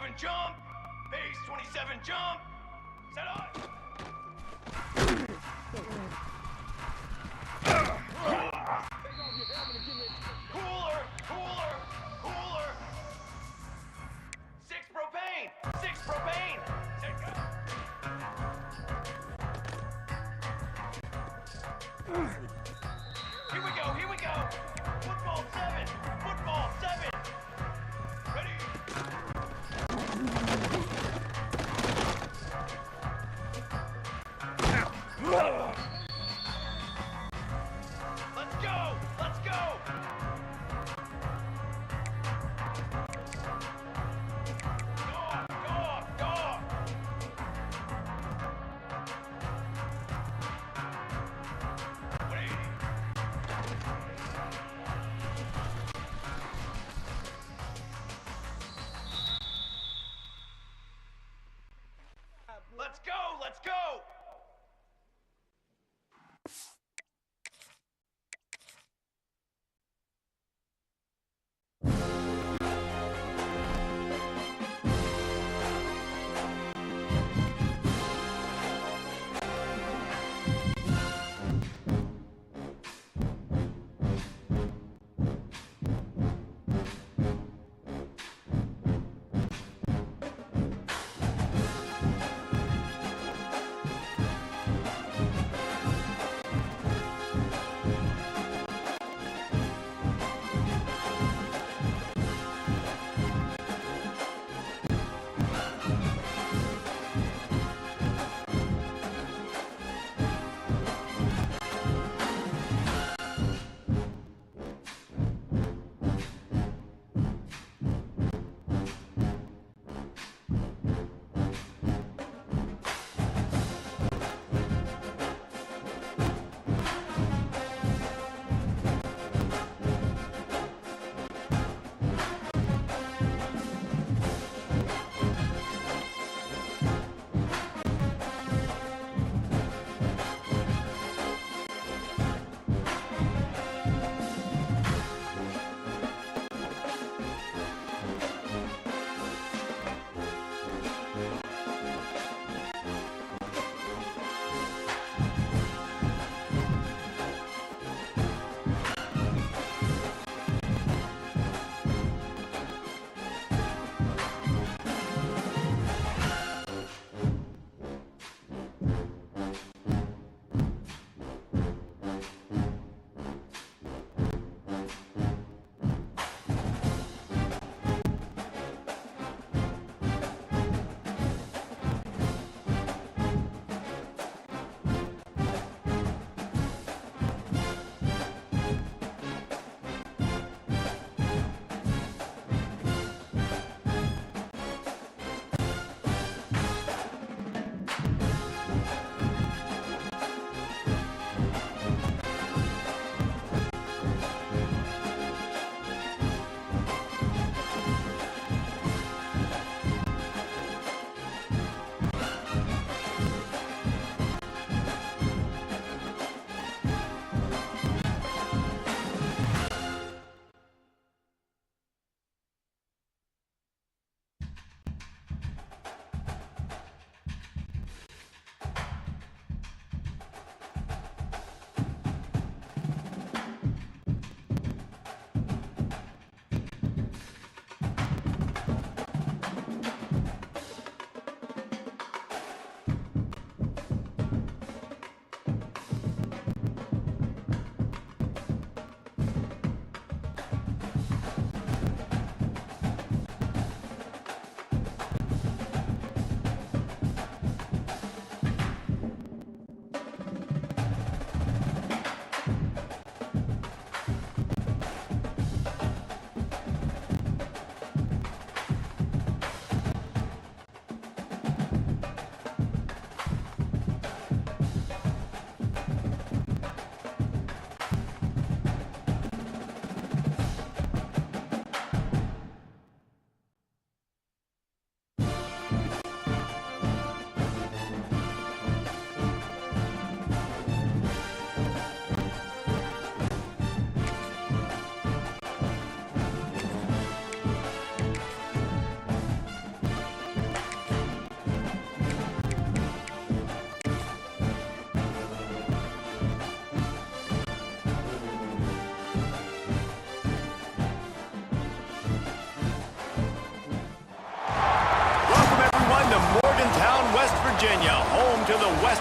27 jump! Base 27 jump! Set up! Cooler! Cooler! Cooler! 6 propane! 6 propane! Here we go! Here we go! Football 7! Football 7! Ready? Let's go! Let's go! Go! Go! Go! Wait!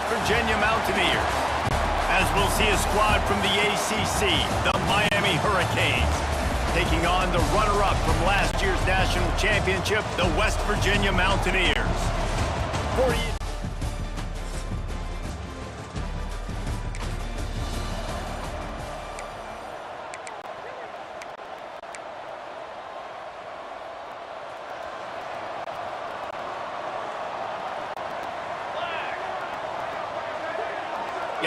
Virginia Mountaineers. As we'll see a squad from the ACC, the Miami Hurricanes, taking on the runner-up from last year's national championship, the West Virginia Mountaineers.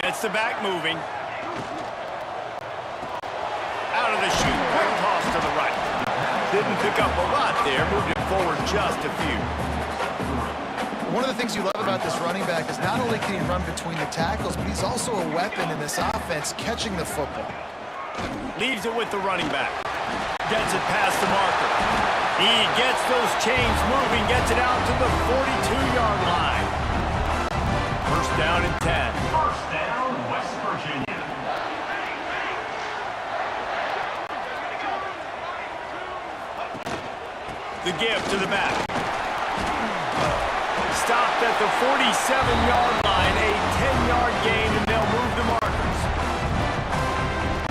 Gets the back moving. Out of the chute, quick toss to the right. Didn't pick up a lot there, moved it forward just a few. One of the things you love about this running back is not only can he run between the tackles, but he's also a weapon in this offense, catching the football. Leaves it with the running back. Gets it past the marker. He gets those chains moving, gets it out to the 42-yard line. First down and 10. First down, West Virginia. The give to the back. Stopped at the 47-yard line, a 10-yard gain, and they'll move the markers.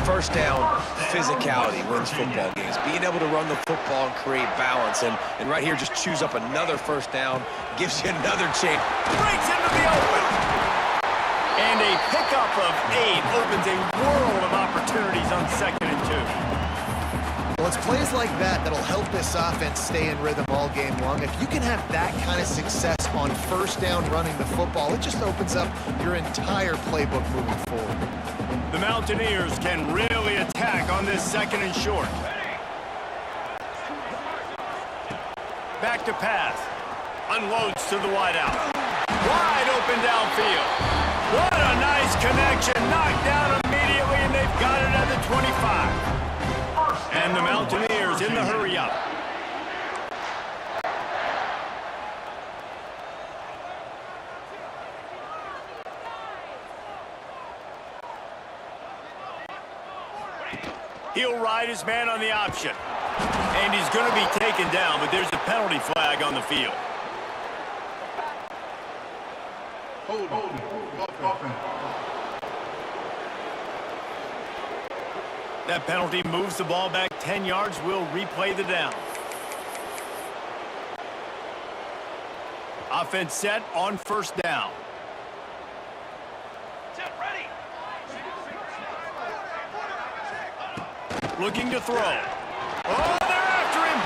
First down, physicality wins football games. Being able to run the football and create balance. And right here, just choose up another first down, gives you another chance. Breaks into the open. And a pickup of 8 opens a world of opportunities on 2nd and 2. Well, it's plays like that that'll help this offense stay in rhythm all game long. If you can have that kind of success on first down running the football, it just opens up your entire playbook moving forward. The Mountaineers can really attack on this 2nd and short. Back to pass. Unloads to the wideout. Wide open downfield. What a nice connection. Knocked down immediately, and they've got it at the 25. And the Mountaineers in the hurry-up. He'll ride his man on the option. And he's going to be taken down, but there's a penalty flag on the field. That penalty moves the ball back 10 yards. We'll replay the down. Offense set on first down. Set, ready. Looking to throw. Oh, they're after him.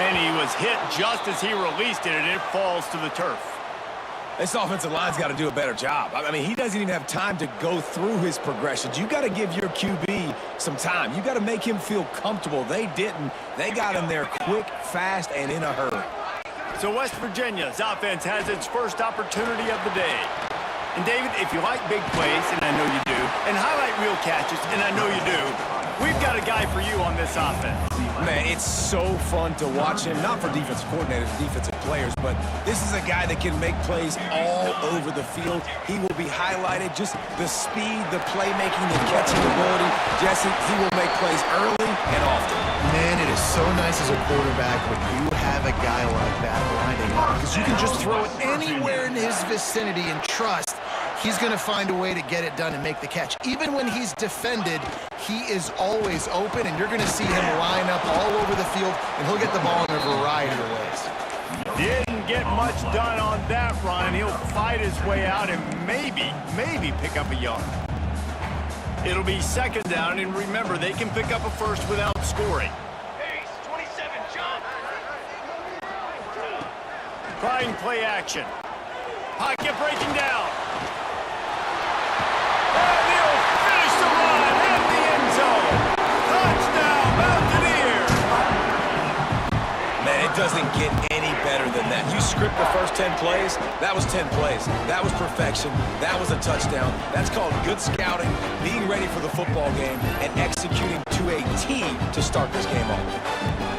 And he was hit just as he released it, and it falls to the turf. This offensive line's got to do a better job. I mean, he doesn't even have time to go through his progressions. You got to give your QB some time. You got to make him feel comfortable. They didn't. They got him there quick, fast, and in a hurry. So West Virginia's offense has its first opportunity of the day. And David, if you like big plays, and I know you do, and highlight reel catches, and I know you do, we've got a guy for you on this offense. Man, it's so fun to watch him, not for defensive coordinators, defensive players, but this is a guy that can make plays all over the field. He will be highlighted, just the speed, the playmaking, the catching ability. Jesse, he will make plays early and often. Man, it is so nice as a quarterback when you have a guy like that lining up, because you can just throw it anywhere in his vicinity and trust he's going to find a way to get it done and make the catch. Even when he's defended, he is always open, and you're going to see him line up all over the field, and he'll get the ball in a variety of ways. Didn't get much done on that run. He'll fight his way out and maybe pick up a yard. It'll be 2nd down, and remember, they can pick up a first without scoring. Pace, 27, jump. Trying play action. Pocket breaking down. And he'll finish the run at the end zone. Touchdown, Mountaineers. Man, it doesn't get any better than that. You script the first 10 plays, that was 10 plays. That was perfection. That was a touchdown. That's called good scouting, being ready for the football game, and executing to a T to start this game off.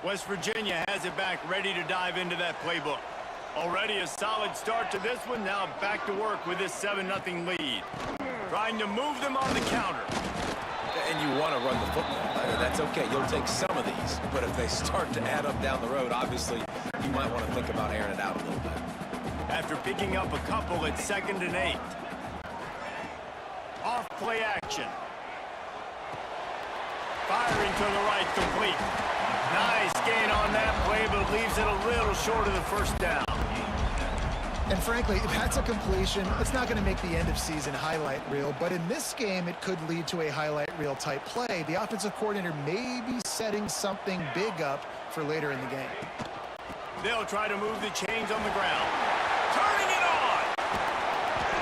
West Virginia has it back, ready to dive into that playbook. Already a solid start to this one. Now back to work with this 7-0 lead. Trying to move them on the counter. And you want to run the football. That's okay. You'll take some of these. But if they start to add up down the road, obviously, you might want to think about airing it out a little bit. After picking up a couple at 2nd and 8. Off play action. Firing to the right, complete. Nice gain on that play, but leaves it a little short of the first down. And frankly, if that's a completion, it's not going to make the end of season highlight reel, but in this game, it could lead to a highlight reel type play. The offensive coordinator may be setting something big up for later in the game. They'll try to move the chains on the ground. Turning it on!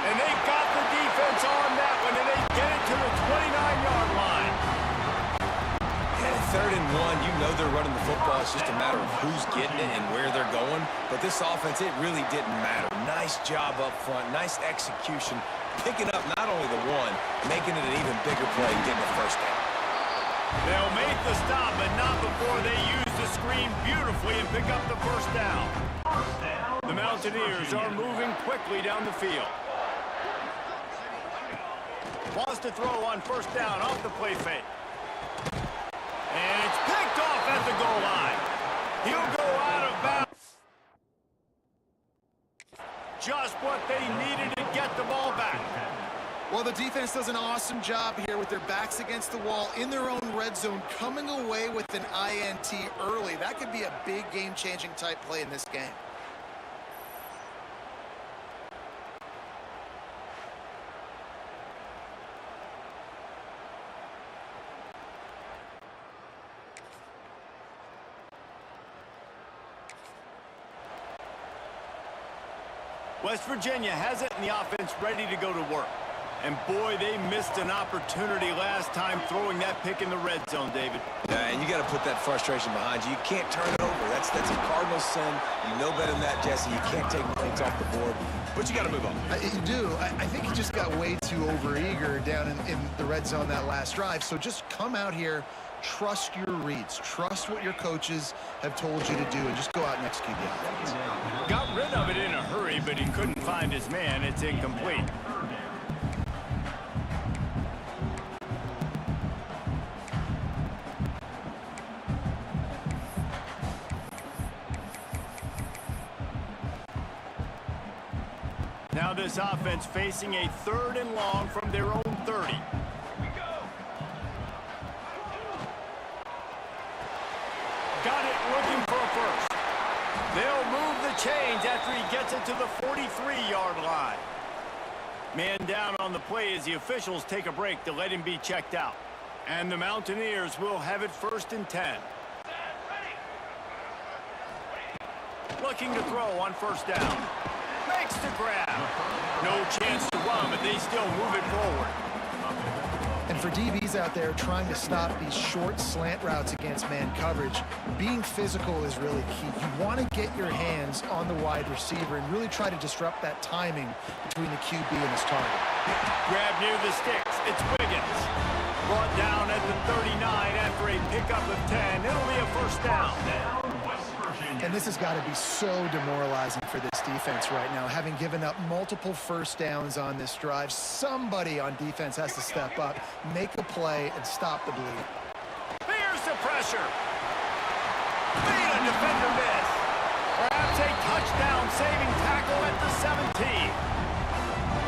And they got the defense on that one, and they get it to the 29-yard line. And 3rd and 1, you know they're running the football. It's just a matter of who's getting it and where they're going. But this offense, it really didn't matter. Nice job up front, nice execution, picking up not only the one, making it an even bigger play and getting the first down. They'll make the stop, but not before they use the screen beautifully and pick up the first down. The Mountaineers are moving quickly down the field. Wants to throw on first down off the play fake. And it's picked off at the goal line. He'll go out of bounds. Just what they needed to get the ball back. Well, the defense does an awesome job here with their backs against the wall in their own red zone, coming away with an INT early. That could be a big game-changing type play in this game. West Virginia has it, and the offense ready to go to work. And boy, they missed an opportunity last time throwing that pick in the red zone, David. Yeah, and you got to put that frustration behind you. You can't turn it over. That's a cardinal sin. You know better than that, Jesse. You can't take points off the board, but you got to move on. You do. I think he just got way too overeager down in the red zone that last drive. So just come out here, trust your reads, trust what your coaches have told you to do, and just go out and execute the offense. Got rid of it in a hurry, but he couldn't find his man. It's incomplete. Now this offense facing a 3rd and long from their own 30. Got it, looking for a first. They'll move the chains after he gets it to the 43-yard line. Man down on the play as the officials take a break to let him be checked out. And the Mountaineers will have it 1st and 10. Looking to throw on first down. Makes the grab. No chance to run, but they still move it forward. And for DBs out there trying to stop these short slant routes against man coverage, being physical is really key. You want to get your hands on the wide receiver and really try to disrupt that timing between the QB and his target. Grab near the sticks. It's Wiggins. Brought down at the 39 after a pickup of 10. It'll be a first down. And this has got to be so demoralizing for this defense right now, having given up multiple first downs on this drive. Somebody on defense has to step up, make a play, and stop the bleed. Here's the pressure. Made a defender miss. Perhaps a touchdown-saving tackle at the 17.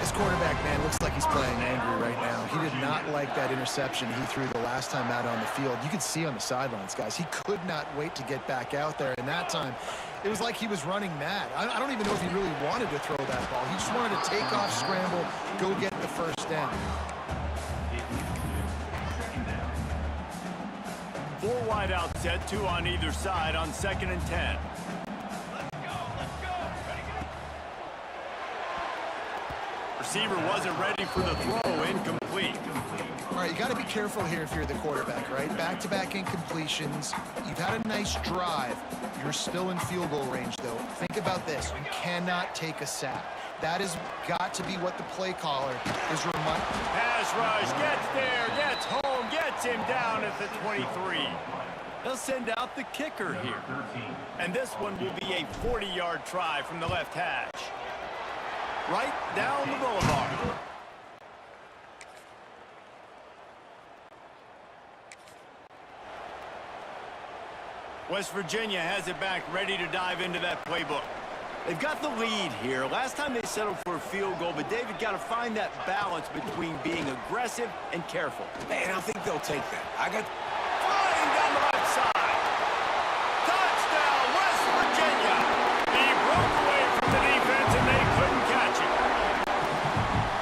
This quarterback, man, looks like he's playing angry right now. He did not like that interception he threw the last time out on the field. You could see on the sidelines, guys, he could not wait to get back out there. And that time, it was like he was running mad. I don't even know if he really wanted to throw that ball. He just wanted to take off, scramble, go get the first down. 4 wide out set, 2 on either side on 2nd and 10. Receiver wasn't ready for the throw, incomplete. All right, you got to be careful here if you're the quarterback, right? Back-to-back incompletions. You've had a nice drive. You're still in field goal range, though. Think about this. You cannot take a sack. That has got to be what the play caller is reminding. Pass rush, gets there, gets home, gets him down at the 23. They'll send out the kicker here. And this one will be a 40-yard try from the left hash. Right down the boulevard. West Virginia has it back, ready to dive into that playbook. They've got the lead here. Last time they settled for a field goal, but David got to find that balance between being aggressive and careful. Man, I think they'll take that. Flying down the right side. Touchdown, West Virginia. He broke away from the defense, and they couldn't catch him.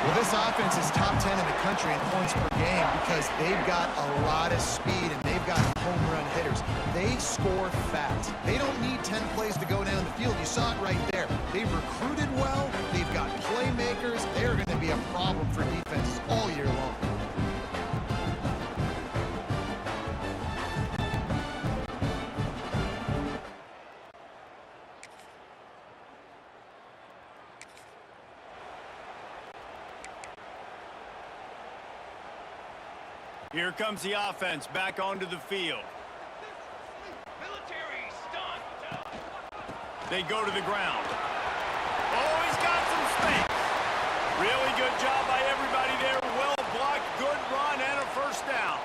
Well, this offense is top 10 in the country in points per game because they've got a lot of speed and they've got home run hitters. They score fast. They don't need 10 plays to go down the field. You saw it right there. They've recruited well. They've got playmakers. They're going to be a problem for defenses all year long. Here comes the offense back onto the field. Military stunt. They go to the ground. Oh, he's got some space. Really good job by everybody there. Well blocked, good run, and a first down.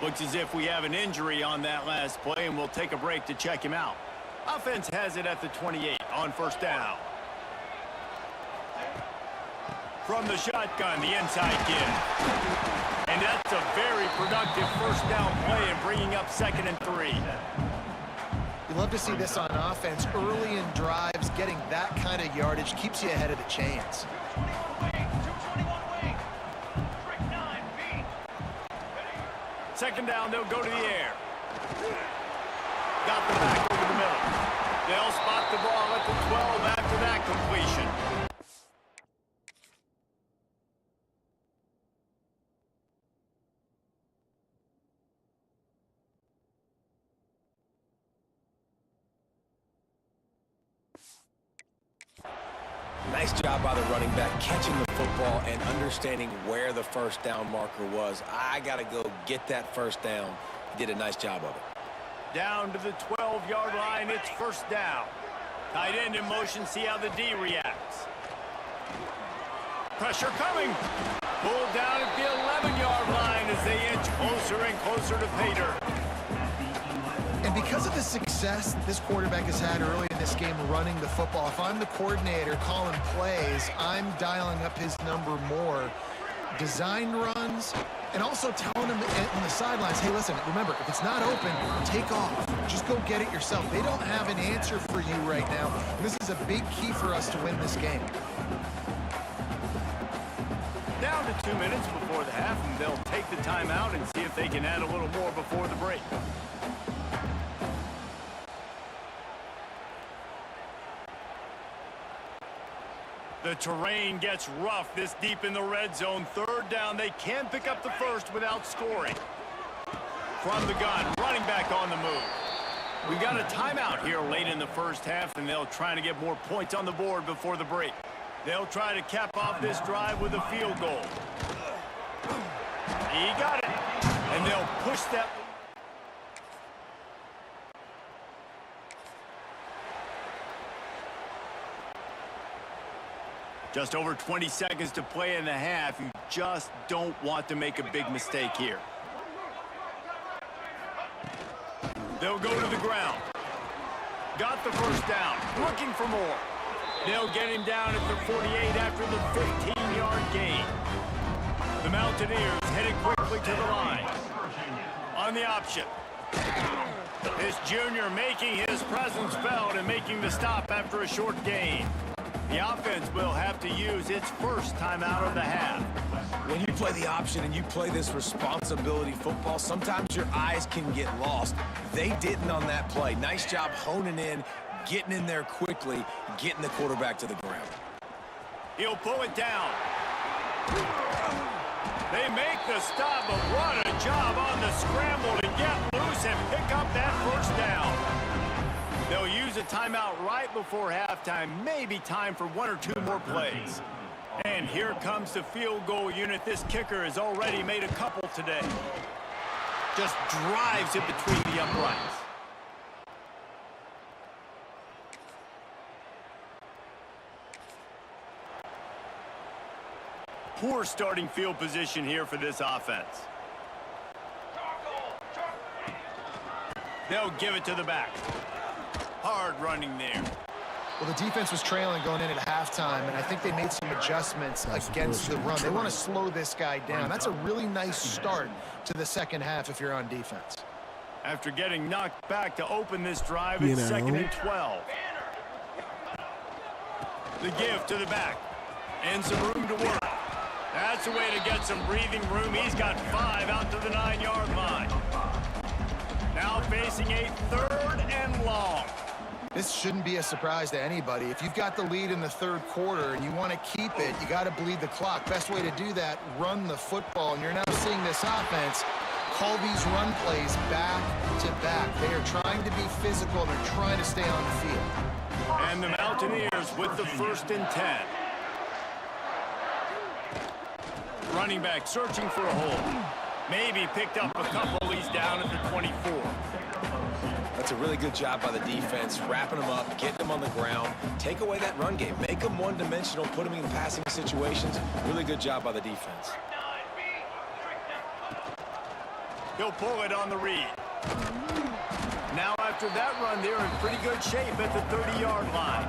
Looks as if we have an injury on that last play, and we'll take a break to check him out. Offense has it at the 28 on first down. From the shotgun, the inside kid. And that's a very productive first down play and bringing up 2nd and 3. You love to see this on offense. Early in drives, getting that kind of yardage keeps you ahead of the chains. 221 wing. Trick 9B. Second down, they'll go to the air. Got the back over the middle. They'll spot the ball at the 12 after that completion. Nice job by the running back, catching the football and understanding where the first down marker was. I got to go get that first down. He did a nice job of it. Down to the 12-yard line, it's first down. Tight end in motion, see how the D reacts. Pressure coming. Pulled down at the 11-yard line as they inch closer and closer to pay dirt. And because of the success this quarterback has had early in this game running the football, if I'm the coordinator calling plays, I'm dialing up his number more. Design runs, and also telling him on the sidelines, hey, listen, remember, if it's not open, take off. Just go get it yourself. They don't have an answer for you right now. And this is a big key for us to win this game. Down to 2 minutes before the half, and they'll take the timeout and see if they can add a little more before the break. The terrain gets rough this deep in the red zone. Third down, they can pick up the first without scoring. From the gun, running back on the move. We've got a timeout here late in the first half, and they'll try to get more points on the board before the break. They'll try to cap off this drive with a field goal. He got it, and they'll push that. Just over 20 seconds to play in the half. You just don't want to make a big mistake here. They'll go to the ground. Got the first down. Looking for more. They'll get him down at the 48 after the 15-yard gain. The Mountaineers headed quickly to the line. On the option. This junior making his presence felt and making the stop after a short gain. The offense will have to use its first timeout of the half. When you play the option and you play this responsibility football, sometimes your eyes can get lost. They didn't on that play. Nice job honing in, getting in there quickly, getting the quarterback to the ground. He'll pull it down. They make the stop, but what a job on the scramble to get loose and pick up that first down. They'll use a timeout right before halftime. Maybe time for 1 or 2 more plays. And here comes the field goal unit. This kicker has already made a couple today. Just drives it between the uprights. Poor starting field position here for this offense. They'll give it to the back. Hard running there. Well, the defense was trailing going in at halftime, and I think they made some adjustments against the run. They want to slow this guy down. That's a really nice start to the second half if you're on defense. After getting knocked back to open this drive, it's 2nd and 12. The give to the back. And some room to work. That's a way to get some breathing room. He's got 5 out to the 9-yard line. Now facing a 3rd and long. This shouldn't be a surprise to anybody. If you've got the lead in the third quarter and you want to keep it, you got to bleed the clock. Best way to do that, run the football. And you're now seeing this offense call these run plays back to back. They are trying to be physical, and they're trying to stay on the field. And the Mountaineers with the 1st and 10. Running back searching for a hole. Maybe picked up a couple. He's down at the 24. That's a really good job by the defense, wrapping them up, getting them on the ground, take away that run game, make them one-dimensional, put them in passing situations. Really good job by the defense. He'll pull it on the read. Now after that run, they're in pretty good shape at the 30-yard line.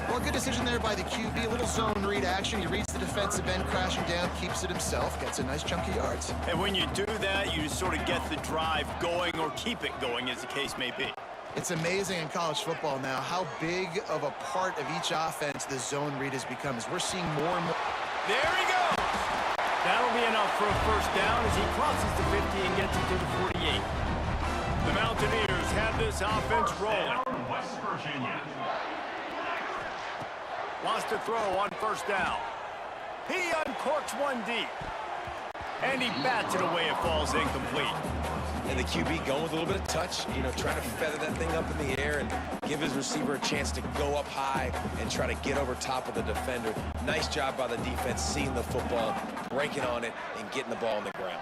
Well, good decision there by the QB. A little zone read action. He reads the defensive end crashing down, keeps it himself, gets a nice chunk of yards. And when you do that, you sort of get the drive going or keep it going, as the case may be. It's amazing in college football now how big of a part of each offense the zone read has become. As we're seeing more and more. There he goes! That'll be enough for a 1st down as he crosses the 50 and gets it to the 48. The Mountaineers have this offense rolling. West Virginia. Wants to throw on 1st down. He uncorks one deep. And he bats it away. It falls incomplete. And the QB going with a little bit of touch, trying to feather that thing up in the air and give his receiver a chance to go up high and try to get over top of the defender. Nice job by the defense, seeing the football, breaking on it, and getting the ball on the ground.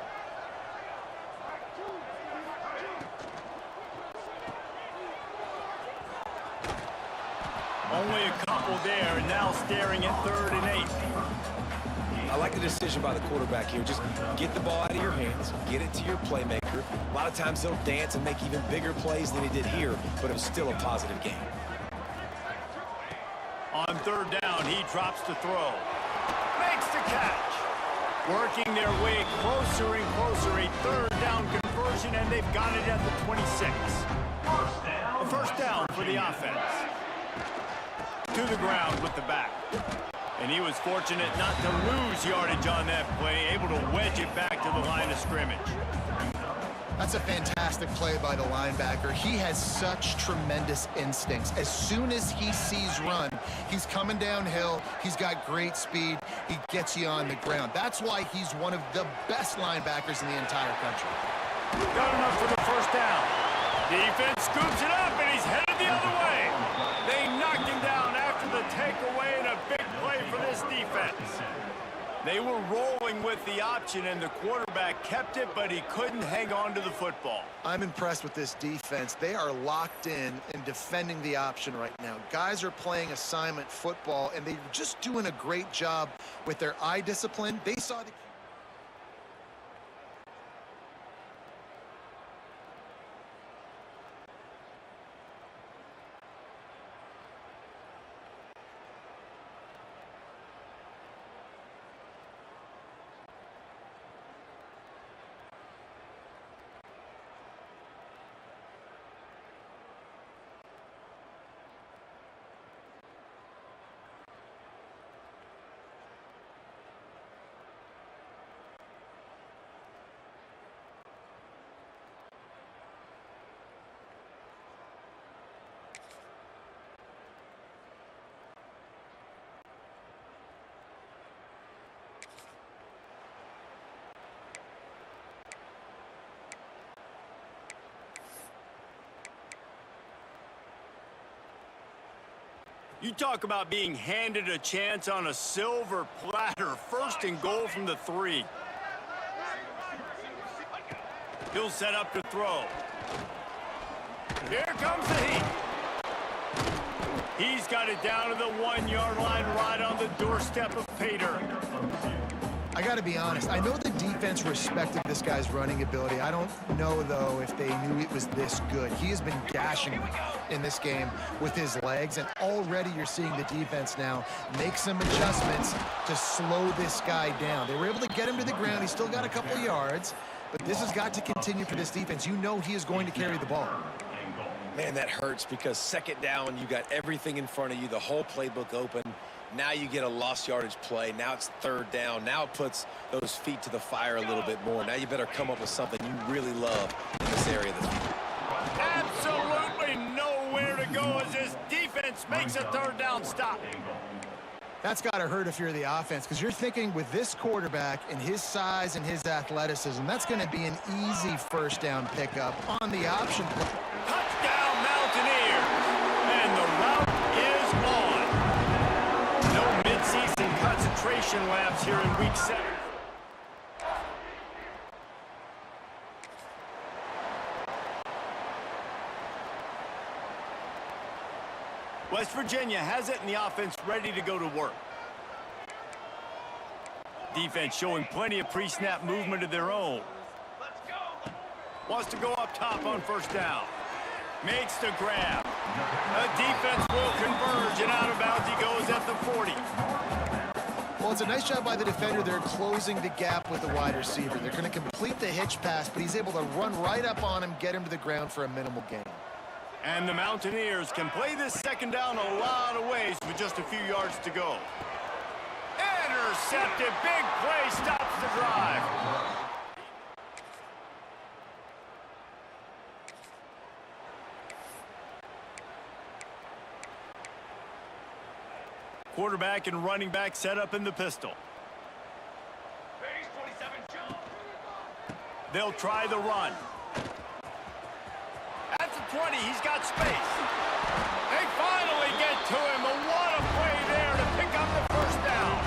Only a couple there, and now staring at 3rd and 8. I like the decision by the quarterback here. Just get the ball out of your hands, get it to your playmaker. A lot of times he'll dance and make even bigger plays than he did here, but it was still a positive game. On 3rd down, he drops to throw. Makes the catch. Working their way closer and closer. A 3rd down conversion, and they've got it at the 26. A 1st down for the offense. To the ground with the back. And he was fortunate not to lose yardage on that play, able to wedge it back to the line of scrimmage. That's a fantastic play by the linebacker. He has such tremendous instincts. As soon as he sees run, he's coming downhill. He's got great speed. He gets you on the ground. That's why he's one of the best linebackers in the entire country. Got enough for the 1st down. Defense scoops it up, and he's headed the other way. They knocked him down after the takeaway, and a big play for this defense. They were rolling with the option, and the quarterback kept it, but he couldn't hang on to the football. I'm impressed with this defense. They are locked in and defending the option right now. Guys are playing assignment football, and they're just doing a great job with their eye discipline. They saw the... You talk about being handed a chance on a silver platter. 1st and goal from the 3. He'll set up to throw. Here comes the heat. He's got it down to the 1-yard line right on the doorstep of pay dirt. I got to be honest. I know the defense respected this guy's running ability. I don't know, though, if they knew it was this good. He has been gashing in this game with his legs, and already you're seeing the defense now make some adjustments to slow this guy down. They were able to get him to the ground. He's still got a couple yards, but this has got to continue for this defense. You know he is going to carry the ball. Man, that hurts because second down, you got everything in front of you, the whole playbook open. Now you get a lost yardage play. Now it's third down. Now it puts those feet to the fire a little bit more. Now you better come up with something you really love in this area of the field. Absolutely nowhere to go as this defense makes a third down stop. That's got to hurt if you're the offense, because you're thinking with this quarterback and his size and his athleticism, that's going to be an easy first down pickup on the option. Touchdown Mountaineer, and the route is on. No midseason concentration labs here in week 7. West Virginia has it, and the offense ready to go to work. Defense showing plenty of pre-snap movement of their own. Let's go. Wants to go up top on first down. Makes the grab. The defense will converge, and out of bounds he goes at the 40. Well, it's a nice job by the defender. They're closing the gap with the wide receiver. They're going to complete the hitch pass, but he's able to run right up on him, get him to the ground for a minimal gain. And the Mountaineers can play this second down a lot of ways with just a few yards to go. Intercepted. Big play stops the drive. Quarterback and running back set up in the pistol. Base 27 jump. They'll try the run. At the 20, he's got space. They finally get to him, but what a play there to pick up the first down.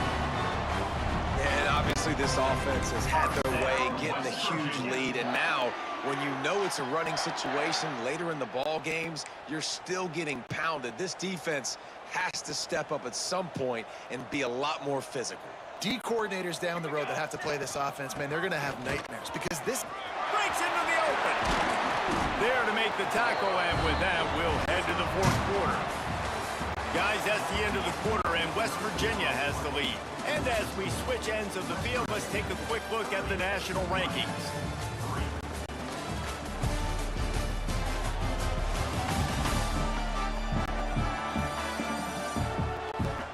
And obviously this offense has had their way getting the huge lead, and now when you know it's a running situation later in the ball games, you're still getting pounded. This defense has to step up at some point and be a lot more physical. D coordinators down the road that have to play this offense, man, they're going to have nightmares because this Breaks into the open. There to make the tackle, and with that, we'll head to the fourth quarter. Guys, that's the end of the quarter, and West Virginia has the lead. And as we switch ends of the field, let's take a quick look at the national rankings.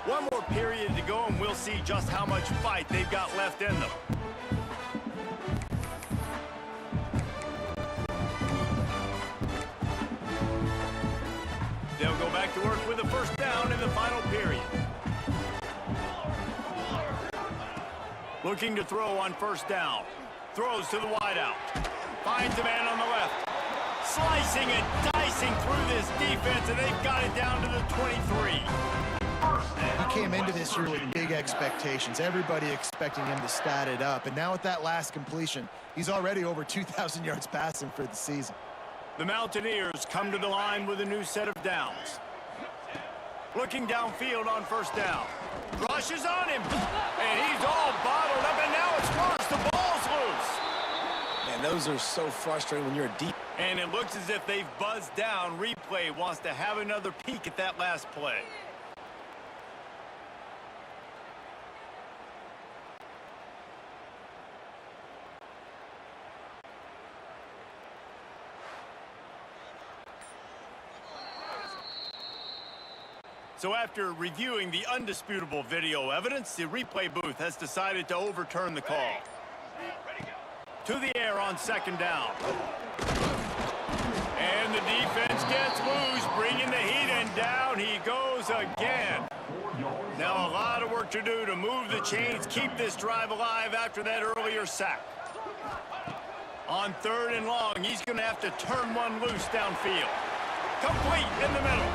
One more period to go, and we'll see just how much fight they've got left in them. They'll go back to work with a first down in the final period. Looking to throw on first down. Throws to the wideout. Finds a man on the left. Slicing and dicing through this defense, and they've got it down to the 23. He came into this year with big expectations. Everybody expecting him to stat it up. And now with that last completion, he's already over 2,000 yards passing for the season. The Mountaineers come to the line with a new set of downs. Looking downfield on first down. Rushes on him. And he's all bottled up, and now it's worse. The ball's loose. Man, those are so frustrating when you're deep. And it looks as if they've buzzed down. Replay wants to have another peek at that last play. So after reviewing the undisputable video evidence, the replay booth has decided to overturn the call. To the air on second down. And the defense gets loose, bringing the heat, and down he goes again. Now a lot of work to do to move the chains, keep this drive alive after that earlier sack. On third and long, he's going to have to turn one loose downfield. Complete in the middle.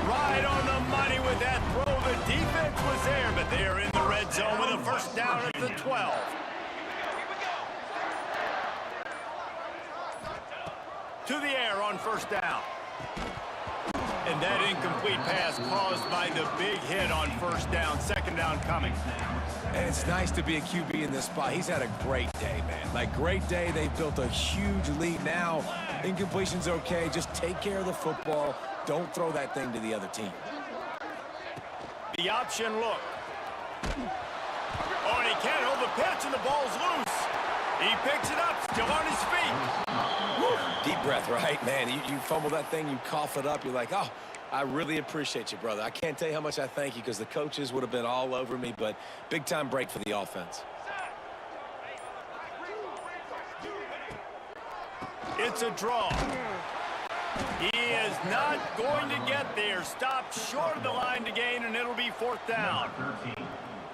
Right on the money with that throw. The defense was there, but they are in the red zone with a first down at the 12. to the air on first down. And that incomplete pass caused by the big hit on first down. Second down coming. And it's nice to be a QB in this spot. He's had a great day, man. Like, great day. They've built a huge lead now. Incompletion's okay. Just take care of the football. Don't throw that thing to the other team. The option look. Oh, and he can't hold the pitch, and the ball's loose. He picks it up, still on his feet. Woo. Deep breath, right? Man, you fumble that thing, you cough it up. You're like, oh, I really appreciate you, brother. I can't tell you how much I thank you because the coaches would have been all over me, but big-time break for the offense. It's a draw. He is not going to get there. Stopped short of the line to gain, and it'll be fourth down.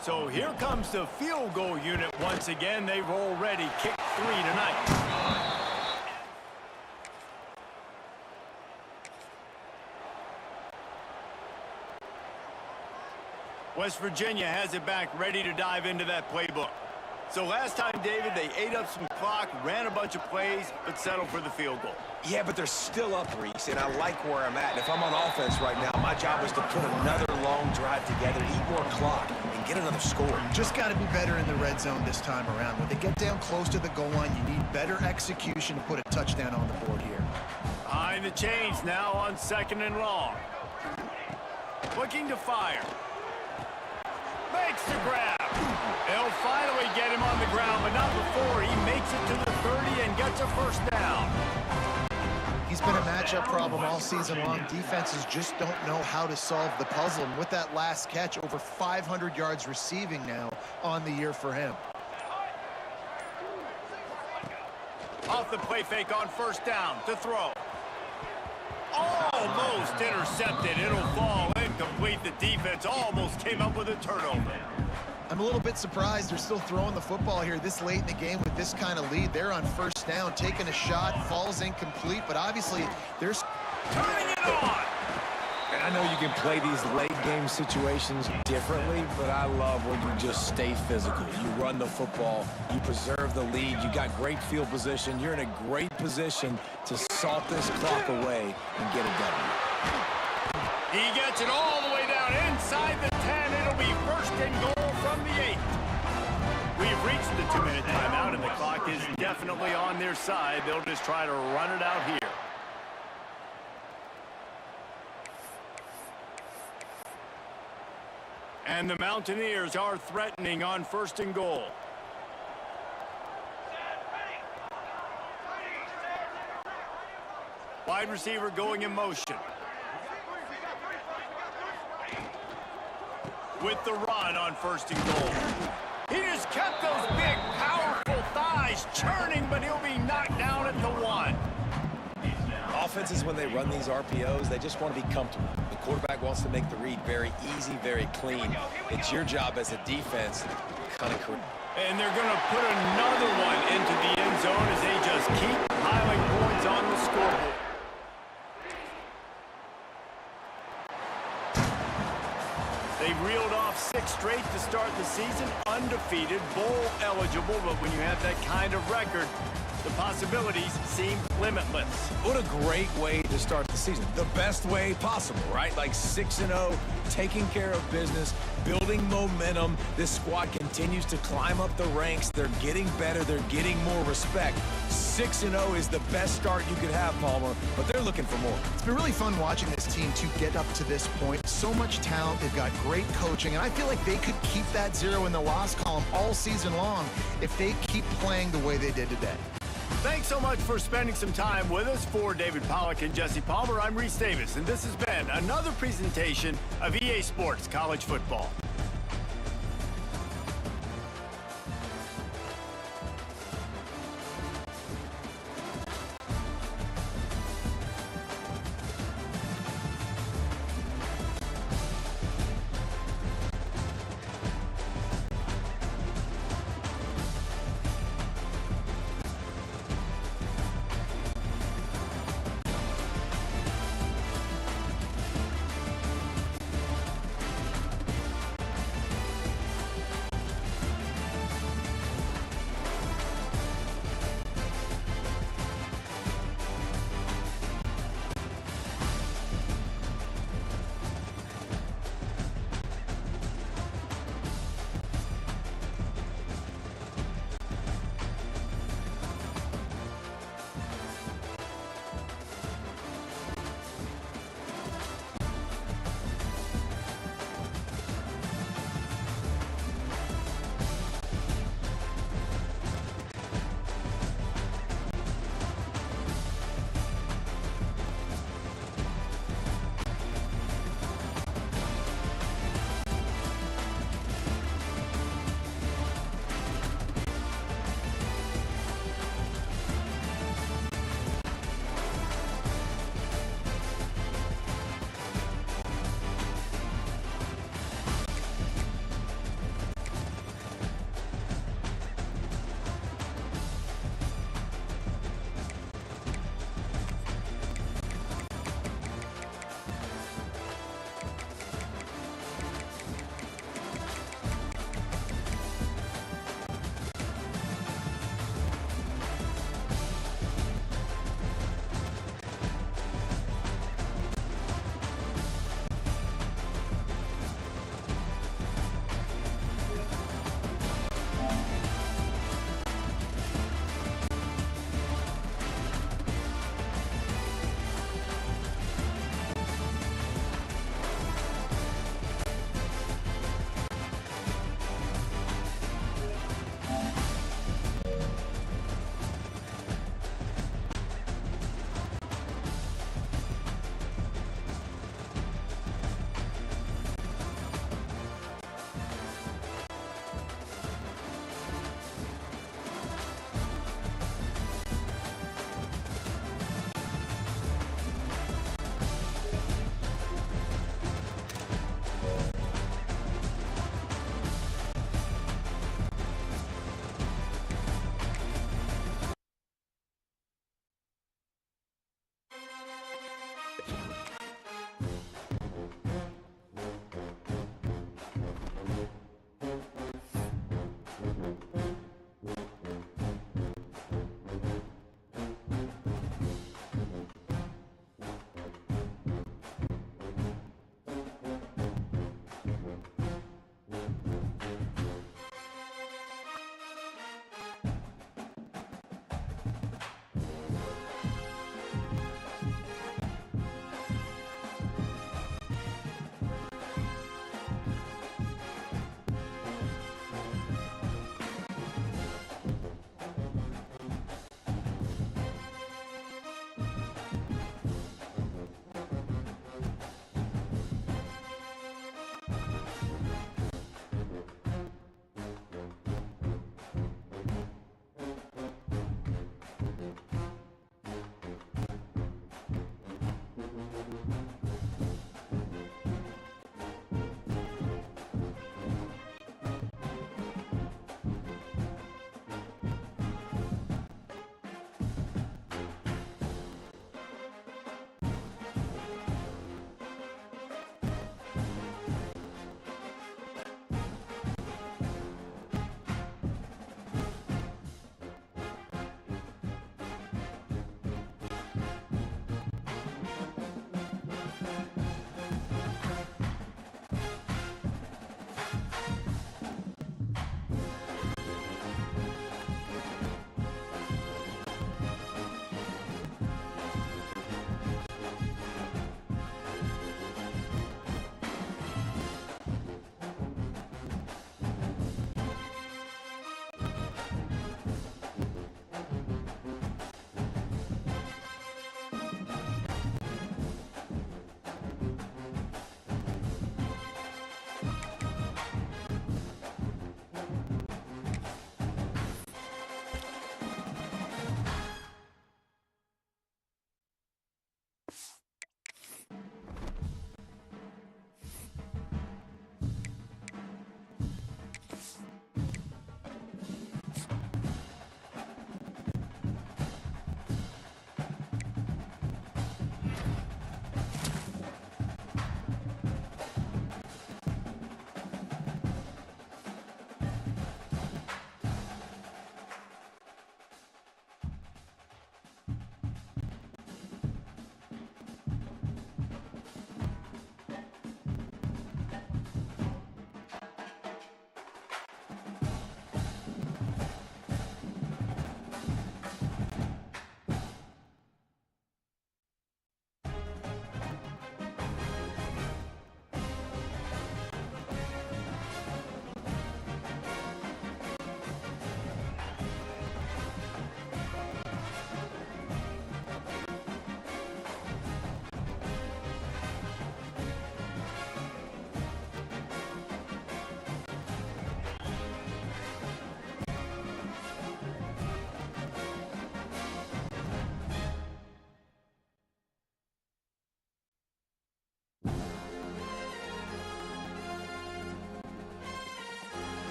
So here comes the field goal unit once again. They've already kicked 3 tonight. West Virginia has it back, ready to dive into that playbook. So last time, David, they ate up some clock, ran a bunch of plays, but settled for the field goal. Yeah, but they're still up, Reese, and I like where I'm at. And if I'm on offense right now, my job is to put another long drive together, eat more clock, and get another score. Just got to be better in the red zone this time around. When they get down close to the goal line, you need better execution to put a touchdown on the board here. Behind the chains now on second and long. Looking to fire. Makes the grab. They'll finally get him on the ground, but not before he makes it to the 30 and gets a first down. He's been a matchup problem all season long. Defenses just don't know how to solve the puzzle. And with that last catch, over 500 yards receiving now on the year for him. Off the play fake on first down to throw. Almost intercepted. It'll fall incomplete. The defense almost came up with a turnover. I'm a little bit surprised they're still throwing the football here this late in the game with this kind of lead. They're on first down, taking a shot, falls incomplete, but obviously they're turning it on. And I know you can play these late game situations differently, but I love when you just stay physical. You run the football, you preserve the lead, you got great field position, you're in a great position to salt this clock away and get it done. He gets it all the way down inside the 10. It'll be first and goal from the 8. We've reached the 2-minute timeout, and the clock is definitely on their side. They'll just try to run it out here. And the Mountaineers are threatening on first and goal. Wide receiver going in motion. With the run on first and goal. He just kept those big, powerful thighs churning, but he'll be knocked down at the 1. Offenses, when they run these RPOs, they just want to be comfortable. The quarterback wants to make the read very easy, very clean. It's your job as a defense to kind of correct. And they're going to put another one into the end zone as they just keep piling points on the scoreboard. They've reeled off 6 straight to start the season, undefeated, bowl eligible, but when you have that kind of record, the possibilities seem limitless. What a great way to start the season. The best way possible, right? Like 6-0, taking care of business, building momentum. This squad continues to climb up the ranks. They're getting better. They're getting more respect. 6-0 is the best start you could have, Palmer, but they're looking for more. It's been really fun watching this team to get up to this point. So much talent. They've got great coaching, and I feel like they could keep that 0 in the loss column all season long if they keep playing the way they did today. Thanks so much for spending some time with us. For David Pollack and Jesse Palmer, I'm Reese Davis, and this has been another presentation of EA Sports College Football.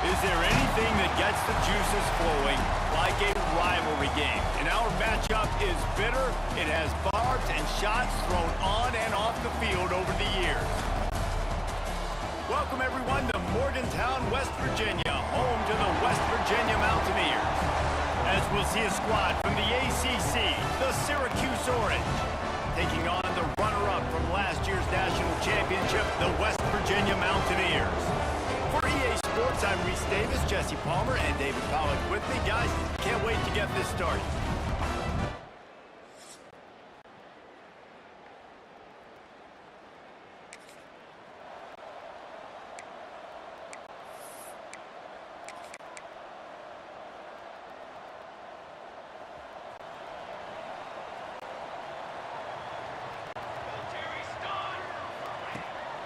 Is there anything that gets the juices flowing like a rivalry game? And our matchup is bitter. It has barbs and shots thrown on and off the field over the years. Welcome, everyone, to Morgantown, West Virginia, home to the West Virginia Mountaineers. As we'll see a squad from the ACC, the Syracuse Orange, taking on the runner-up from last year's national championship, the West Virginia Mountaineers. For EA Sports, I'm Reese Davis, Jesse Palmer, and David Pollack with me. Guys, can't wait to get this started.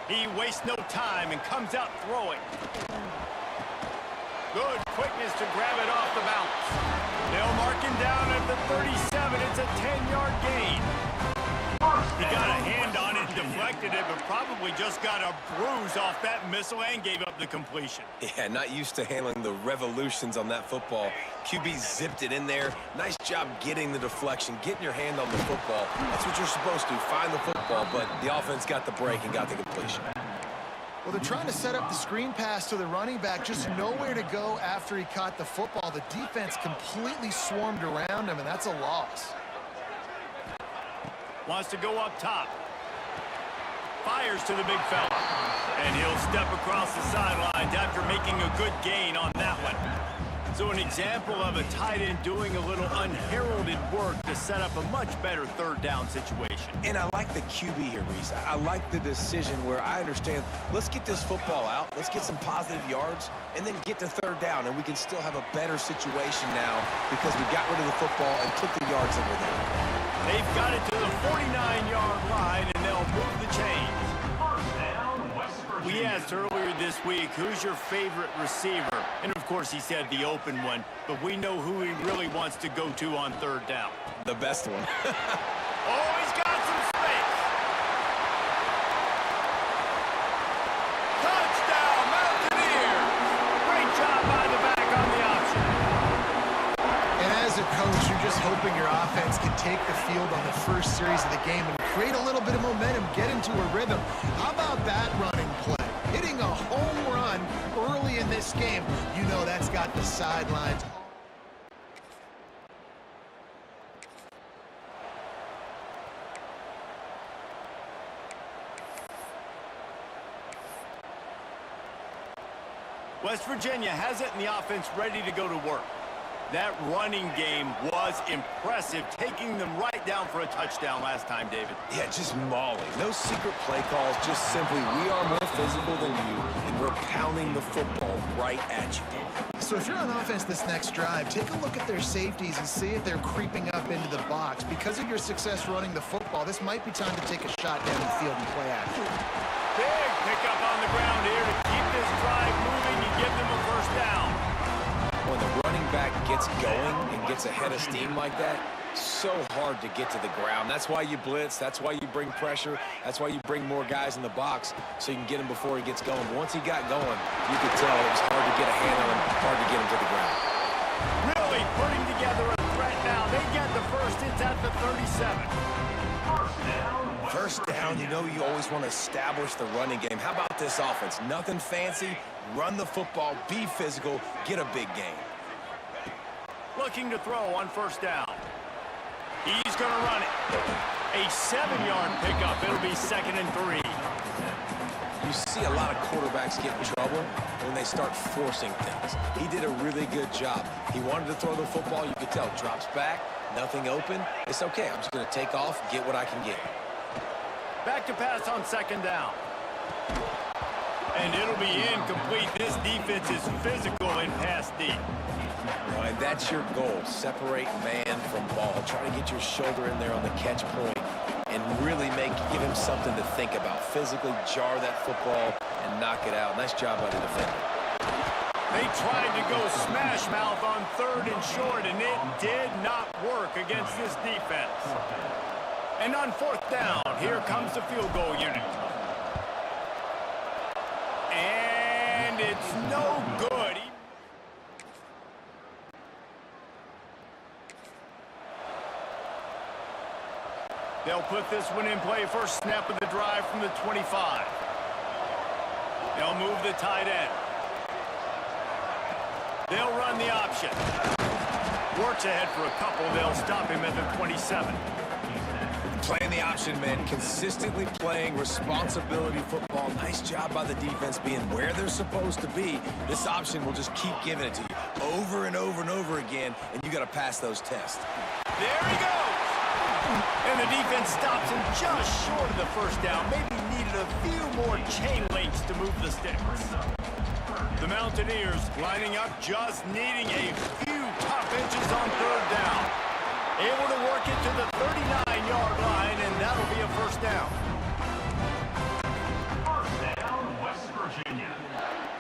He wastes no time and comes out throwing. Good quickness to grab it off the bounce. They'll mark him down at the 37. It's a 10-yard gain. He got a hand on it, deflected it, but probably just got a bruise off that missile and gave up the completion. Yeah, not used to handling the revolutions on that football. QB zipped it in there. Nice job getting the deflection, getting your hand on the football. That's what you're supposed to, find the football, but the offense got the break and got the completion. Well, they're trying to set up the screen pass to the running back, just nowhere to go after he caught the football. The defense completely swarmed around him, and that's a loss. Wants to go up top. Fires to the big fella. And he'll step across the sidelines after making a good gain on that one. So an example of a tight end doing a little unheralded work to set up a much better third down situation. And I like the QB here, Reese. I like the decision where I understand, let's get this football out, let's get some positive yards, and then get to third down, and we can still have a better situation now because we got rid of the football and took the yards that were there. They've got it to the 49-yard line, and they'll move the chains. We asked earlier this week, who's your favorite receiver? And, of course, he said the open one, but we know who he really wants to go to on third down. The best one. Oh, he's got some space. Touchdown, Mountaineers! Great job by the back on the option. And as a coach, you're just hoping your offense can take the field on the first series of the game and create a little bit of momentum, get into a rhythm. How about that running play? Hitting a home run early in this game. You know that's got the sidelines. West Virginia has it in the offense ready to go to work. That running game was impressive, taking them right down for a touchdown last time, David. Yeah, just mauling. No secret play calls, just simply we are more physical than you, and we're pounding the football right at you. So if you're on offense this next drive, take a look at their safeties and see if they're creeping up into the box. Because of your success running the football, this might be time to take a shot down the field and play action. Big pickup on the ground here to keep this drive moving and give them a first down. When the running back gets going and gets ahead of steam like that, so hard to get to the ground. That's why you blitz. That's why you bring pressure. That's why you bring more guys in the box so you can get him before he gets going. But once he got going, you could tell it was hard to get a hand on him, hard to get him to the ground. Really putting together a threat now. They get the first. It's at the 37. First down, you know you always want to establish the running game. How about this offense? Nothing fancy. Run the football, be physical, get a big gain. Looking to throw on first down. He's going to run it. A 7-yard pickup. It'll be 2nd and 3. You see a lot of quarterbacks get in trouble when they start forcing things. He did a really good job. He wanted to throw the football. You could tell. Drops back, nothing open. It's okay. I'm just going to take off, get what I can get. Back to pass on 2nd down. And it'll be incomplete. This defense is physical and pass deep. All right, that's your goal. Separate man from ball. Try to get your shoulder in there on the catch point and really give him something to think about. Physically jar that football and knock it out. Nice job by the defender. They tried to go smash mouth on 3rd and short, and it did not work against this defense. And on 4th down, here comes the field goal unit. And it's no good. They'll put this one in play first snap of the drive from the 25. They'll move the tight end. They'll run the option. Works ahead for a couple. They'll stop him at the 27. Playing the option, man. Consistently playing responsibility football. Nice job by the defense being where they're supposed to be. This option will just keep giving it to you over and over and over again, and you got to pass those tests. There he goes! And the defense stops him just short of the first down. Maybe needed a few more chain links to move the sticks. The Mountaineers lining up, just needing a few top inches on third down. Able to work it to the 39-yard line, and that'll be a first down. First down, West Virginia.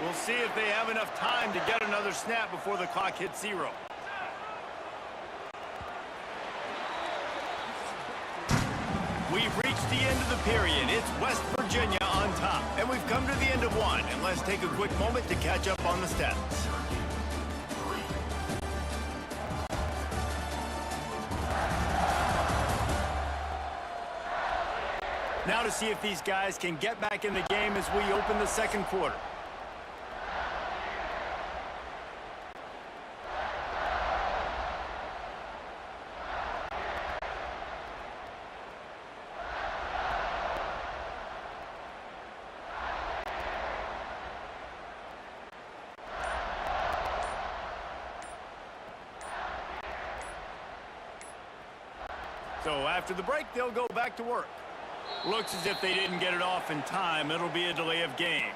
We'll see if they have enough time to get another snap before the clock hits 0. We've reached the end of the period. It's West Virginia on top, and we've come to the end of one. And let's take a quick moment to catch up on the stats. Now to see if these guys can get back in the game as we open the second quarter. So after the break, they'll go back to work. Looks as if they didn't get it off in time. It'll be a delay of game.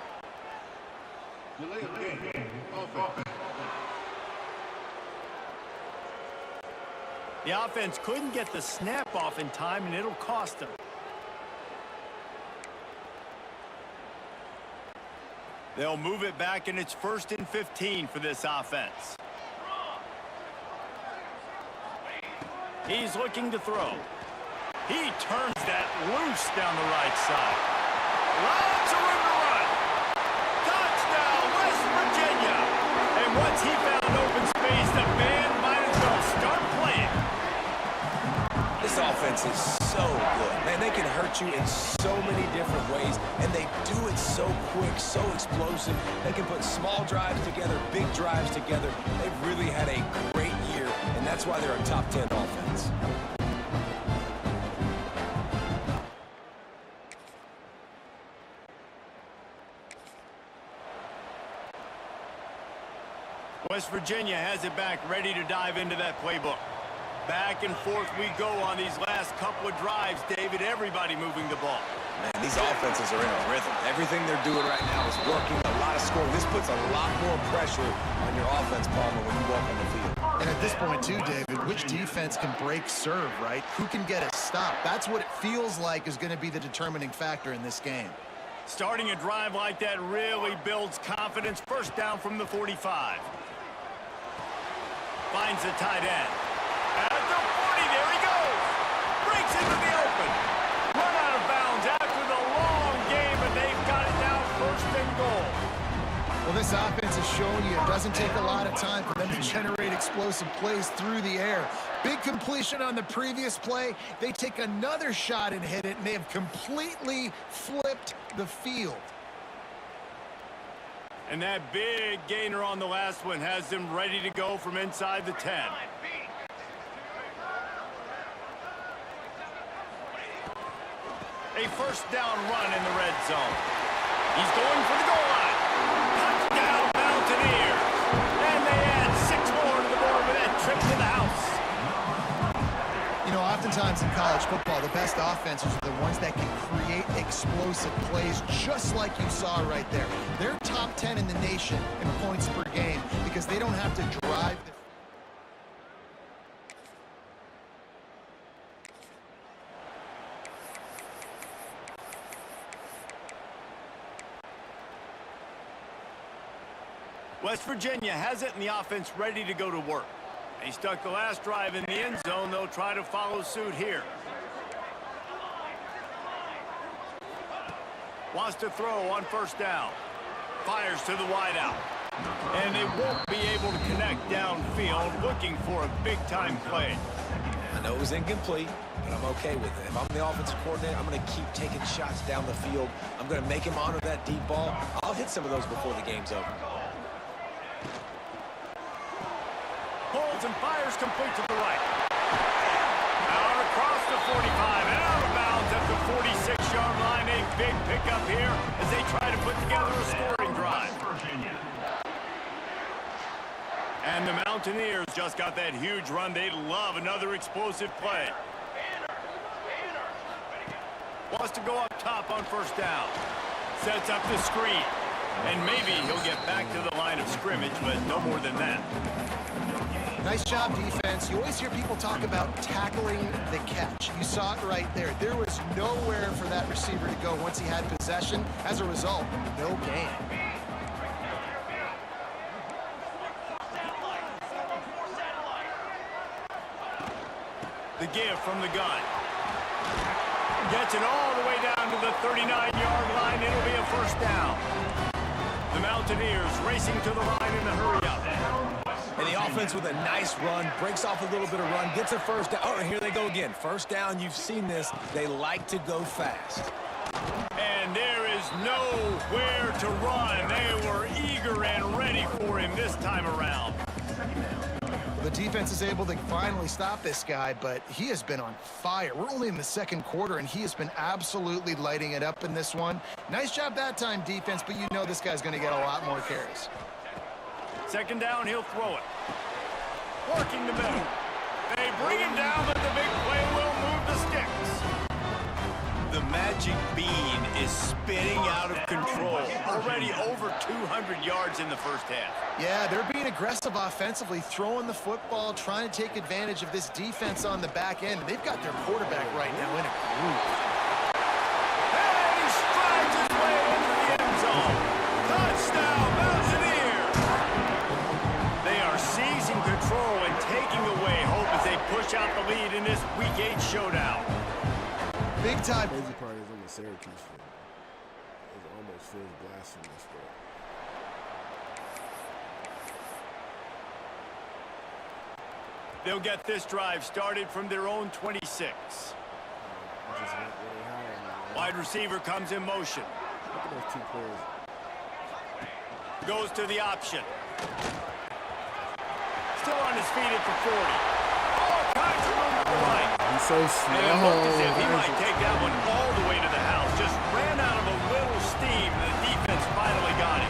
Delay of game. Offense. The offense couldn't get the snap off in time, and it'll cost them. They'll move it back, and it's 1st and 15 for this offense. He's looking to throw. He turns that loose down the right side. Lots of room to run. Touchdown, West Virginia. And once he found open space, the band might as well start playing. This offense is so good. Man, they can hurt you in so many different ways, and they do it so quick, so explosive. They can put small drives together, big drives together. They've really had a great year, and that's why they're a top 10 offense. West Virginia has it back, ready to dive into that playbook. Back and forth we go on these last couple of drives, David. Everybody moving the ball. Man, these offenses are in a rhythm. Everything they're doing right now is working. A lot of scoring. This puts a lot more pressure on your offense, Palmer, when you walk on the field. And at this point, too, David, which defense can break serve, right? Who can get a stop? That's what it feels like is going to be the determining factor in this game. Starting a drive like that really builds confidence. First down from the 45. Finds the tight end. At the 40, there he goes. Breaks into the open. Run out of bounds after the long game, and they've got it now 1st and goal. Well, this offense has shown you it doesn't take a lot of time for them to generate explosive plays through the air. Big completion on the previous play. They take another shot and hit it, and they have completely flipped the field. And that big gainer on the last one has them ready to go from inside the 10. A first down run in the red zone. He's going for the goal line. Touchdown, Mountaineers. And they add 6 more to the board with that trip to the house. You know, oftentimes in college football, the best offenses are the ones that can create explosive plays, just like you saw right there. They're top 10 in the nation in points per game because they don't have to drive the West Virginia has it, and the offense ready to go to work. They stuck the last drive in the end zone. They'll try to follow suit here. Wants to throw on first down. Fires to the wideout. And they won't be able to connect downfield, looking for a big-time play. I know it was incomplete, but I'm okay with it. If I'm the offensive coordinator, I'm going to keep taking shots down the field. I'm going to make him honor that deep ball. I'll hit some of those before the game's over. Pulls and fires complete to the right. Out across the 45 and out of bounds at the 46-yard line. A big pickup here as they try to put together a scoring drive. And the Mountaineers just got that huge run. They love another explosive play. Wants to go up top on first down. Sets up the screen. And maybe he'll get back to the line of scrimmage, but no more than that. Nice job, defense. You always hear people talk about tackling the catch. You saw it right there. There was nowhere for that receiver to go once he had possession. As a result, no gain. The give from the gun. Gets it all the way down to the 39-yard line. It'll be a first down. The Mountaineers racing to the line in a hurry-up. And the offense with a nice run, breaks off a little bit of run, gets a first down. Oh, and here they go again. First down, you've seen this. They like to go fast. And there is nowhere to run. They were eager and ready for him this time around. The defense is able to finally stop this guy, but he has been on fire. We're only in the second quarter, and he has been absolutely lighting it up in this one. Nice job that time, defense, but you know this guy's going to get a lot more carries. Second down, he'll throw it. Working the middle. They bring him down, but the big play will move the sticks. The magic bean is spinning out of control. Already over 200 yards in the first half. Yeah, they're being aggressive offensively, throwing the football, trying to take advantage of this defense on the back end. They've got their quarterback right now in a groove. And he strides his way into the end zone. Touchdown, Mountaineers! They are seizing control and taking away hope as they push out the lead in this Week 8 showdown. Big time. The crazy part is I'm a Syracuse fan. It almost feels blasphemous, but they'll get this drive started from their own 26. I just went really high on that. Wide receiver comes in motion. Look at those two players. Goes to the option. Still on his feet at the 40. All kinds of room to the right. He's so slow. And it looked as if he might take that one all the way to the house. Just ran out of a little steam. The defense finally got him.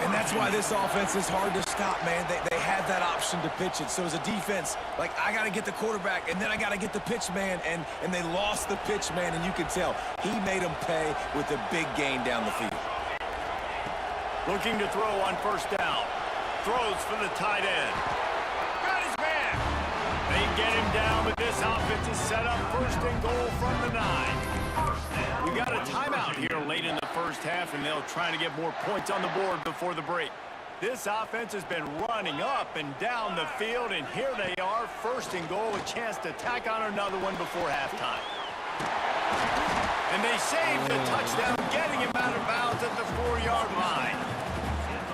And that's why this offense is hard to stop, man. They have that option to pitch it. So as a defense, like, I got to get the quarterback, and then I got to get the pitch man, and they lost the pitch man, and you can tell. He made them pay with a big gain down the field. Looking to throw on first down. Throws for the tight end. Got his man. They get him down, but this offense is set up first and goal from the 9. We got a timeout here late in the first half, and they'll try to get more points on the board before the break. This offense has been running up and down the field, and here they are, first and goal, a chance to tack on another one before halftime. And they saved the touchdown, getting him out of bounds at the 4-yard line.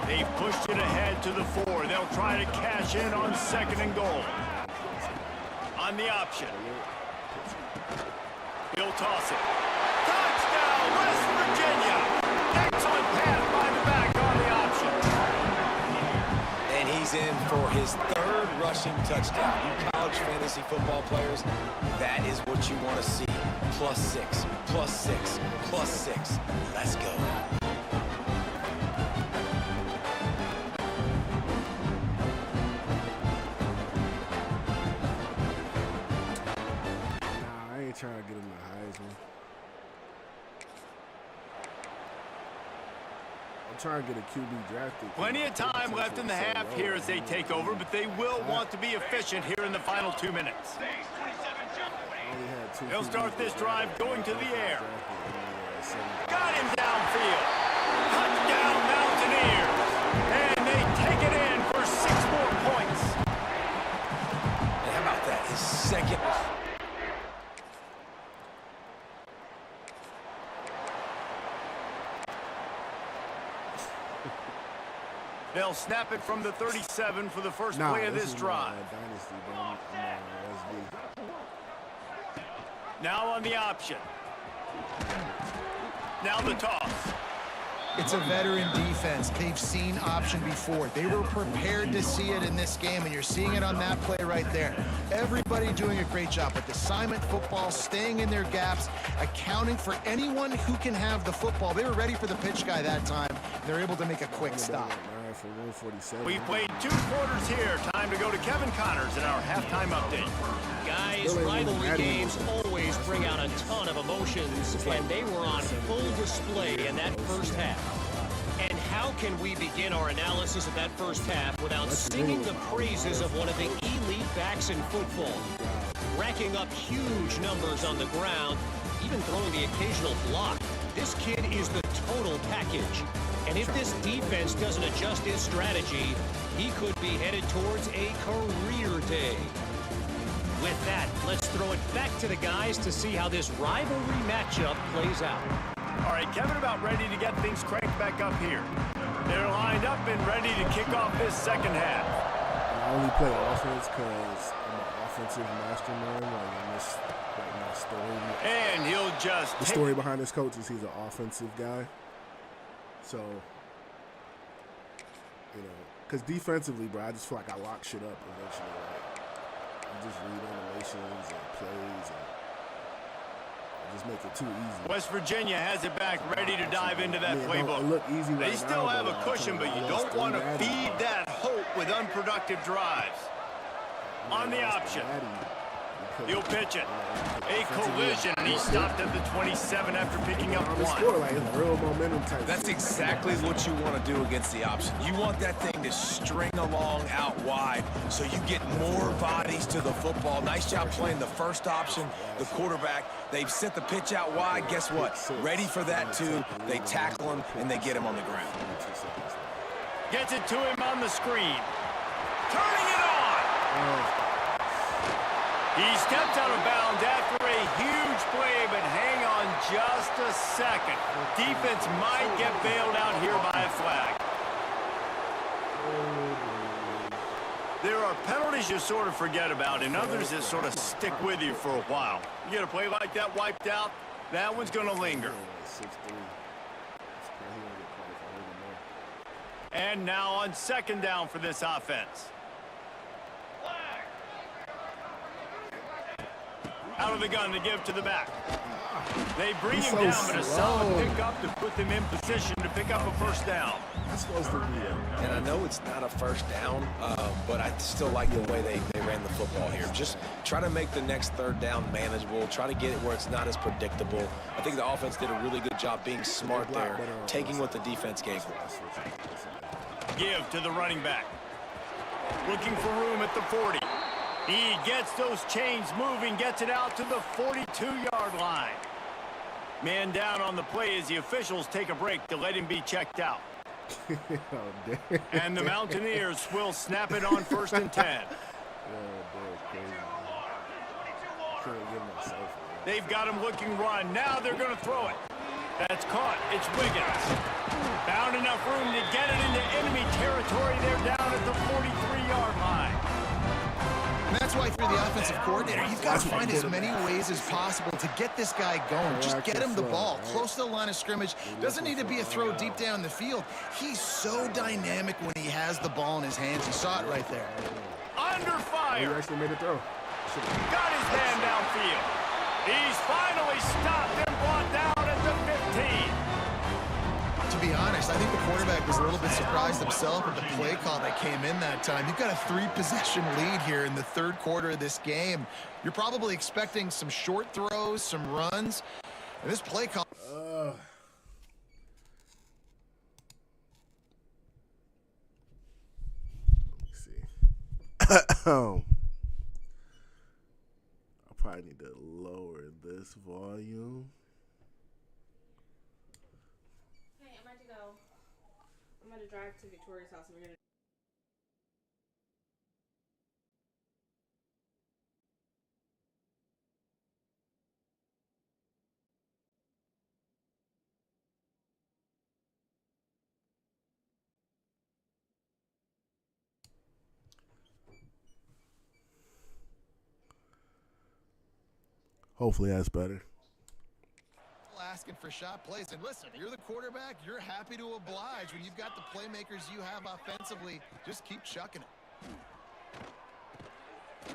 They've pushed it ahead to the 4. They'll try to cash in on second and goal. On the option. He'll toss it. Touchdown, West Virginia! Excellent pass by the back on the option. And he's in for his third rushing touchdown. You college fantasy football players, that is what you want to see. +6, +6, +6. Let's go. Trying to get him the Heisman. I'm trying to get a QB drafted. Plenty of time left in the half here as they take over, but they will want to be efficient here in the final 2 minutes. They'll start this drive going to the air. Got him downfield. Touchdown, Mountaineers. And they take it in for 6 more points. And how about that? His second. They'll snap it from the 37 for the first play of this drive. Dynasty, bro. I'm SV. Now on the option. Now the toss. It's a veteran defense. They've seen option before. They were prepared to see it in this game, and you're seeing it on that play right there. Everybody doing a great job with assignment football, staying in their gaps, accounting for anyone who can have the football. They were ready for the pitch guy that time. They're able to make a quick stop. For 147. We've played 2 quarters here. Time to go to Kevin Connors in our halftime update. Guys, rivalry games always bring out a ton of emotions, and they were on full display in that first half. And how can we begin our analysis of that first half without singing the praises of one of the elite backs in football? Racking up huge numbers on the ground, even throwing the occasional block. This kid is the total package. And if this defense doesn't adjust his strategy, he could be headed towards a career day. With that, let's throw it back to the guys to see how this rivalry matchup plays out. All right, Kevin about ready to get things cranked back up here. They're lined up and ready to kick off this second half. I only play offense because I'm an offensive mastermind. Like in this, like my story. And he'll just the story behind this coach is he's an offensive guy. So, you know, because defensively, bro, I just feel like I lock shit up eventually. Like, I just read animations and plays and I just make it too easy. West Virginia has it back, ready to dive into that playbook. Look easy right they still now, have a cushion, but you don't want to feed that hope with unproductive drives. On the option. He'll pitch it. A collision, and he stopped at the 27 after picking up 1. Like it's real momentum type. That's exactly what you want to do against the option. You want that thing to string along out wide so you get more bodies to the football. Nice job playing the first option, the quarterback. They've sent the pitch out wide. Guess what? Ready for that, too. They tackle him, and they get him on the ground. Gets it to him on the screen. Turning it on! He stepped out of bounds after a huge play, but hang on just a second. Defense might get bailed out here by a flag. There are penalties you sort of forget about and others that sort of stick with you for a while. You get a play like that wiped out, that one's going to linger. And now on second down for this offense. Out of the gun to give to the back. They bring him down, but a solid pickup to put them in position to pick up a first down. That's supposed to be it. And I know it's not a first down, but I still like the way they ran the football here. Just try to make the next third down manageable. Try to get it where it's not as predictable. I think the offense did a really good job being smart there, taking what the defense gave them. Give to the running back. Looking for room at the 40. He gets those chains moving, gets it out to the 42-yard line. Man down on the play as the officials take a break to let him be checked out. And the Mountaineers will snap it on 1st and 10. They've got him looking run. Now they're going to throw it. That's caught. It's Wiggins. Found enough room to get it into enemy territory. They're down at the 43-yard line. And that's why, through the offensive coordinator, you've got to find as many ways as possible to get this guy going. Just get him the ball close to the line of scrimmage. Doesn't need to be a throw deep down the field. He's so dynamic when he has the ball in his hands. You saw it right there. Under fire. He actually made a throw. Got his man downfield. He's finally stopped and brought down at the 15. To be honest, I think the quarterback was a little bit surprised himself at the play call that came in that time. You've got a 3-possession lead here in the third quarter of this game. You're probably expecting some short throws, some runs. And this play call... Let me see. I probably need to lower this volume. I'm going to drive to Victoria's house and we're going to Hopefully that's better. Asking for shot plays. And listen, you're the quarterback. You're happy to oblige. When you've got the playmakers you have offensively, just keep chucking it.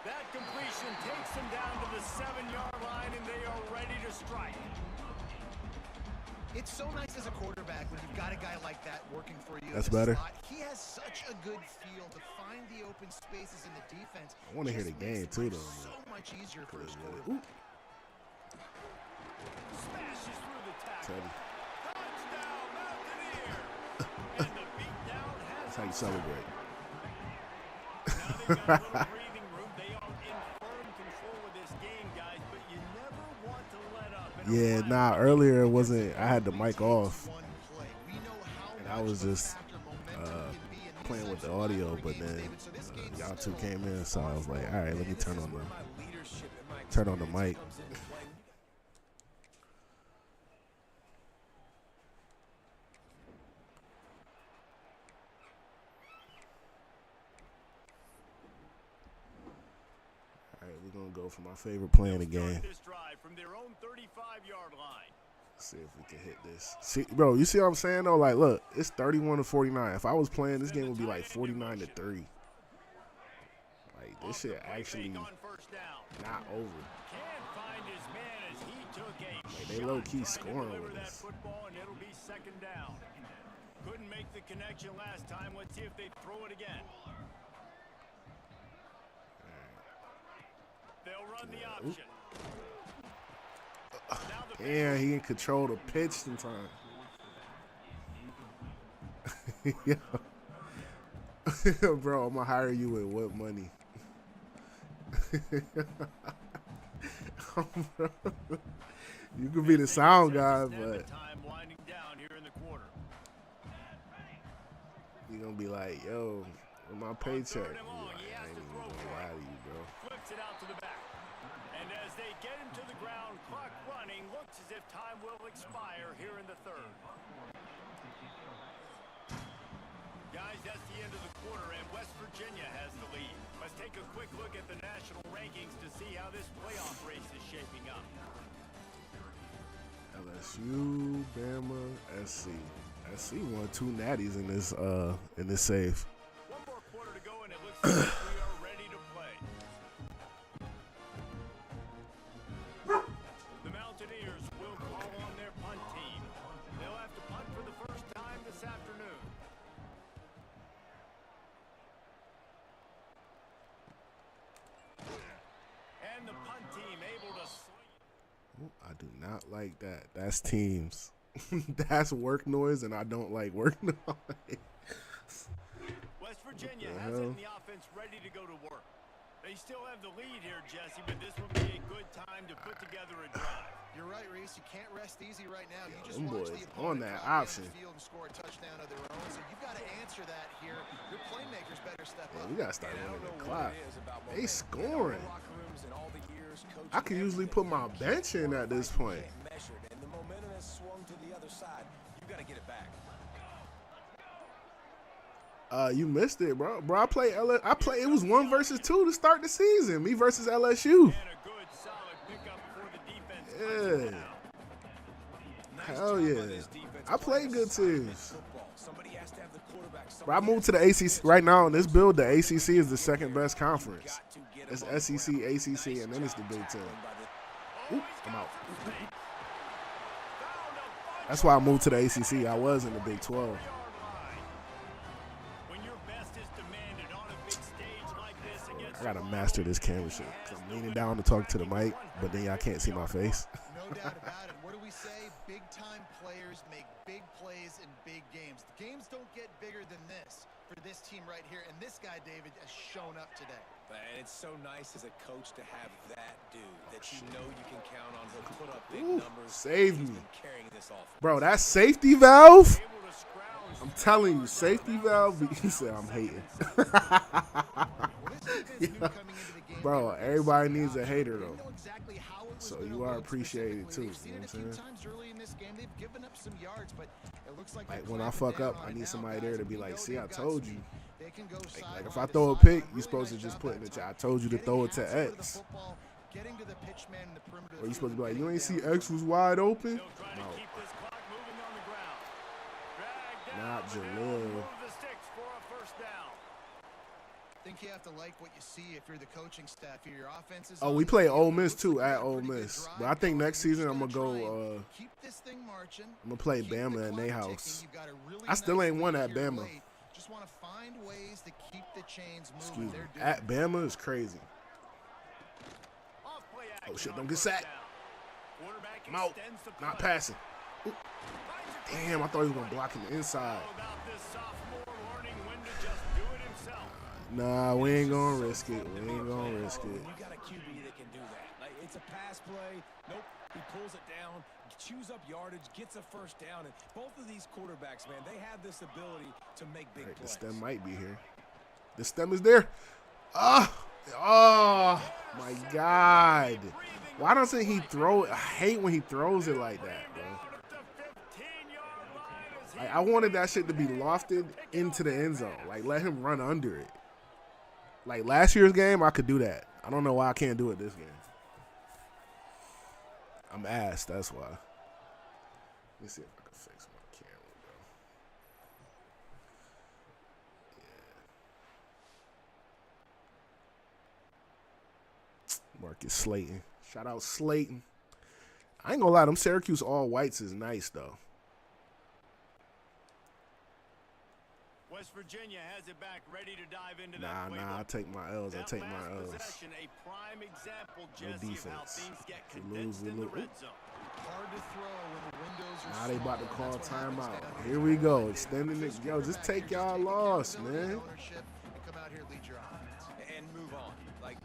That completion takes them down to the 7-yard line, and they are ready to strike. It's so nice as a quarterback when you've got a guy like that working for you. That's better. Slot. He has such a good feel to find the open spaces in the defense. I want to hear the game too, though. So much easier for his quarterback. Smashes through the tackle. Teddy. Touchdown, Mountaineer. And the beatdown has That's how you celebrate. Now they've got a little breathing room. They are in firm control of this game, guys, but you never want to let up. Yeah, nah, earlier it wasn't, I had the mic off, and I was just playing with the audio, but then y'all two came in, so I was like, all right, let me turn on the mic. We're going to go for my favorite play in the game. This drive from their own 35-yard line. See if we can hit this. See, bro, you see what I'm saying, though? Like, look, it's 31-49. If I was playing, this game would be like 49-3. Like, this shit actually not over. Like, they low-key scoring with this. And it'll be second down. Couldn't make the connection last time. Let's see if they throw it again. They'll run the option. Yeah, he can control the pitch sometimes. Yo. Bro, I'm going to hire you with what money? You could be the sound guy, but you're going to be like, yo, with my paycheck. Like, I ain't even going to lie to you, bro. Flips it out to the back. And as they get him to the ground, clock running, looks as if time will expire here in the third. Guys, that's the end of the quarter, and West Virginia has the lead. Let's take a quick look at the national rankings to see how this playoff race is shaping up. LSU, Bama, SC. SC won 2 natties in this save. One more quarter to go, and it looks like we are ready to play. The Mountaineers will call on their punt team. They'll have to punt for the first time this afternoon. And the punt team able to swing. I do not like that. That's teams. That's work noise, and I don't like work noise. West Virginia has it in the offense ready to go to work. They still have the lead here, Jesse, but this will be a good time to put together a drive. You're right, Reese. You can't rest easy right now. You just them watch boys the on opponent that drive down option. the field and score a touchdown of their own. So you've got to answer that here. Your playmakers better step up. We got to start running the clock. They scoring. I can usually put my bench in at this point. And the momentum has swung to the other side. You got to get it back. You missed it, bro. Bro, I played. It was 1 versus 2 to start the season. Me versus LSU. Yeah. Hell yeah. I play good teams. Bro, I moved to the ACC right now in this build. The ACC is the second best conference. It's SEC, ACC, and then it's the Big Ten. Oop, I'm out. That's why I moved to the ACC. I was in the Big 12. I gotta master this camera shit. I'm leaning down to talk to the mic, but then y'all can't see my face. No doubt about it. What do we say? Big-time players make big plays in big games. The games don't get bigger than this for this team right here, and this guy, David, has shown up today. And it's so nice as a coach to have that dude that you know you can count on. He'll put up big numbers. Save me. Carrying this offense. Bro, that safety valve, I'm telling you, safety valve, he said I'm hating. Yeah. Bro, everybody needs a hater, though. So you are appreciated, too. You know what I'm saying? Like, when I fuck up, I need somebody there to be like, see, I told you. Like if I throw a pick, you're supposed to just put in the chat, I told you to throw it to X. getting to the pitch man in the perimeter. Or you supposed to be like, you ain't see X was wide open? Still trying to keep this clock moving on the ground. Drag down Not the middle, Jalil. move the sticks for a first down. I think you have to like what you see if you're the coaching staff here. Your offense is Oh, we play Ole Miss too at Ole Miss. But I think next season I'm gonna go. keep this thing marching. I'm gonna play Keep the Bama at their clock house. ticking. You've got a really I still nice ain't won lead at here Bama. late. Just want to find ways to keep the chains moving. Excuse me. They're doing At Bama is crazy. Off play Oh action shit! on Don't get first sacked. down. Quarterback I'm out. extends the Not play. passing. Ooh. Damn, I thought he was gonna block him the inside. How about this sophomore learning when to just do it himself? Nah, we ain't gonna risk it. We ain't gonna risk it. You got a QB that can do that. Like, it's a pass play. Nope. He pulls it down, chews up yardage, gets a first down. And both of these quarterbacks, man, they have this ability to make big Right, the plays. stem might be here. The stem is there. Ah! Oh my God! Why doesn't he throw it? I hate when he throws it like that, bro. Like, I wanted that shit to be lofted into the end zone. Like, let him run under it. Like, last year's game, I could do that. I don't know why I can't do it this game. I'm ass, that's why. Let me see if I can fix my camera, bro. Marcus Slayton. Shout out Slayton. I ain't gonna lie, them Syracuse all whites is nice, though. West Virginia has it back, ready to dive into Nah, that playbook. I take my L's. I That take my last L's. possession, a prime example, No Jesse, of how defense. things get We condensed lose, in we the lose. red zone. hard to throw when the windows are Now they about to small. call That's what happens timeout. down Here we go. Extending it. Yo, just take y'all loss, man. Ownership and come out here, lead your offense. And move on. Like,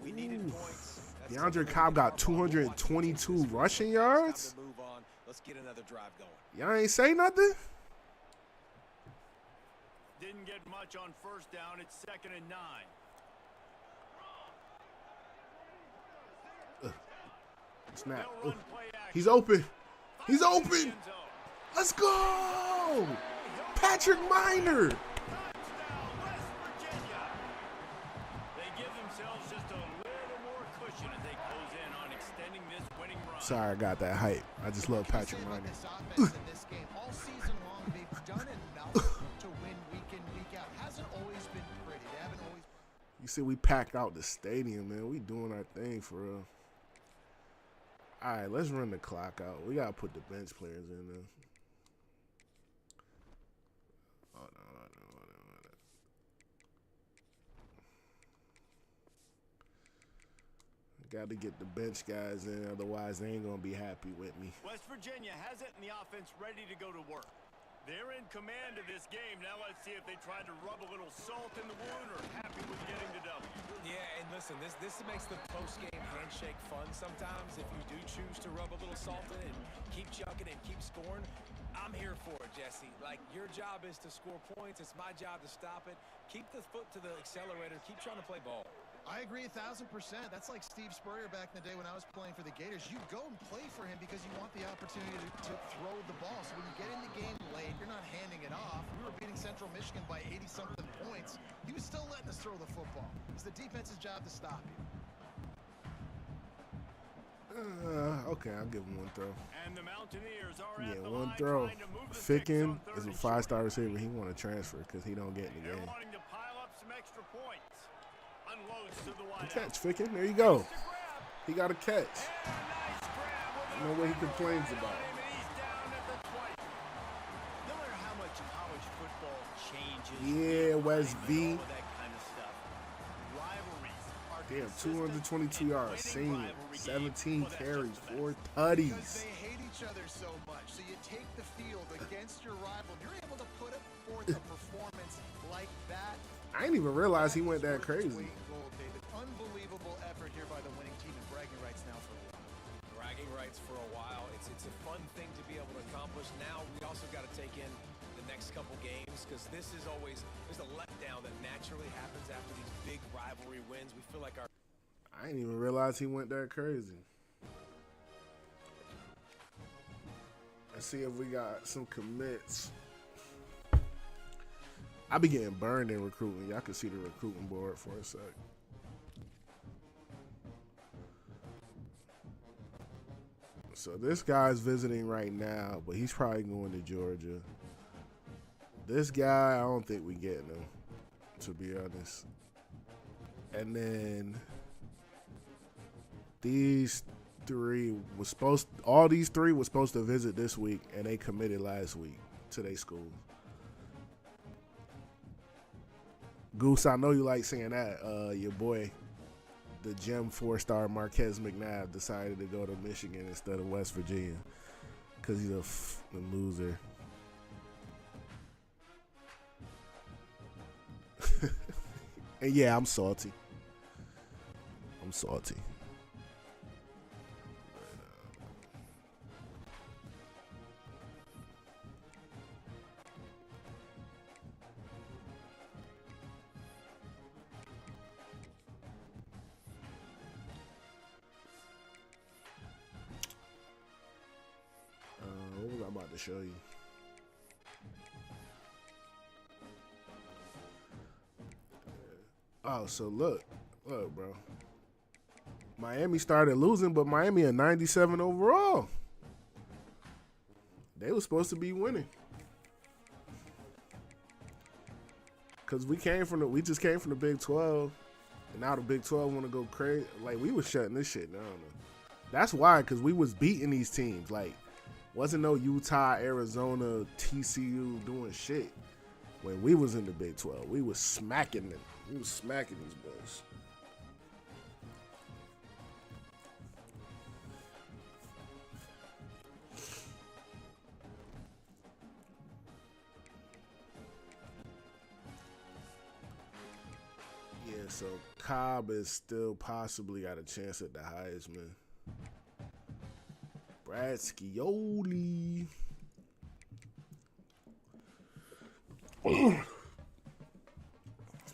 we needed points. That's DeAndre something Cobb we got can talk about. 222 rushing It's time yards. to move on. Let's get another drive going. Y'all ain't say nothing? Didn't get much on first down. It's 2nd and 9. Snap. They'll run play action. He's open. He's open. End zone. Let's go. Patrick Minor. Touchdown, West Virginia. They give themselves just a little more cushion as they close in on extending this winning run. Sorry, I got that hype. I just love Patrick Say about Minor. this offense in this game, all season long, they've done enough to win week in, week out. Hasn't always been pretty. They haven't always. You see, we packed out the stadium, man. We doing our thing for real. All right, let's run the clock out. We got to put the bench players in there. Hold on. Got to get the bench guys in, otherwise they ain't going to be happy with me. West Virginia has it and the offense ready to go to work. They're in command of this game. Now let's see if they try to rub a little salt in the wound or happy with getting the W. Yeah, and listen, this makes the post-game handshake fun sometimes. If you do choose to rub a little salt in it and keep chucking and keep scoring, I'm here for it, Jesse. Like, your job is to score points. It's my job to stop it. Keep the foot to the accelerator. Keep trying to play ball. I agree 1,000%. That's like Steve Spurrier back in the day when I was playing for the Gators. You go and play for him because you want the opportunity to throw the ball. So when you get in the game late, you're not handing it off. We were beating Central Michigan by 80-something points. He was still letting us throw the football. It's the defense's job to stop you. Okay, I'll give him one throw. And the Mountaineers are Yeah, at the one line throw. trying to move the Ficken sticks is on a 3rd and 5-star receiver. He want to transfer because he don't get in the They're game. wanting to pile up some extra points. Unloads to the wide Catch, Ficken. There you go. He got a catch. No way he complains about it. No matter how much college football changes, Yeah, West V. all of that kind of stuff. Rivalries are Damn, consistent, 222 and yards. winning Senior. rivalry 17 games, well, that's carries, just the 4 Because tutties. they hate each other so much. So you take the field against your rival. You're able to put forth a performance like that. I didn't even realize he went that crazy. Unbelievable effort here by the winning team and bragging rights now for a while. Bragging rights for a while. It's a fun thing to be able to accomplish. Now we also got to take in the next couple games because this is always, there's a letdown that naturally happens after these big rivalry wins. We feel like our I didn't even realize he went that crazy. Let's see if we got some commits. I be getting burned in recruiting. Y'all can see the recruiting board for a sec. So this guy's visiting right now, but he's probably going to Georgia. This guy, I don't think we getting him, to be honest. And then these three was supposed, all these three were supposed to visit this week, and they committed last week to their school. Goose, I know you like saying that. Your boy, the Gem 4-star Marquez McNabb, decided to go to Michigan instead of West Virginia because he's a loser. And yeah, I'm salty. I'm salty. What was I about to show you? Oh, so look, bro. Miami started losing, but Miami a 97 overall. They were supposed to be winning. Cause we just came from the Big 12, and now the Big 12 want to go crazy. Like we was shutting this shit down. That's why, cause we was beating these teams. Like wasn't no Utah, Arizona, TCU doing shit when we was in the Big 12. We was smacking them. We was smacking these boys. Yeah, so Cobb is still possibly got a chance at the Heisman. Brad Scioli.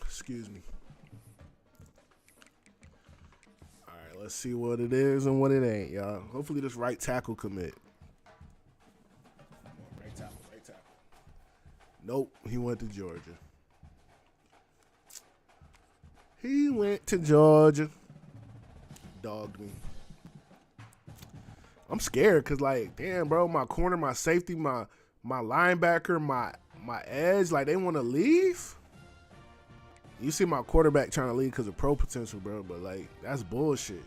Excuse me. All right, let's see what it is and what it ain't, y'all. Hopefully this right tackle commit. Right tackle. Nope, he went to Georgia. He went to Georgia. Dogged me. I'm scared because, like, damn, bro, my corner, my safety, my linebacker, my edge, like, they want to leave. You see my quarterback trying to leave because of pro potential, bro, but, like, that's bullshit.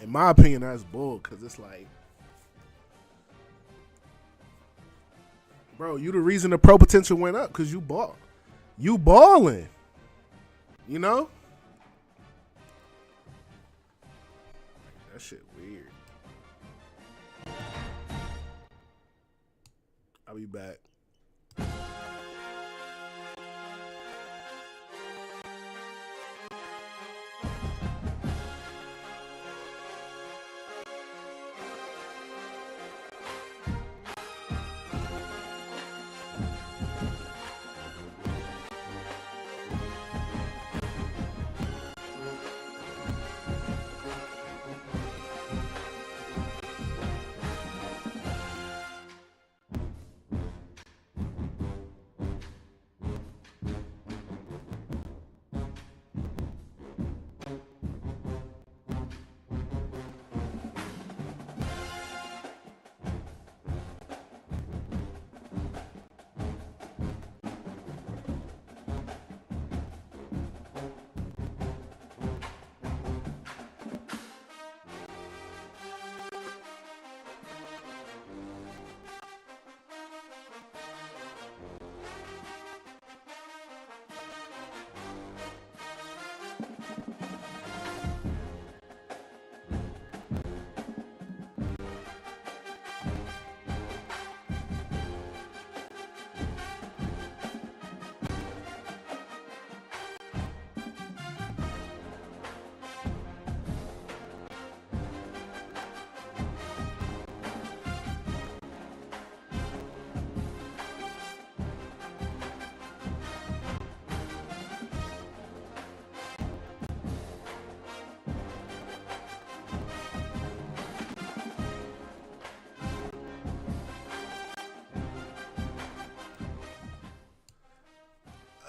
In my opinion, that's bull because it's like, bro, you the reason the pro potential went up because you ball. You balling. You know? That shit weird. I'll be back.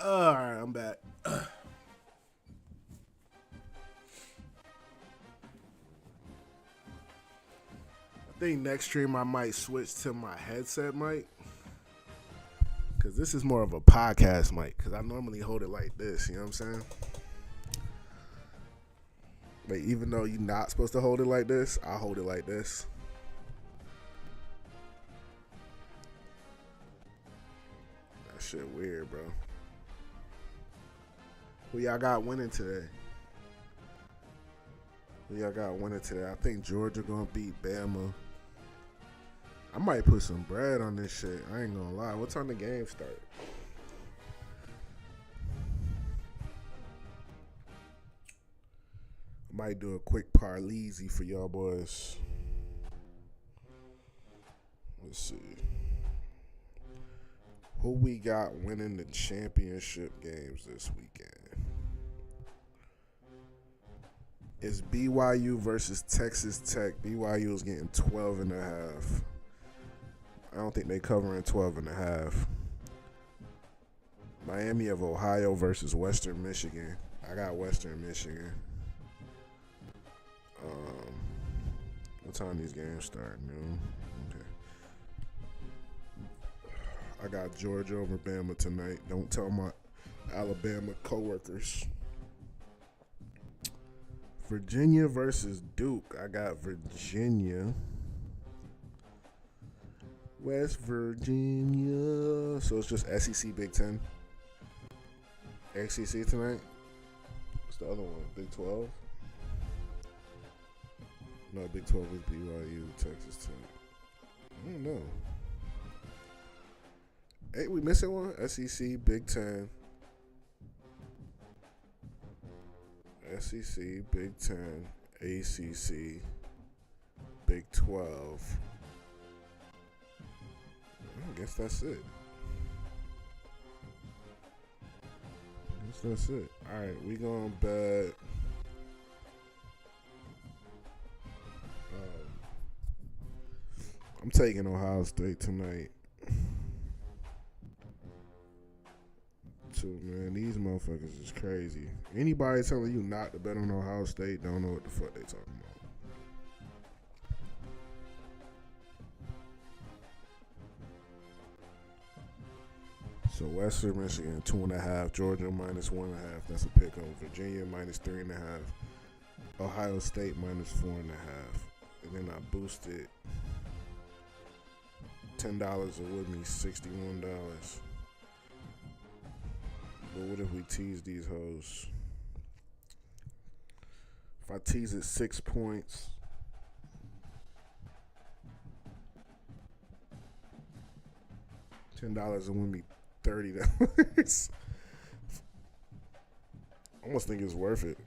All right, I'm back. I think next stream I might switch to my headset mic. Because this is more of a podcast mic. Because I normally hold it like this. You know what I'm saying? But even though you're not supposed to hold it like this, I hold it like this. That shit weird, bro. Who y'all got winning today? I think Georgia gonna beat Bama. I might put some bread on this shit. I ain't gonna lie. What time the game start? I might do a quick parleezy for y'all boys. Let's see. Who we got winning the championship games this weekend? It's BYU versus Texas Tech. BYU is getting 12.5. I don't think they covering 12.5. Miami of Ohio versus Western Michigan. I got Western Michigan. What time these games start? Noon. Okay. I got Georgia over Bama tonight. Don't tell my Alabama coworkers. Virginia versus Duke. I got Virginia. West Virginia. So it's just SEC Big 10. ACC tonight. What's the other one? Big 12? No, Big 12 is BYU, Texas Tech. I don't know. Hey, we missing one? SEC Big 10. SEC, Big 10, ACC, Big 12. I guess that's it. All right, we gonna bet. I'm taking Ohio State tonight. Too, man. These motherfuckers is crazy. Anybody telling you not to bet on Ohio State don't know what the fuck they talking about. So Western Michigan 2.5, Georgia -1.5. That's a pick on Virginia -3.5, Ohio State -4.5, and then I boosted $10. It would be $61. But what if we tease these hoes? If I tease it 6 points, $10 will win me $30. I almost think it's worth it.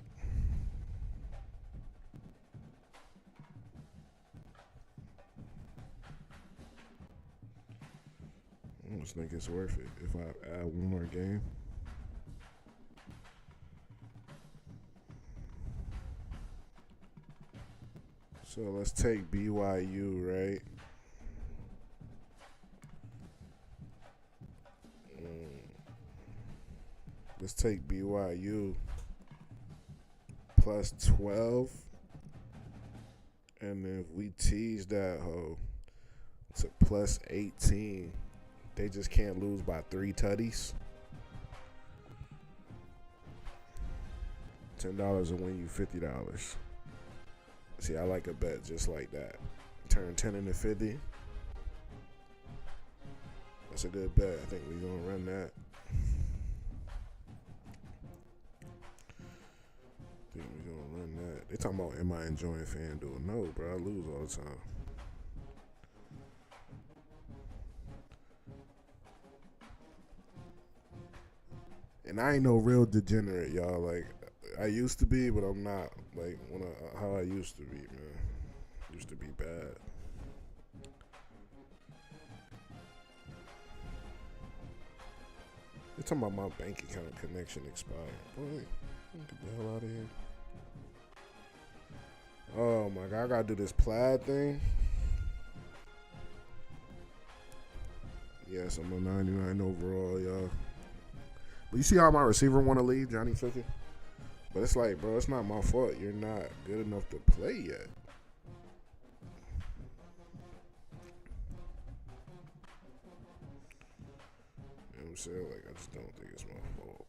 I almost think it's worth it if I add one more game. So let's take BYU, right? Let's take BYU plus 12. And then if we tease that hoe to plus 18, they just can't lose by 3 tutties. $10 will win you $50. See, I like a bet just like that. Turn 10 into 50. That's a good bet. I think we're going to run that. They talking about, am I enjoying FanDuel? No, bro. I lose all the time. And I ain't no real degenerate, y'all. Like, I used to be, but I'm not. Like, how I used to be, man. Used to be bad. They're talking about my bank account connection expired. Boy, get the hell out of here. Oh my God, I gotta do this plaid thing. Yes, I'm a 99 overall, y'all. But you see how my receiver want to leave, Johnny 50? But it's like, bro, it's not my fault. You're not good enough to play yet. saying? Like, I just don't think it's my fault.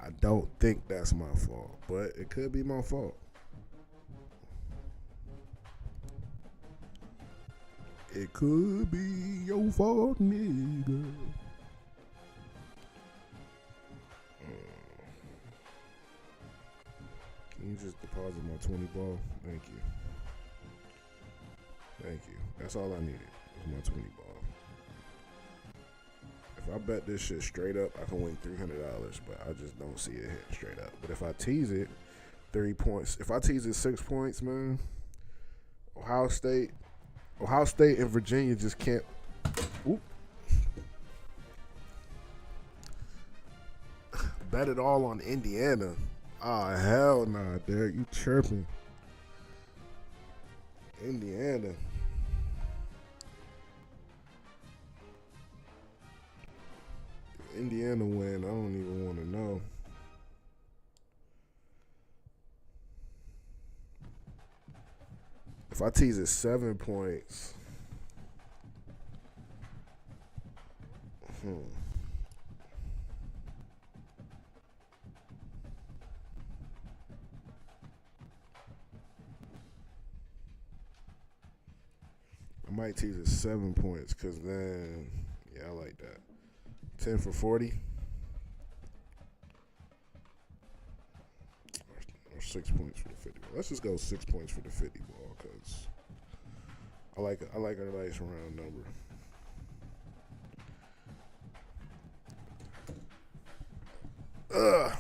I don't think that's my fault, but it could be my fault. It could be your fault, nigga. Can you just deposit my 20 ball? Thank you. Thank you. That's all I needed. Was my 20 ball. If I bet this shit straight up, I can win $300, but I just don't see it hit straight up. But if I tease it, 3 points. If I tease it 6 points, man, Ohio State and Virginia just can't. Oop. Bet it all on Indiana. Oh, hell nah, Derek. You chirping. Indiana. If Indiana win, I don't even want to know. If I tease it 7 points. I might tease it 7 points because then, yeah, I like that. 10 for 40. Or 6 points for the 50 ball. Let's just go 6 points for the 50 ball because I like a nice round number. Ugh.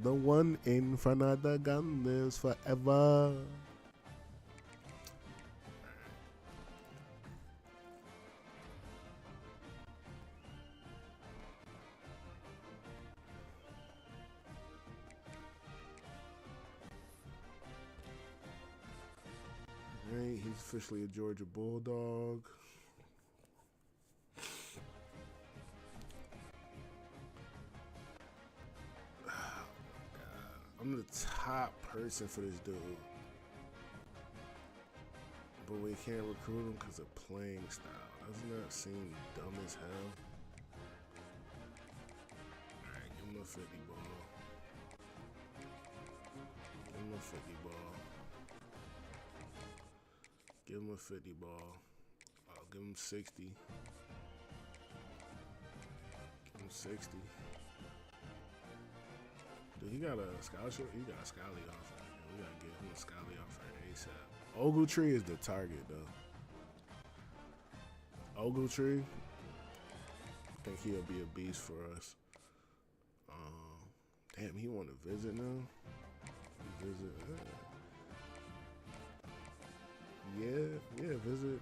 The one in front of the gun is forever. Right, he's officially a Georgia Bulldog. I'm the top person for this dude. But we can't recruit him because of playing style. Doesn't that seem dumb as hell? Alright, give him a 50 ball. Give him a 50 ball. Give him a 50 ball. I'll give him 60. Give him 60. Dude, he got a scholarship. He got a Scally offer. We gotta get him a Scally offer ASAP. Ogletree is the target, though. Ogletree, I think he'll be a beast for us. Damn, he want to visit now. Visit. Yeah, visit.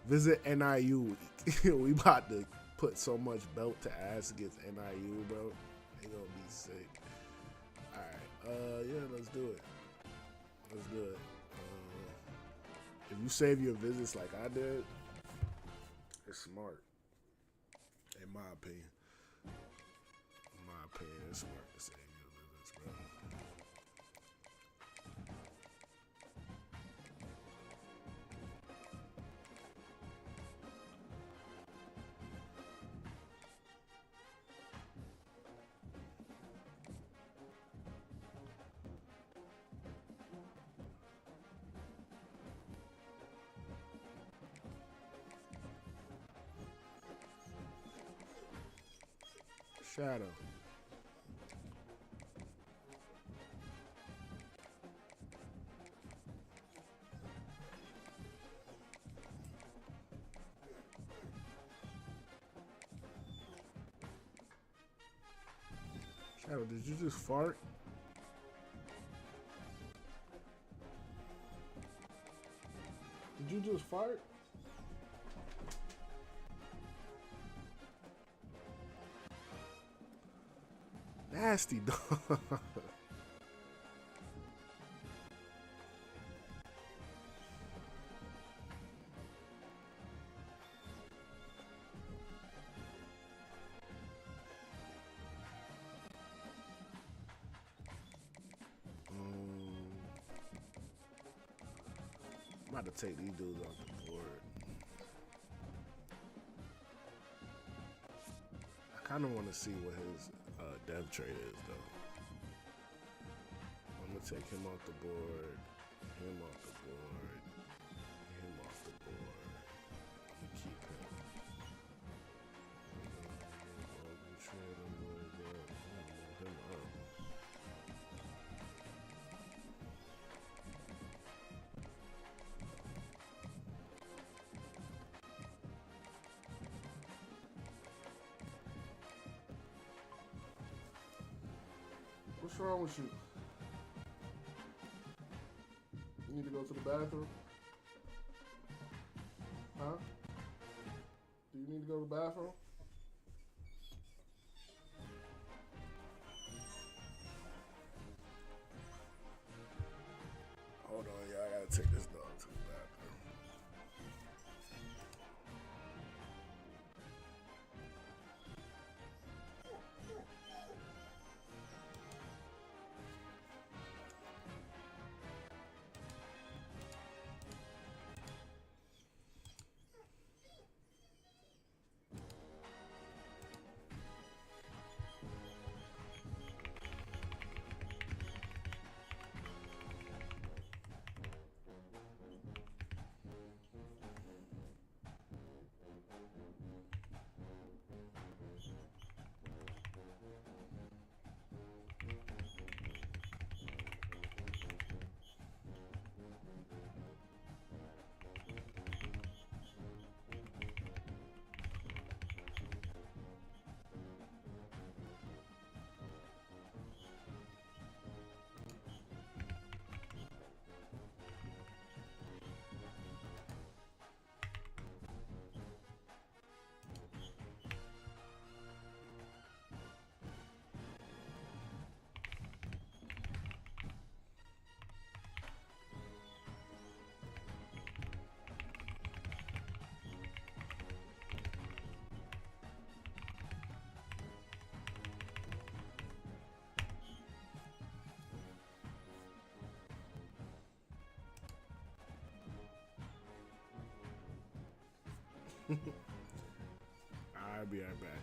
Visit NIU. We about to put so much belt to ass against NIU, bro. They gonna be sick. Alright, yeah, let's do it. Let's do it. If you save your visits like I did, it's smart. In my opinion. It's smart to save your visits, bro. Shadow. Shadow, did you just fart? Did you just fart? Nasty dog. about to take these dudes off the board. I kind of want to see what his dev trade is, though. I'm going to take him off the board, him off the board, him off the board. I'm going to keep him. Trade him, move him up. What's wrong with you? You need to go to the bathroom? Huh? Do you need to go to the bathroom? Hold on, yeah, I gotta take this dog to the bathroom. I'll be right back.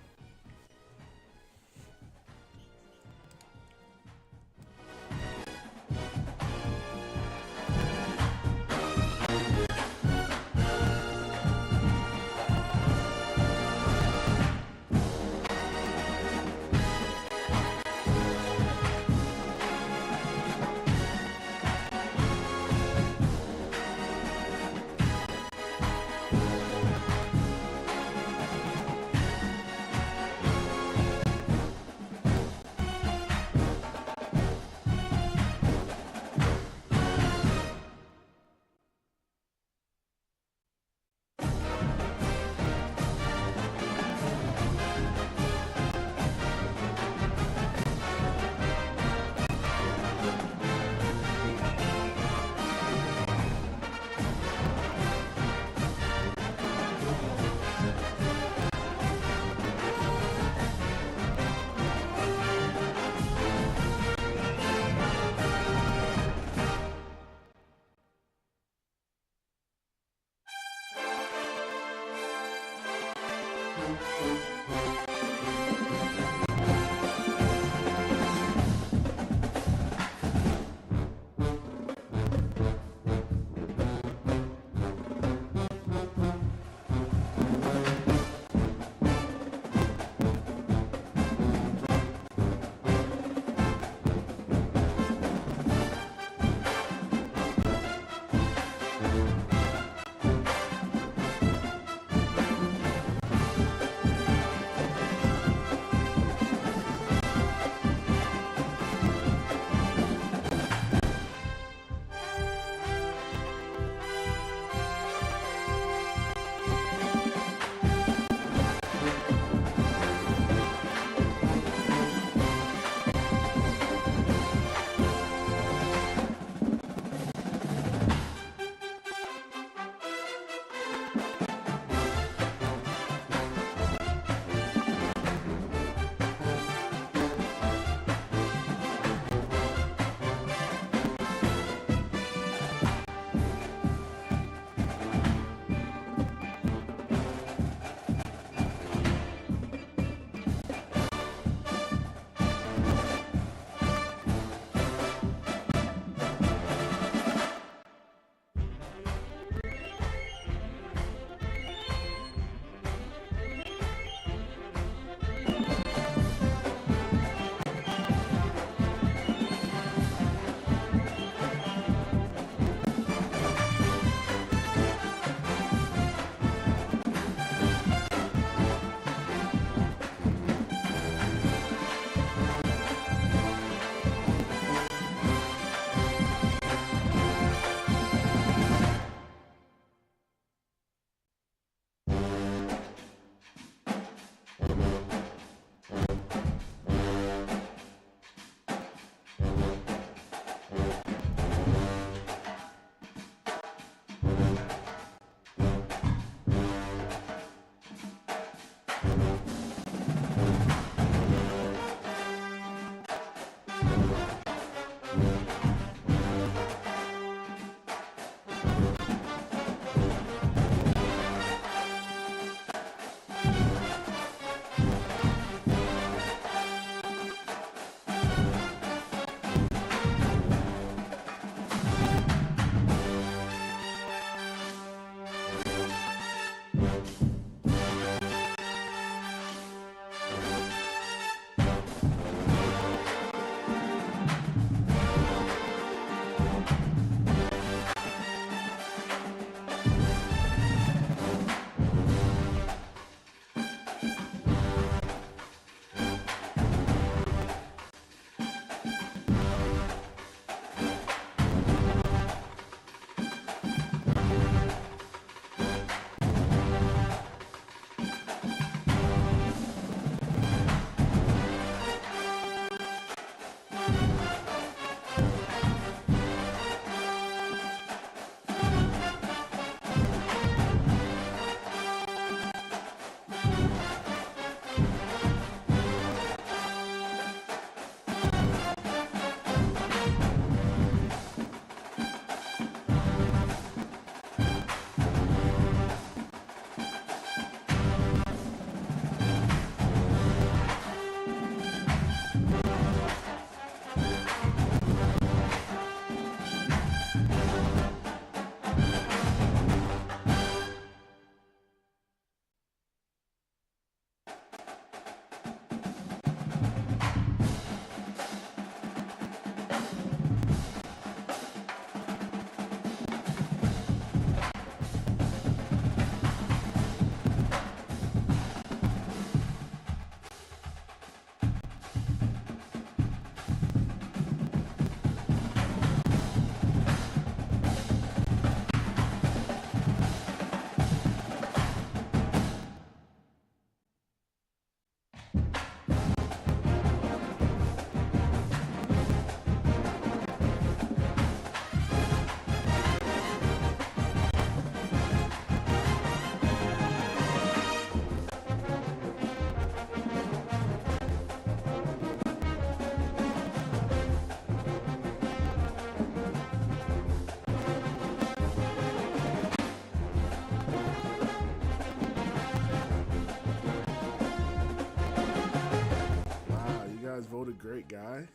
Detroit guy.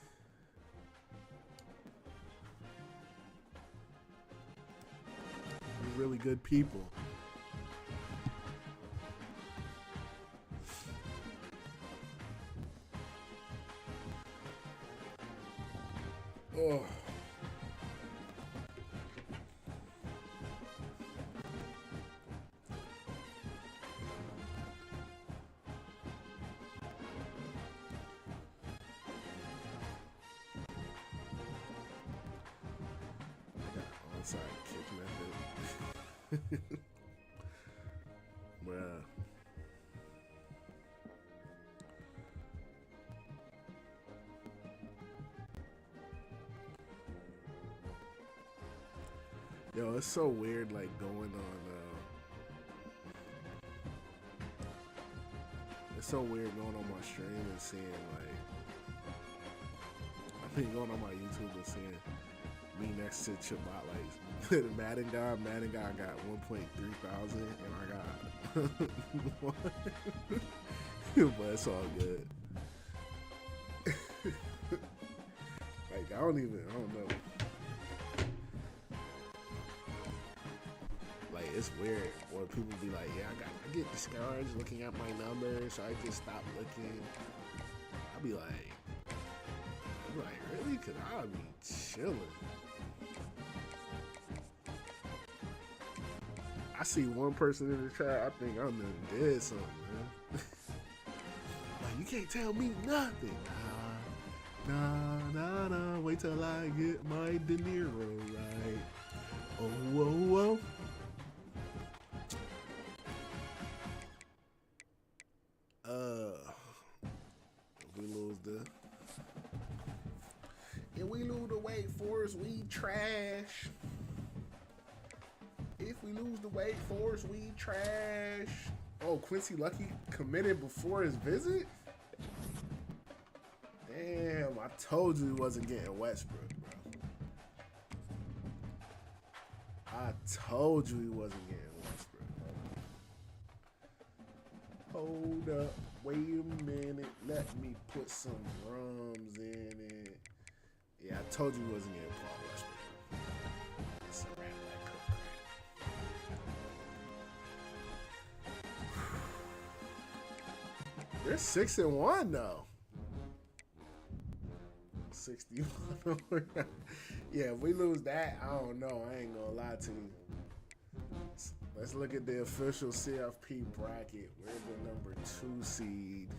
They're really good people. Oh. Onside kick method. Bruh. Yo, it's so weird, like, going on, it's so weird going on my stream and seeing, like, I think going on my YouTube and seeing me next to Chabot, like, Madden guy got 1.3 thousand, and I got one. But it's all good. Like, I don't know. Like, it's weird when people be like, yeah, I get discouraged looking at my numbers, so I just stop looking. I be like, really? Cause I'll be chilling. I see one person in the chat, I think I'm done did something, man. Like, you can't tell me nothing. Nah, wait till I get my De Niro right. Oh, whoa, whoa. If we lose the Wake Forest, we trash. If we lose the Wake Forest, we trash. Oh, Quincy Lucky committed before his visit? Damn, I told you he wasn't getting Westbrook, bro. I told you he wasn't getting Westbrook, bro. Hold up. Wait a minute. Let me put some drums in it. Yeah, I told you he wasn't getting Paul Westbrook. It's a rap like They're 6-1 though. 61. Yeah, if we lose that, I don't know. I ain't gonna lie to you. Let's look at the official CFP bracket. We're the number 2 seed.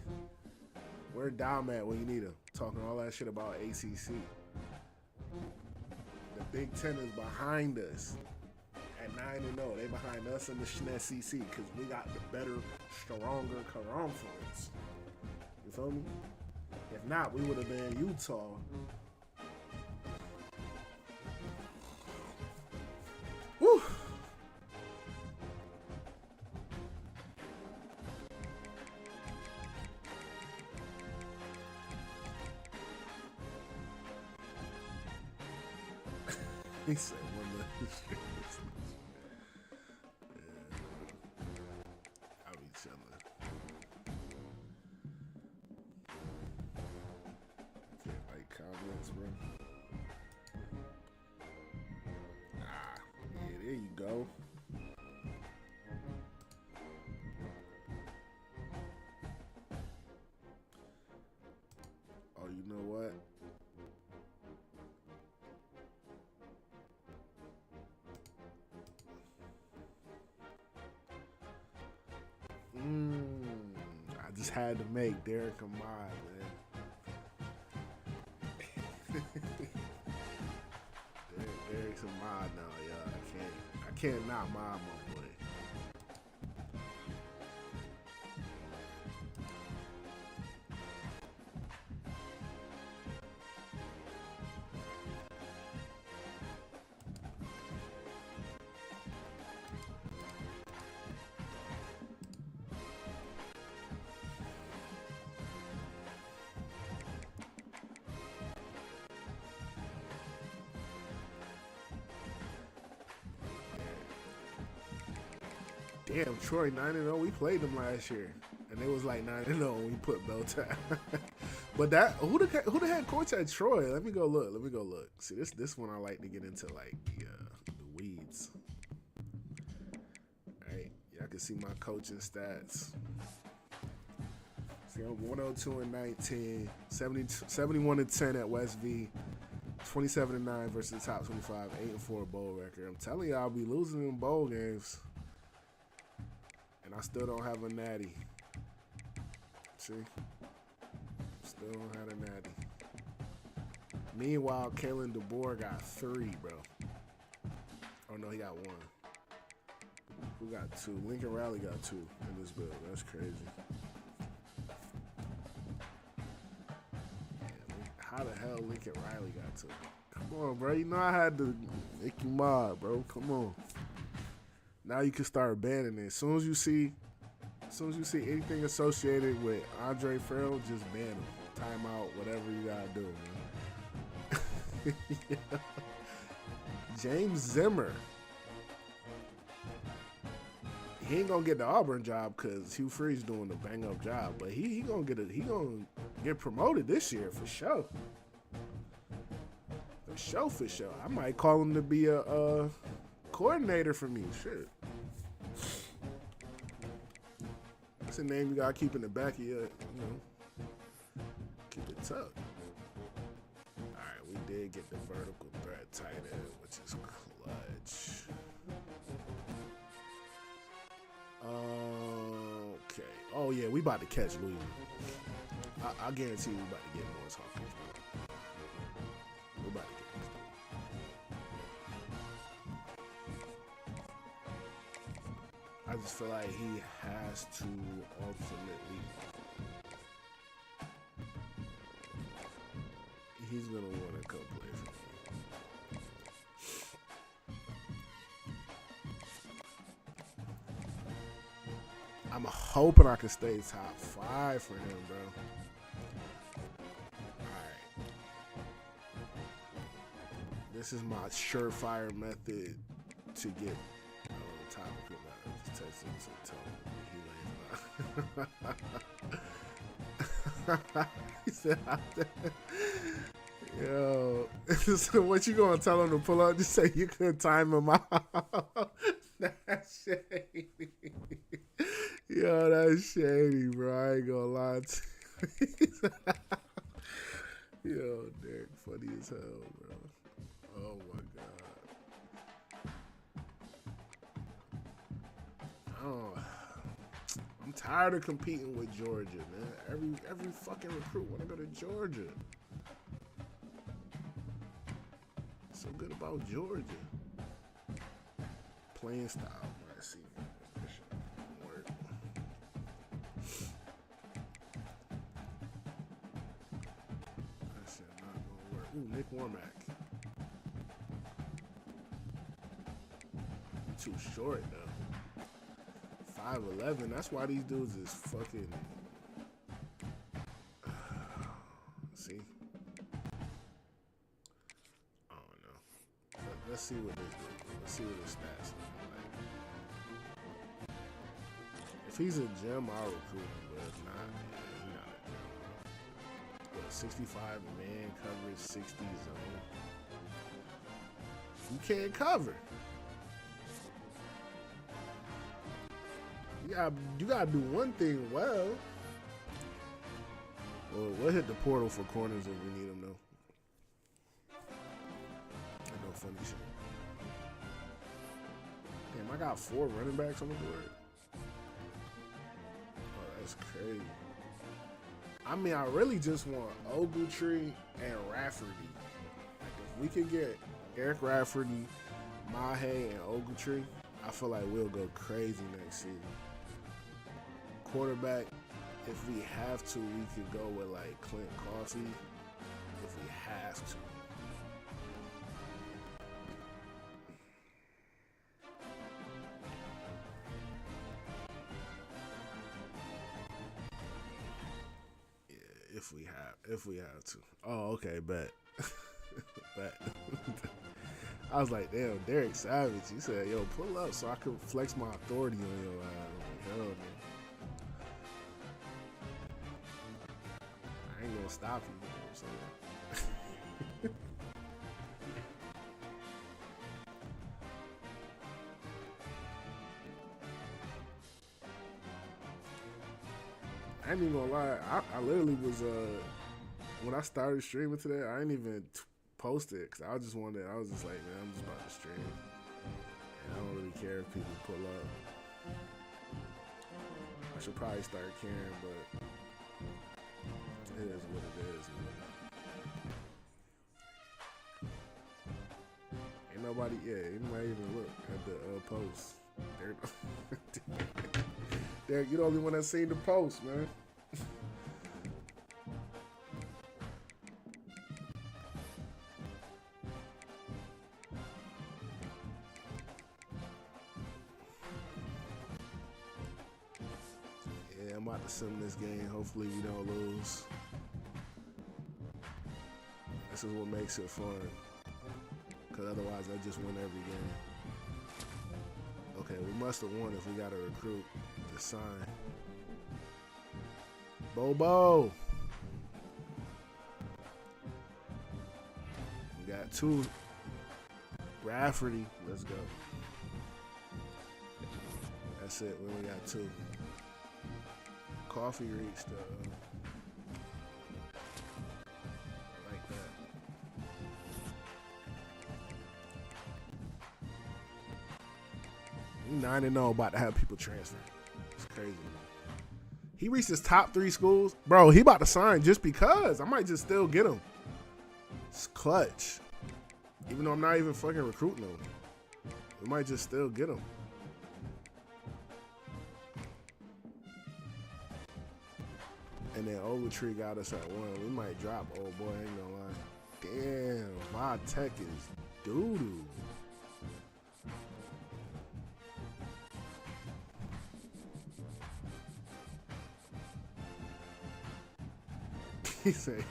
Where Dom at when you need him? Talking all that shit about ACC. The Big Ten is behind us at 9-0. They behind us in the SEC because we got the better, stronger conference. You feel me? If not, we would have been Utah. Woo! He said one of the streets. Yeah. I'll be chilling. Can't like comments, bro. Yeah, there you go. Oh, you know what? I just had to make Derek a mod, man. Derek's a mod now, y'all. I can't not mod my boy. Damn, Troy 9-0. We played them last year, and it was like 9-0 when we put Bell Town. But that who the head coach at Troy? Let me go look. See, this one I like to get into, like the weeds. All right, y'all can see my coaching stats. See, I'm 102-19, 71-10 at West V, 27-9 versus the top 25, 8-4 bowl record. I'm telling you, I'll be losing in bowl games, and I still don't have a natty. See, still don't have a natty. Meanwhile, Kalen DeBoer got 3, bro. Oh no, he got 1. Who got 2? Lincoln Riley got 2 in this build. That's crazy. How the hell Lincoln Riley got 2? Come on, bro. You know I had to make you mod, bro. Come on. Now you can start banning it. As soon as you see anything associated with Andre Farrell, just ban him. Timeout, whatever you gotta do, man. Yeah. James Zimmer. He ain't gonna get the Auburn job because Hugh Freeze doing the bang up job, but he gonna get promoted this year for sure. For sure. I might call him to be a coordinator for me. Shit. That's a name you gotta keep in the back of your, keep it tough. All right, we did get the vertical threat tight end, which is clutch. Okay. Oh yeah, we about to catch Louis. I guarantee we about to get Morris Hawkins. We about to get this dude. I just feel like he has to ultimately. He's gonna want to come play for me. I'm hoping I can stay top 5 for him, bro. Alright. This is my surefire method to get top of him. Just text him to tell him he said, yo, so what you gonna tell him to pull up? Just say you couldn't time him out. That's shady. Yo, that's shady, bro. I ain't gonna lie to you. Yo, Derek, funny as hell, bro. Oh my god. Oh, I'm tired of competing with Georgia, man. Every fucking recruit wanna go to Georgia. So good about Georgia. Playing style, I see. That shit don't work. That shit not gonna work. Ooh, Nick Warmack. Too short though. 5'11". That's why these dudes is fucking. See. I don't know. Let's see what this dude. Let's see what his stats look like. If he's a gem, I'll recruit him, but if not, yeah, he's not a gem. What, 65 man coverage, 60 zone. You can't cover. You gotta do one thing well. Well, we'll hit the portal for corners if we need them, though. Ain't no funny shit. Damn, I got 4 running backs on the board. Oh, that's crazy. I mean, I really just want Ogletree and Rafferty. Like, if we could get Eric Rafferty, Mahe, and Ogletree, I feel like we'll go crazy next season. Quarterback, if we have to, we could go with like Clint Coffey. If we have to. If we have to. Oh, okay, bet. Bet. I was like, damn, Derek Savage. He said, yo, pull up so I can flex my authority on your ass. Hell, man. I ain't gonna stop you. You know what I'm saying? I ain't even gonna lie. I literally was when I started streaming today, I ain't even post it because I just wanted. I was just like, man, I'm just about to stream. And I don't really care if people pull up. I should probably start caring, but it is what it is, man. Ain't nobody, ain't nobody even look at the post. Derek, you're the only one that seen the post, man. Yeah, I'm about to sim this game. Hopefully we don't lose. This is what makes it fun. Because otherwise I just win every game. Okay, we must have won if we got a recruit to sign. Bobo! We got 2. Rafferty, let's go. That's it, we only got 2. Coffee reached like that. We 9-0 about to have people transfer. It's crazy, man. He reached his top 3 schools. Bro, he about to sign just because. I might just still get him. It's clutch. Even though I'm not even fucking recruiting him. We might just still get him. And then Ogletree got us at 1. We might drop old boy, ain't gonna lie. Damn, my tech is doo-doo. He said,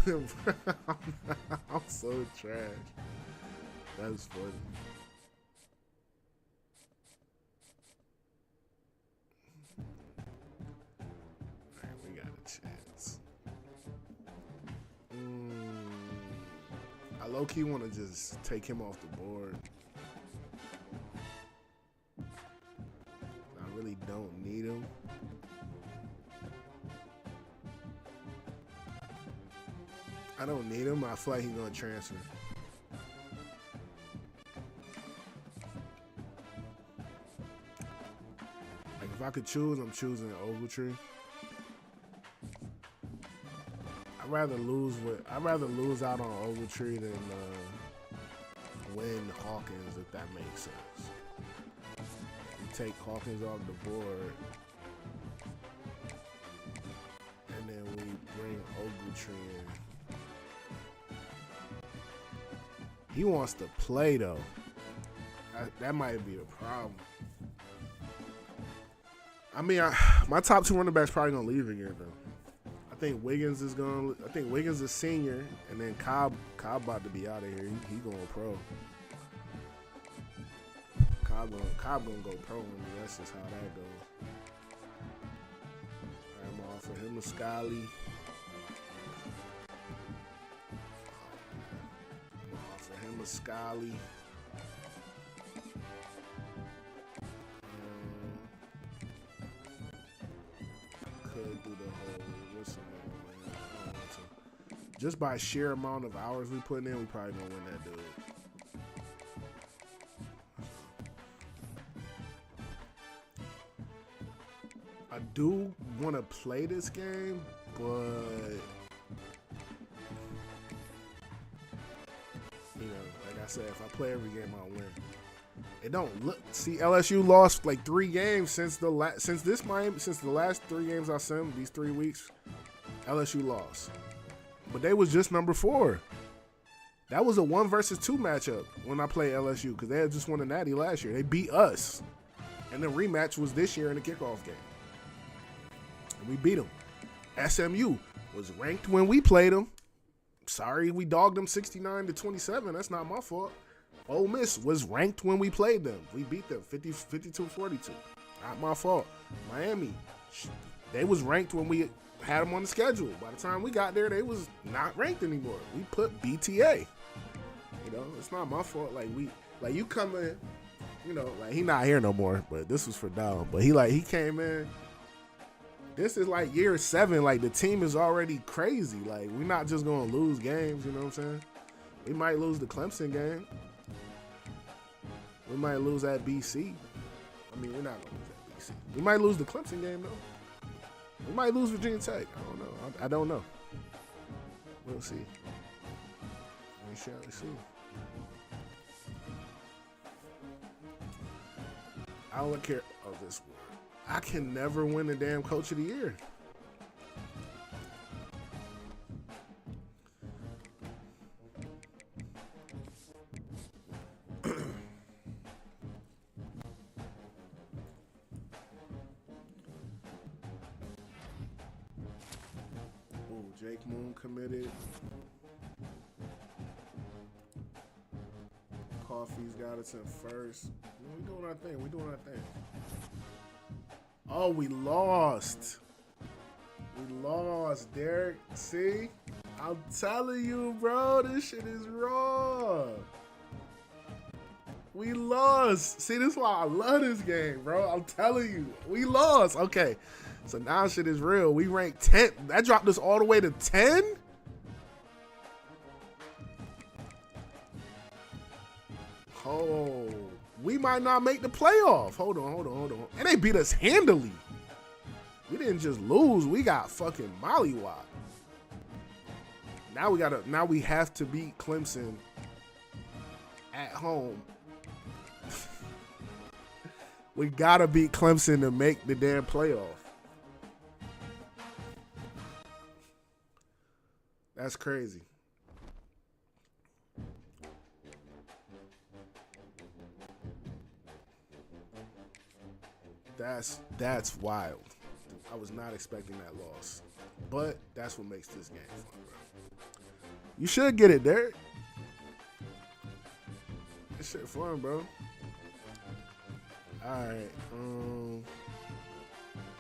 I'm so trash. That's funny. Alright, we got a chance. I low-key want to just take him off the board. I really don't need him. I don't need him. I feel like he's going to transfer. Like, if I could choose, I'm choosing Ogletree. I'd rather lose out on Ogletree than win Hawkins, if that makes sense. You take Hawkins off the board, and then we bring Ogletree in. He wants to play, though. That might be a problem. I mean, my top 2 running backs probably gonna leave again, though. I think Wiggins is senior, and then Cobb about to be out of here. He going pro. Cobb gonna go pro with me. That's just how that goes. I'm gonna offer him a Scully. Scully. Could do the whole whistle, man. I don't want to. Just by sheer amount of hours we put in, we probably gonna win that dude. I do want to play this game, but like I said, if I play every game, I'll win. It don't look. See, LSU lost like 3 games since the last 3 games I sent these 3 weeks. LSU lost, but they was just number 4. That was a 1 versus 2 matchup when I played LSU because they had just won a natty last year. They beat us, and the rematch was this year in the kickoff game, and we beat them. SMU was ranked when we played them. Sorry, we dogged them 69-27. That's not my fault. Ole Miss was ranked when we played them. We beat them 52-42. Not my fault. Miami, they was ranked when we had them on the schedule. By the time we got there, they was not ranked anymore. We put BTA. You know, it's not my fault. Like you come in, you know, like he not here no more. But this was for Dom. But he came in. This is like year 7. Like the team is already crazy. Like we're not just gonna lose games. You know what I'm saying? We might lose the Clemson game. We might lose at BC. I mean, we're not gonna lose at BC. We might lose the Clemson game though. We might lose Virginia Tech. I don't know. I don't know. We'll see. We shall see. I don't care of this one. I can never win the damn Coach of the Year. Jake Moon committed. Coffee's got us in first. We doing our thing. We doing our thing. Oh, we lost. We lost, Derek. See? I'm telling you, bro. This shit is raw. We lost. See, this is why I love this game, bro. I'm telling you. We lost. Okay. So now shit is real. We ranked 10th. That dropped us all the way to 10? Oh, we might not make the playoff. Hold on. And they beat us handily. We didn't just lose. We got fucking mollywopped. Now we have to beat Clemson at home. We gotta beat Clemson to make the damn playoff. That's crazy. That's wild. I was not expecting that loss. But that's what makes this game fun, bro. You should get it, Derek. This shit fun, bro. Alright.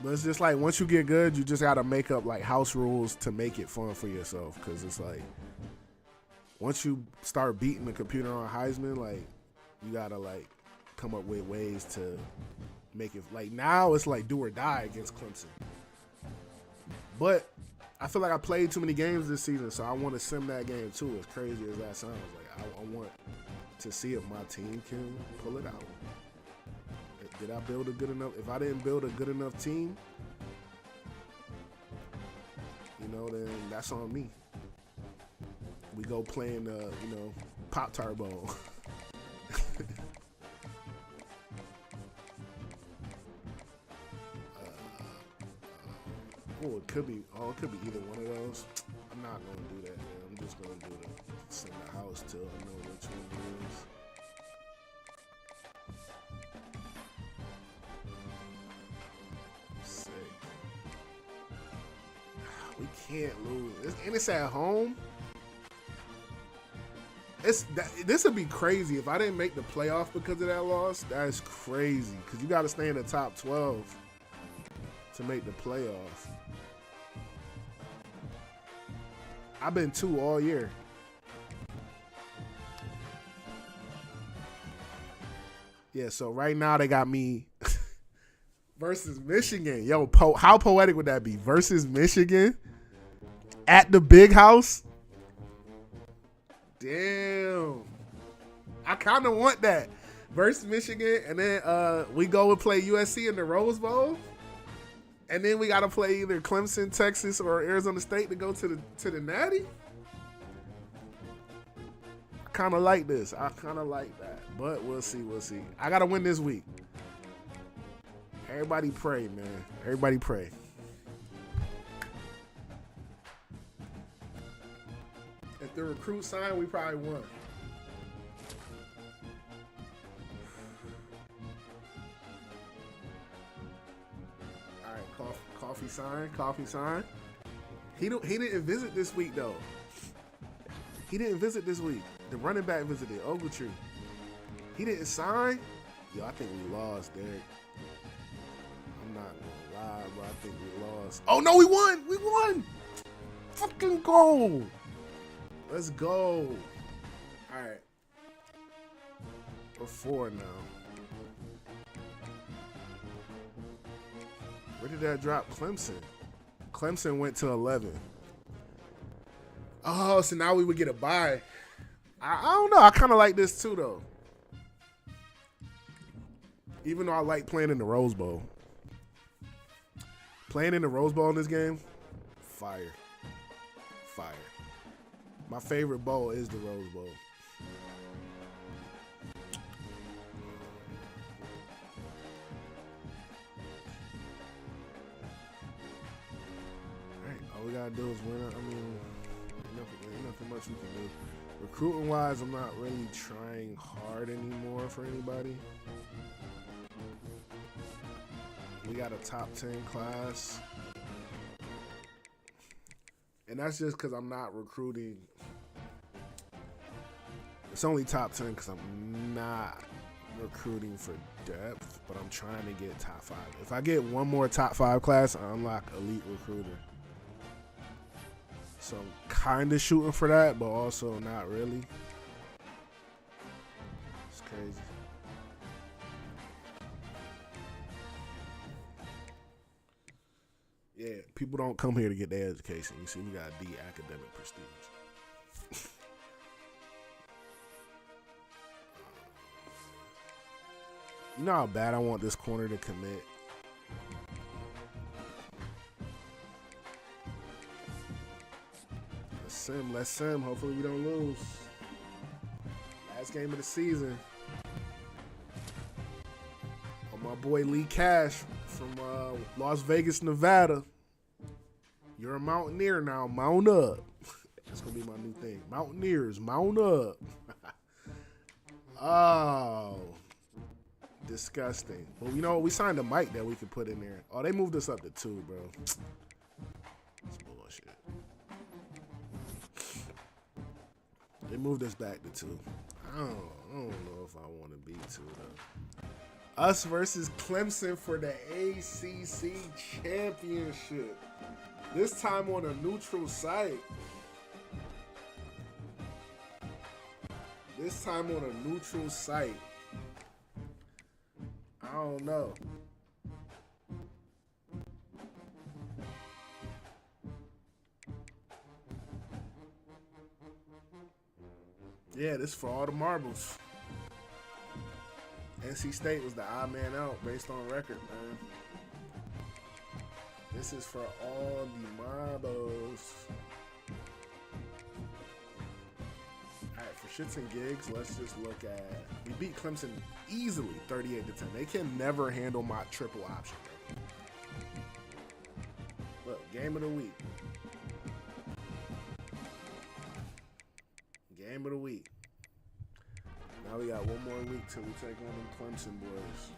But it's just like once you get good, you just gotta make up like house rules to make it fun for yourself. Cause it's like once you start beating the computer on Heisman, like you gotta like come up with ways to make it like now it's like do or die against Clemson. But I feel like I played too many games this season, so I want to sim that game too. As crazy as that sounds, like I want to see if my team can pull it out. Did I build a good enough? If I didn't build a good enough team, you know, then that's on me. We go playing, Pop-Tart Bowl. It could be either one of those. I'm not gonna do that, man. I'm just gonna do the send the house till I know which one it is. Sick. We can't lose, and it's at home. This would be crazy if I didn't make the playoff because of that loss. That's crazy because you got to stay in the top 12 to make the playoff. I've been 2 all year. Yeah, so right now they got me versus Michigan. Yo, how poetic would that be? Versus Michigan at the big house? Damn. I kind of want that. Versus Michigan, and then we go and play USC in the Rose Bowl. And then we got to play either Clemson, Texas, or Arizona State to go to the Natty. I kind of like this. I kind of like that. But we'll see. I got to win this week. Everybody pray, man. Everybody pray. If the recruit signed, we probably won. Coffee sign. He didn't visit this week though. He didn't visit this week. The running back visited Ogletree. He didn't sign. Yo, I think we lost, Derek. gonna lie, bro. I think we lost. Oh no, we won! We won! Fucking goal! Let's go. Alright. We're 4 now. Where did that drop Clemson? Clemson went to 11. Oh, so now we would get a bye. I don't know. I kind of like this too, though. Even though I like playing in the Rose Bowl. Playing in the Rose Bowl in this game, fire. Fire. My favorite bowl is the Rose Bowl. Alright, all we gotta do is win. I mean, nothing much we can do. Recruiting wise, I'm not really trying hard anymore for anybody. We got a top 10 class. And that's just because I'm not recruiting. It's only top 10 because I'm not recruiting for depth, but I'm trying to get top 5. If I get one more top 5 class, I unlock elite recruiter. So I'm kind of shooting for that, but also not really. It's crazy. Yeah, people don't come here to get their education. You see, we got D, academic prestige. You know how bad I want this corner to commit? Let's sim. Hopefully we don't lose. Last game of the season. Oh, my boy Lee Cash from Las Vegas, Nevada. You're a Mountaineer now. Mount up. That's going to be my new thing. Mountaineers, mount up. Oh. Disgusting. But you know, we signed a mic that we could put in there. Oh, they moved us up to 2, bro. It's bullshit. They moved us back to 2. I don't know if I want to be 2, though. Us versus Clemson for the ACC championship. This time on a neutral site. This time on a neutral site. I don't know. Yeah, this is for all the marbles. NC State was the odd man out based on record, man. This is for all the marbles. Alright, for shits and gigs, let's just look at... We beat Clemson easily, 38-10. They can never handle my triple option, bro. Look, game of the week. Game of the week. Now we got one more week till we take on them Clemson boys.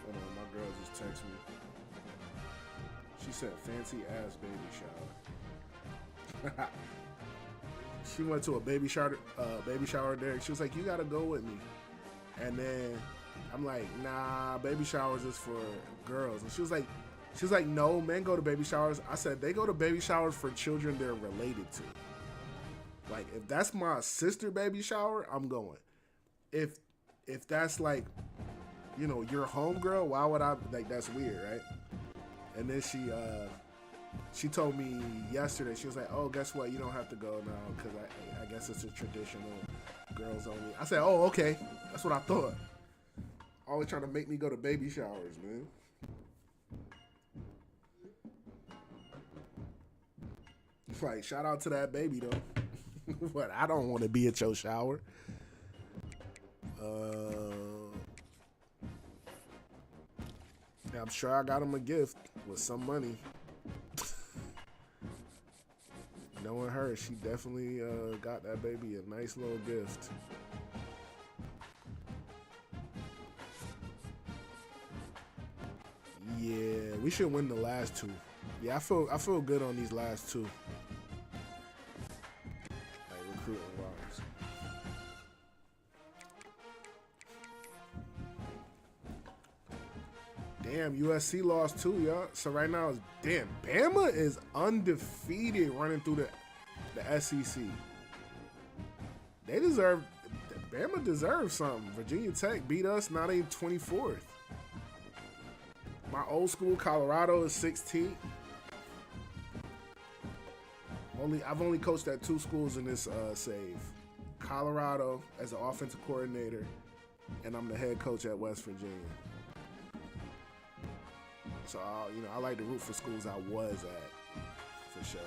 Hold on, my girl just texted me. She said fancy ass baby shower. She went to a baby shower there. She was like, you gotta go with me. And then I'm like, nah, baby showers is for girls. And she was like, no, men go to baby showers. I said, they go to baby showers for children they're related to. Like, if that's my sister baby shower, I'm going. If that's like, you know, your homegirl, why would I, like, that's weird, right? And then she told me yesterday, she was like, oh, guess what? You don't have to go now because I guess it's a traditional girls only. I said, oh, okay. That's what I thought. Always trying to make me go to baby showers, man. Like, shout out to that baby, though. What? I don't want to be at your shower. I'm sure I got him a gift with some money. Knowing her, she definitely got that baby a nice little gift. Yeah, we should win the last 2. Yeah, I feel good on these last 2. Like recruiting wise. Damn, USC lost too, y'all. So right now, damn, Bama is undefeated running through the SEC. They deserve, Bama deserves something. Virginia Tech beat us, now they 24th. My old school, Colorado, is 16th. I've only coached at 2 schools in this save. Colorado as an offensive coordinator, and I'm the head coach at West Virginia. So, I like to root for schools I was at, for sure.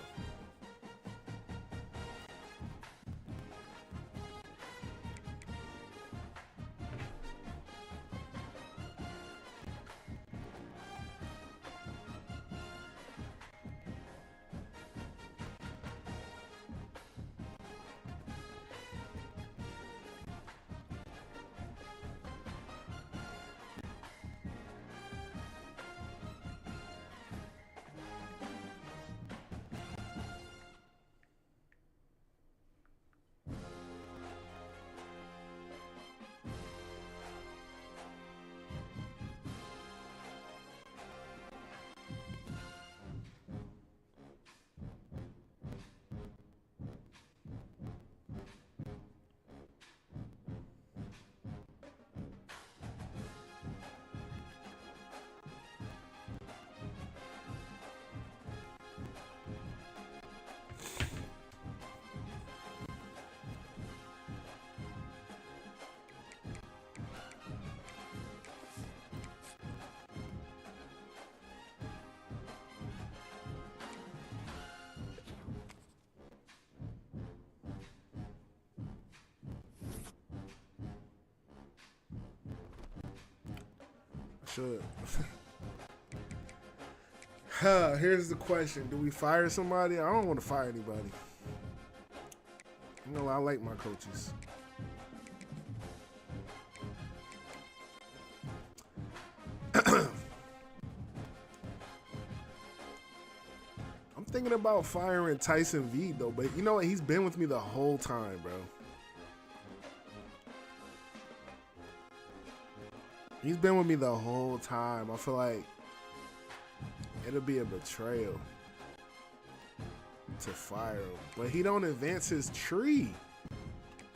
Should. Here's the question. Do we fire somebody? I don't want to fire anybody. I like my coaches. I'm thinking about firing Tyson V, though, but you know what? He's been with me the whole time, bro. He's been with me the whole time. I feel like it'll be a betrayal to fire him. But he don't advance his tree.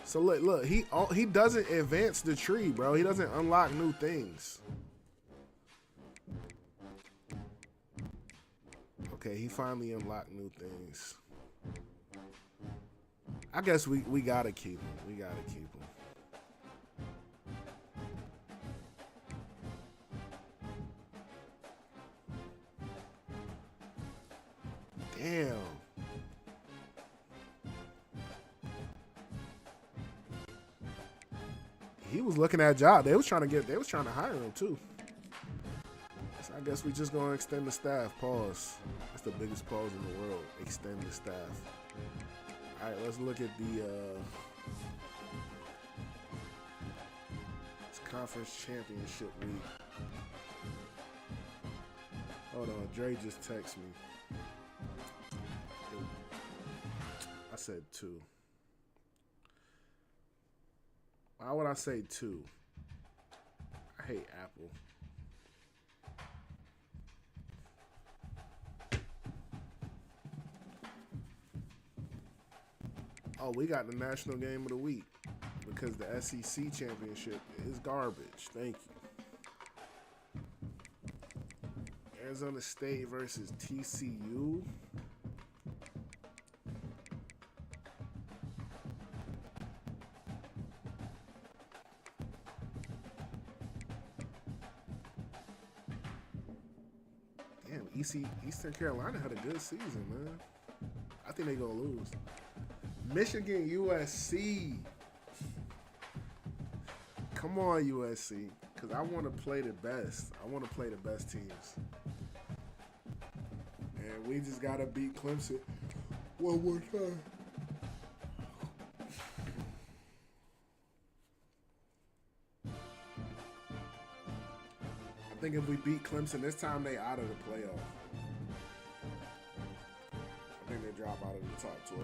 So look, he doesn't advance the tree, bro. He doesn't unlock new things. Okay, he finally unlocked new things. I guess we gotta keep him. We gotta keep him. Damn. He was looking at a job. They was trying to hire him too. So I guess we just gonna extend the staff. Pause. That's the biggest pause in the world. Extend the staff. All right, let's look at the it's conference championship week. Hold on, Dre just texted me. I said 2. Why would I say 2? I hate Apple. Oh, we got the national game of the week because the SEC championship is garbage. Thank you. Arizona State versus TCU. Eastern Carolina had a good season, man. I think they're going to lose. Michigan, USC. Come on, USC. Because I want to play the best. I want to play the best teams. And we just got to beat Clemson one more time. I think if we beat Clemson this time, they out of the playoff. I think they drop out of the top 12.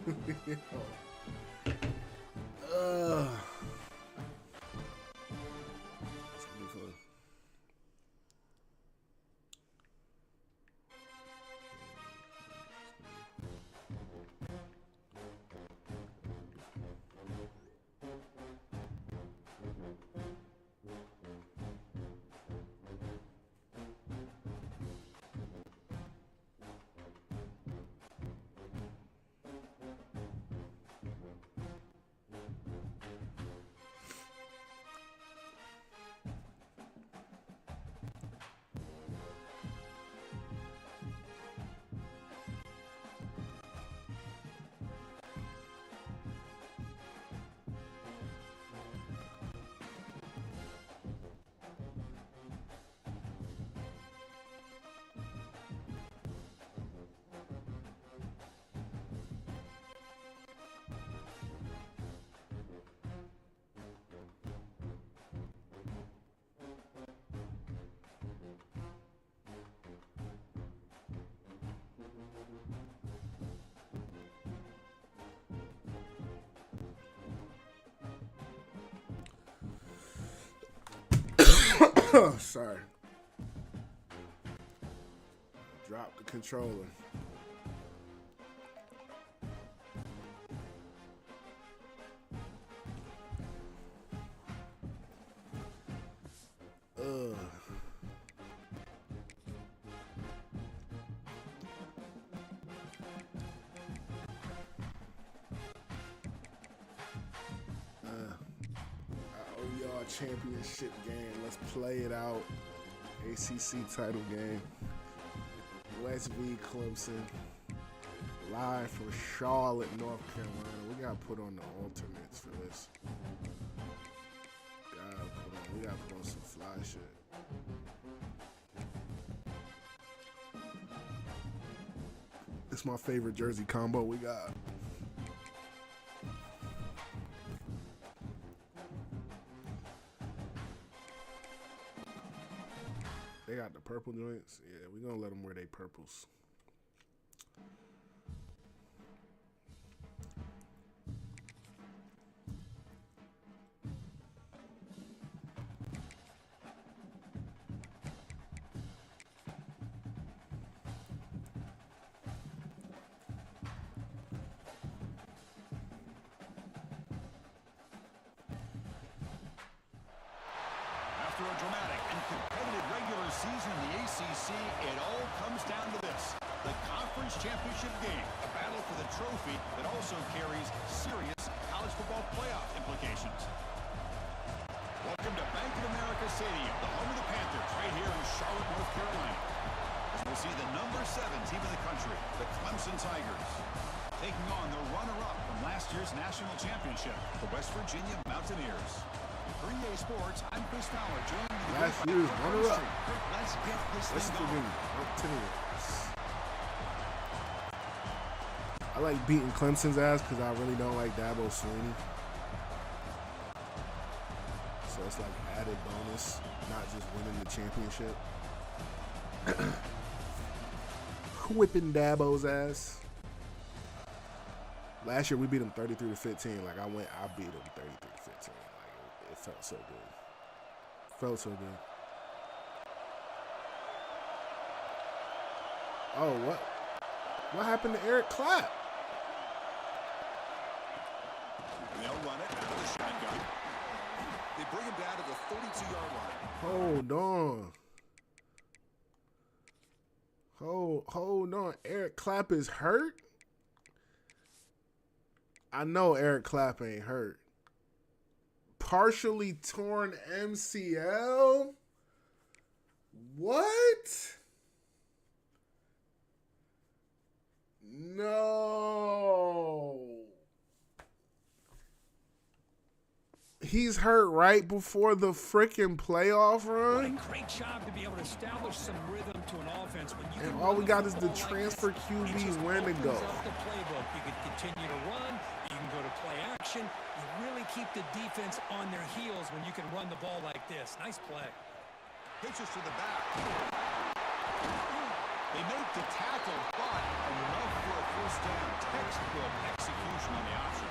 It's gonna be fun. Sorry. Drop the controller. Championship game. Let's play it out. ACC title game. West v. Clemson. Live from Charlotte, North Carolina. We gotta put on the alternates for this. We gotta put on some fly shit. It's my favorite jersey combo we got. They got the purple joints. Yeah, we're going to let them wear their purples. After a dramatic and competitive regular season in the ACC, it all comes down to this: the conference championship game, a battle for the trophy that also carries serious college football playoff implications. Welcome to Bank of America Stadium, the home of the Panthers, right here in Charlotte, North Carolina. As we'll see the number 7 team in the country, the Clemson Tigers, taking on the runner-up from last year's national championship, the West Virginia Mountaineers. Green Day Sports, I'm Chris Fowler, joining you. Last year's runner-up. Let's get this thing going. I like beating Clemson's ass because I really don't like Dabo Swinney. So it's like added bonus, not just winning the championship. Whipping Dabo's ass. Last year we beat him 33-15. Like I beat him 33-15. Like it felt so good. Felt so good. Oh, what happened to Eric Clapp? They'll run it out of the shotgun. They bring him down to the 32-yard line. Hold on. Hold on. Eric Clapp is hurt? I know Eric Clapp ain't hurt. Partially torn MCL? What? No. He's hurt right before the freaking playoff run. What a great job to be able to establish some rhythm to an offense. When you and all we got is the transfer QBs when to go. The playbook. You can continue to run. You can go to play action. You really keep the defense on their heels when you can run the ball like this. Nice play. Pitches to the back. They make the tackle, but enough for a first down. Textbook execution on the option.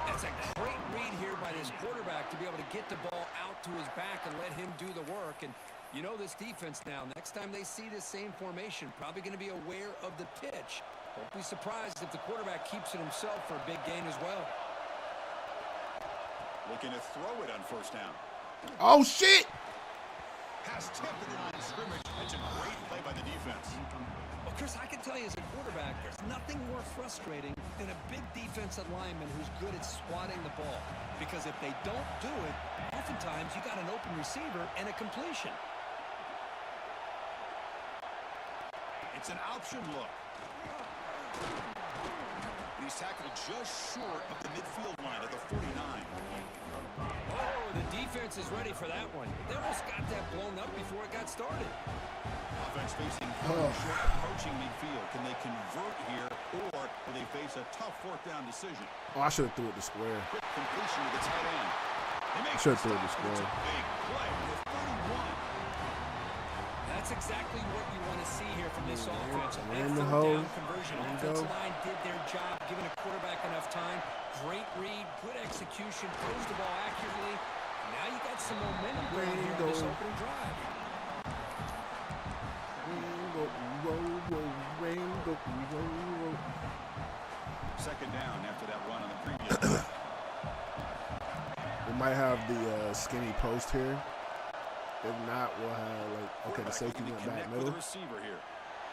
That's a great read here by this quarterback to be able to get the ball out to his back and let him do the work. And you know this defense now, next time they see this same formation, probably going to be aware of the pitch. Don't be surprised if the quarterback keeps it himself for a big gain as well. Looking to throw it on first down. Oh, shit! Pass tipped at the line of scrimmage. That's a great play by the defense. Well, Chris, I can tell you as a quarterback, there's nothing more frustrating than a big defensive lineman who's good at swatting the ball. Because if they don't do it, oftentimes you got an open receiver and a completion. It's an option look. And he's tackled just short of the midfield line at the 49. Oh, the defense is ready for that one. They almost got that blown up before it got started. Offense facing short approaching midfield. Can they convert here, or will they face a tough fourth down decision? Oh, I should have threw it to square. Quick completion to the tight end. I should have threw it to square. Big play with 31. That's exactly what you want to see here from this offense. In That the third hole. down conversion. Offensive line did their job, giving a quarterback enough time. Great read, good execution, throws the ball accurately. Now you got some momentum going here on this opening drive. Second down after that run on the previous play. We might have the skinny post here. If not, we'll have okay, the safety went back middle. Receiver here.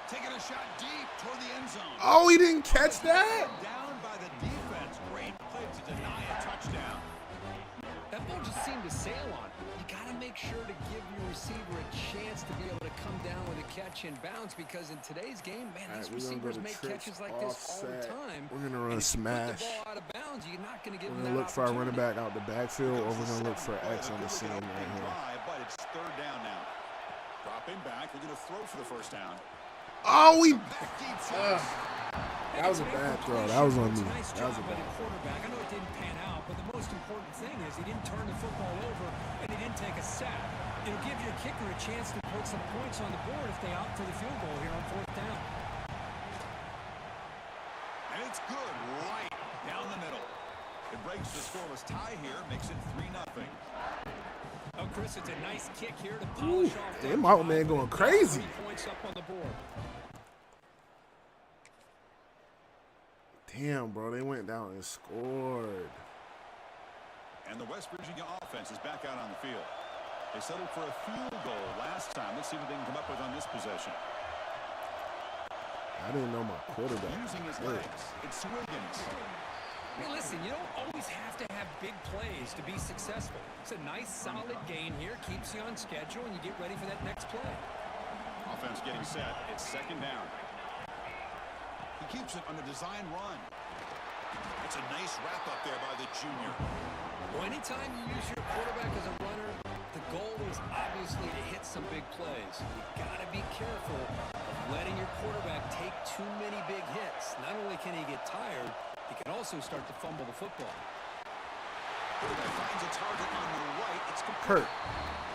Taking a shot deep toward the end zone. Oh, he didn't catch that? Down by the defense. Great play to deny a touchdown. That ball just seemed to sail on. You got to make sure to give your receiver a chance to be able to come down with a catch and bounce, because in today's game, man, these receivers make catches like this all the time. We're gonna run a smash. Put the ball out of bounds, you're not going to give We're them gonna that look for our running opportunity. back out the backfield, or we're gonna look for X on the seam right here. But it's third down now. Dropping back, they're going to throw for the first down. Oh, we. That was a bad throw. That was on me. Nice That was job a by the bad. quarterback. I know it didn't pan out, but the most important thing is he didn't turn the football over and he didn't take a sack. It'll give your kicker a chance to put some points on the board if they opt for the field goal here on fourth down. And it's good right down the middle. It breaks the scoreless tie here, makes it 3-0. Oh, Chris, it's a nice kick here to polish off that my old drive, man going but crazy. 3 points up on the board. Damn, bro, they went down and scored. And the West Virginia offense is back out on the field. They settled for a field goal last time. Let's see what they can come up with on this possession. I didn't know my quarterback. Using his legs, it's Wiggins. Hey, listen, you don't always have to have big plays to be successful. It's a nice, solid gain here, keeps you on schedule, and you get ready for that next play. Offense getting set. It's second down. He keeps it on the design run. It's a nice wrap up there by the junior. Well, anytime you use your quarterback as a runner, the goal is obviously to hit some big plays. You've got to be careful of letting your quarterback take too many big hits. Not only can he get tired, he can also start to fumble the football. Quarterback finds a target on the right. It's Kurt,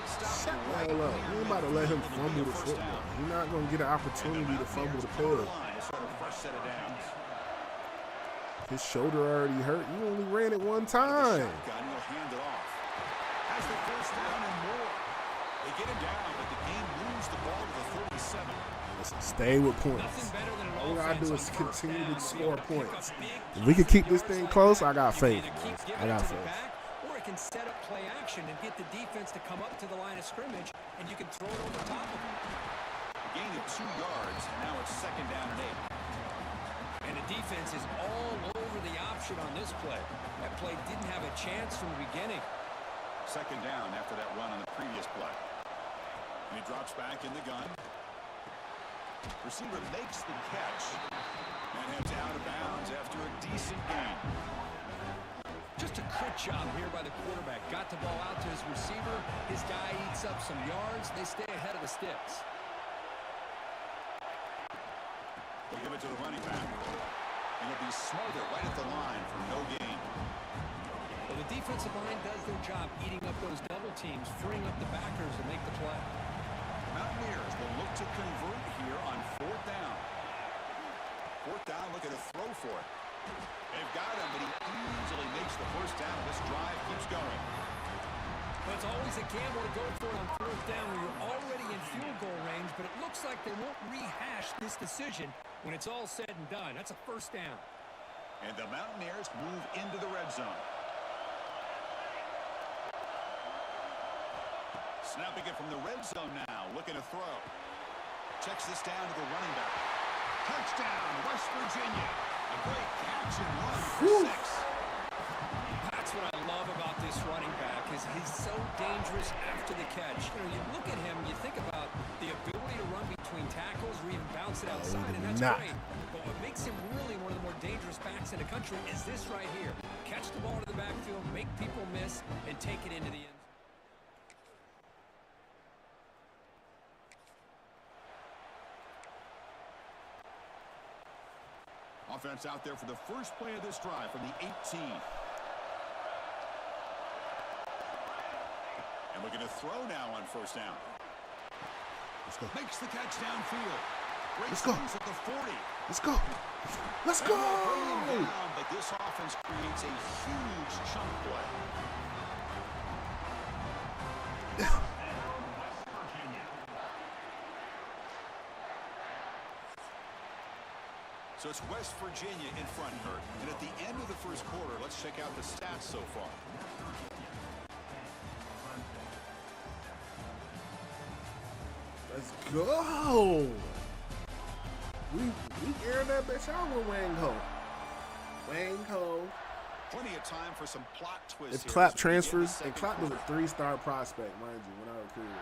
shut the hell up. You ain't about to let him fumble the football. You're not going to get an opportunity to fumble the peg. His shoulder already hurt. You only ran it one time. Hand it off. Has the first down and more. They get him down, but the game moves the ball to the 37. Listen, stay with points. All we got to do is continue to score points. If we can keep this thing close, I got faith. I got faith. Or it can set up play action and get the defense to come up to the line of scrimmage, and you can throw it over top of them. A gain of 2 yards, and now it's second down and 8. And the defense is all over the option on this play. That play didn't have a chance from the beginning. Second down after that run on the previous play. And he drops back in the gun. Receiver makes the catch and heads out of bounds after a decent gain. Just a good job here by the quarterback. Got the ball out to his receiver. His guy eats up some yards. They stay ahead of the sticks. They give it to the running back. And he'll be smarter right at the line for no gain. Well, the defensive line does their job eating up those double teams, freeing up the backers to make the play. Mountaineers will look to convert here on 4th down. 4th down, looking to throw for it. They've got him, but he easily makes the first down. This drive keeps going. Well, it's always a gamble to go for it on 4th down when you're already in field goal range, but it looks like they won't rehash this decision when it's all said and done. That's a first down. And the Mountaineers move into the red zone. Snapping it from the red zone now, looking to throw. Checks this down to the running back. Touchdown, West Virginia. A great catch and run for 6. That's what I love about this running back is he's so dangerous after the catch. You know, you look at him, you think about the ability to run between tackles or even bounce it outside, and that's great. But what makes him really one of the more dangerous backs in the country is this right here. Catch the ball to the backfield, make people miss, and take it into the end. Offense out there for the first play of this drive from the 18. And looking to throw now on first down. Let's go. Makes the catch downfield. Let's go. At the 40. Let's go. Let's go. Down, but this offense creates a huge chunk play. So it's West Virginia in front, Kurt. And at the end of the first quarter, let's check out the stats so far. Let's go. We aired that bitch out with Wang Ho. Wang Ho. Plenty of time for some plot twists. If Clapp transfers, and Clapp was a 3-star prospect, mind you, when I recruited him.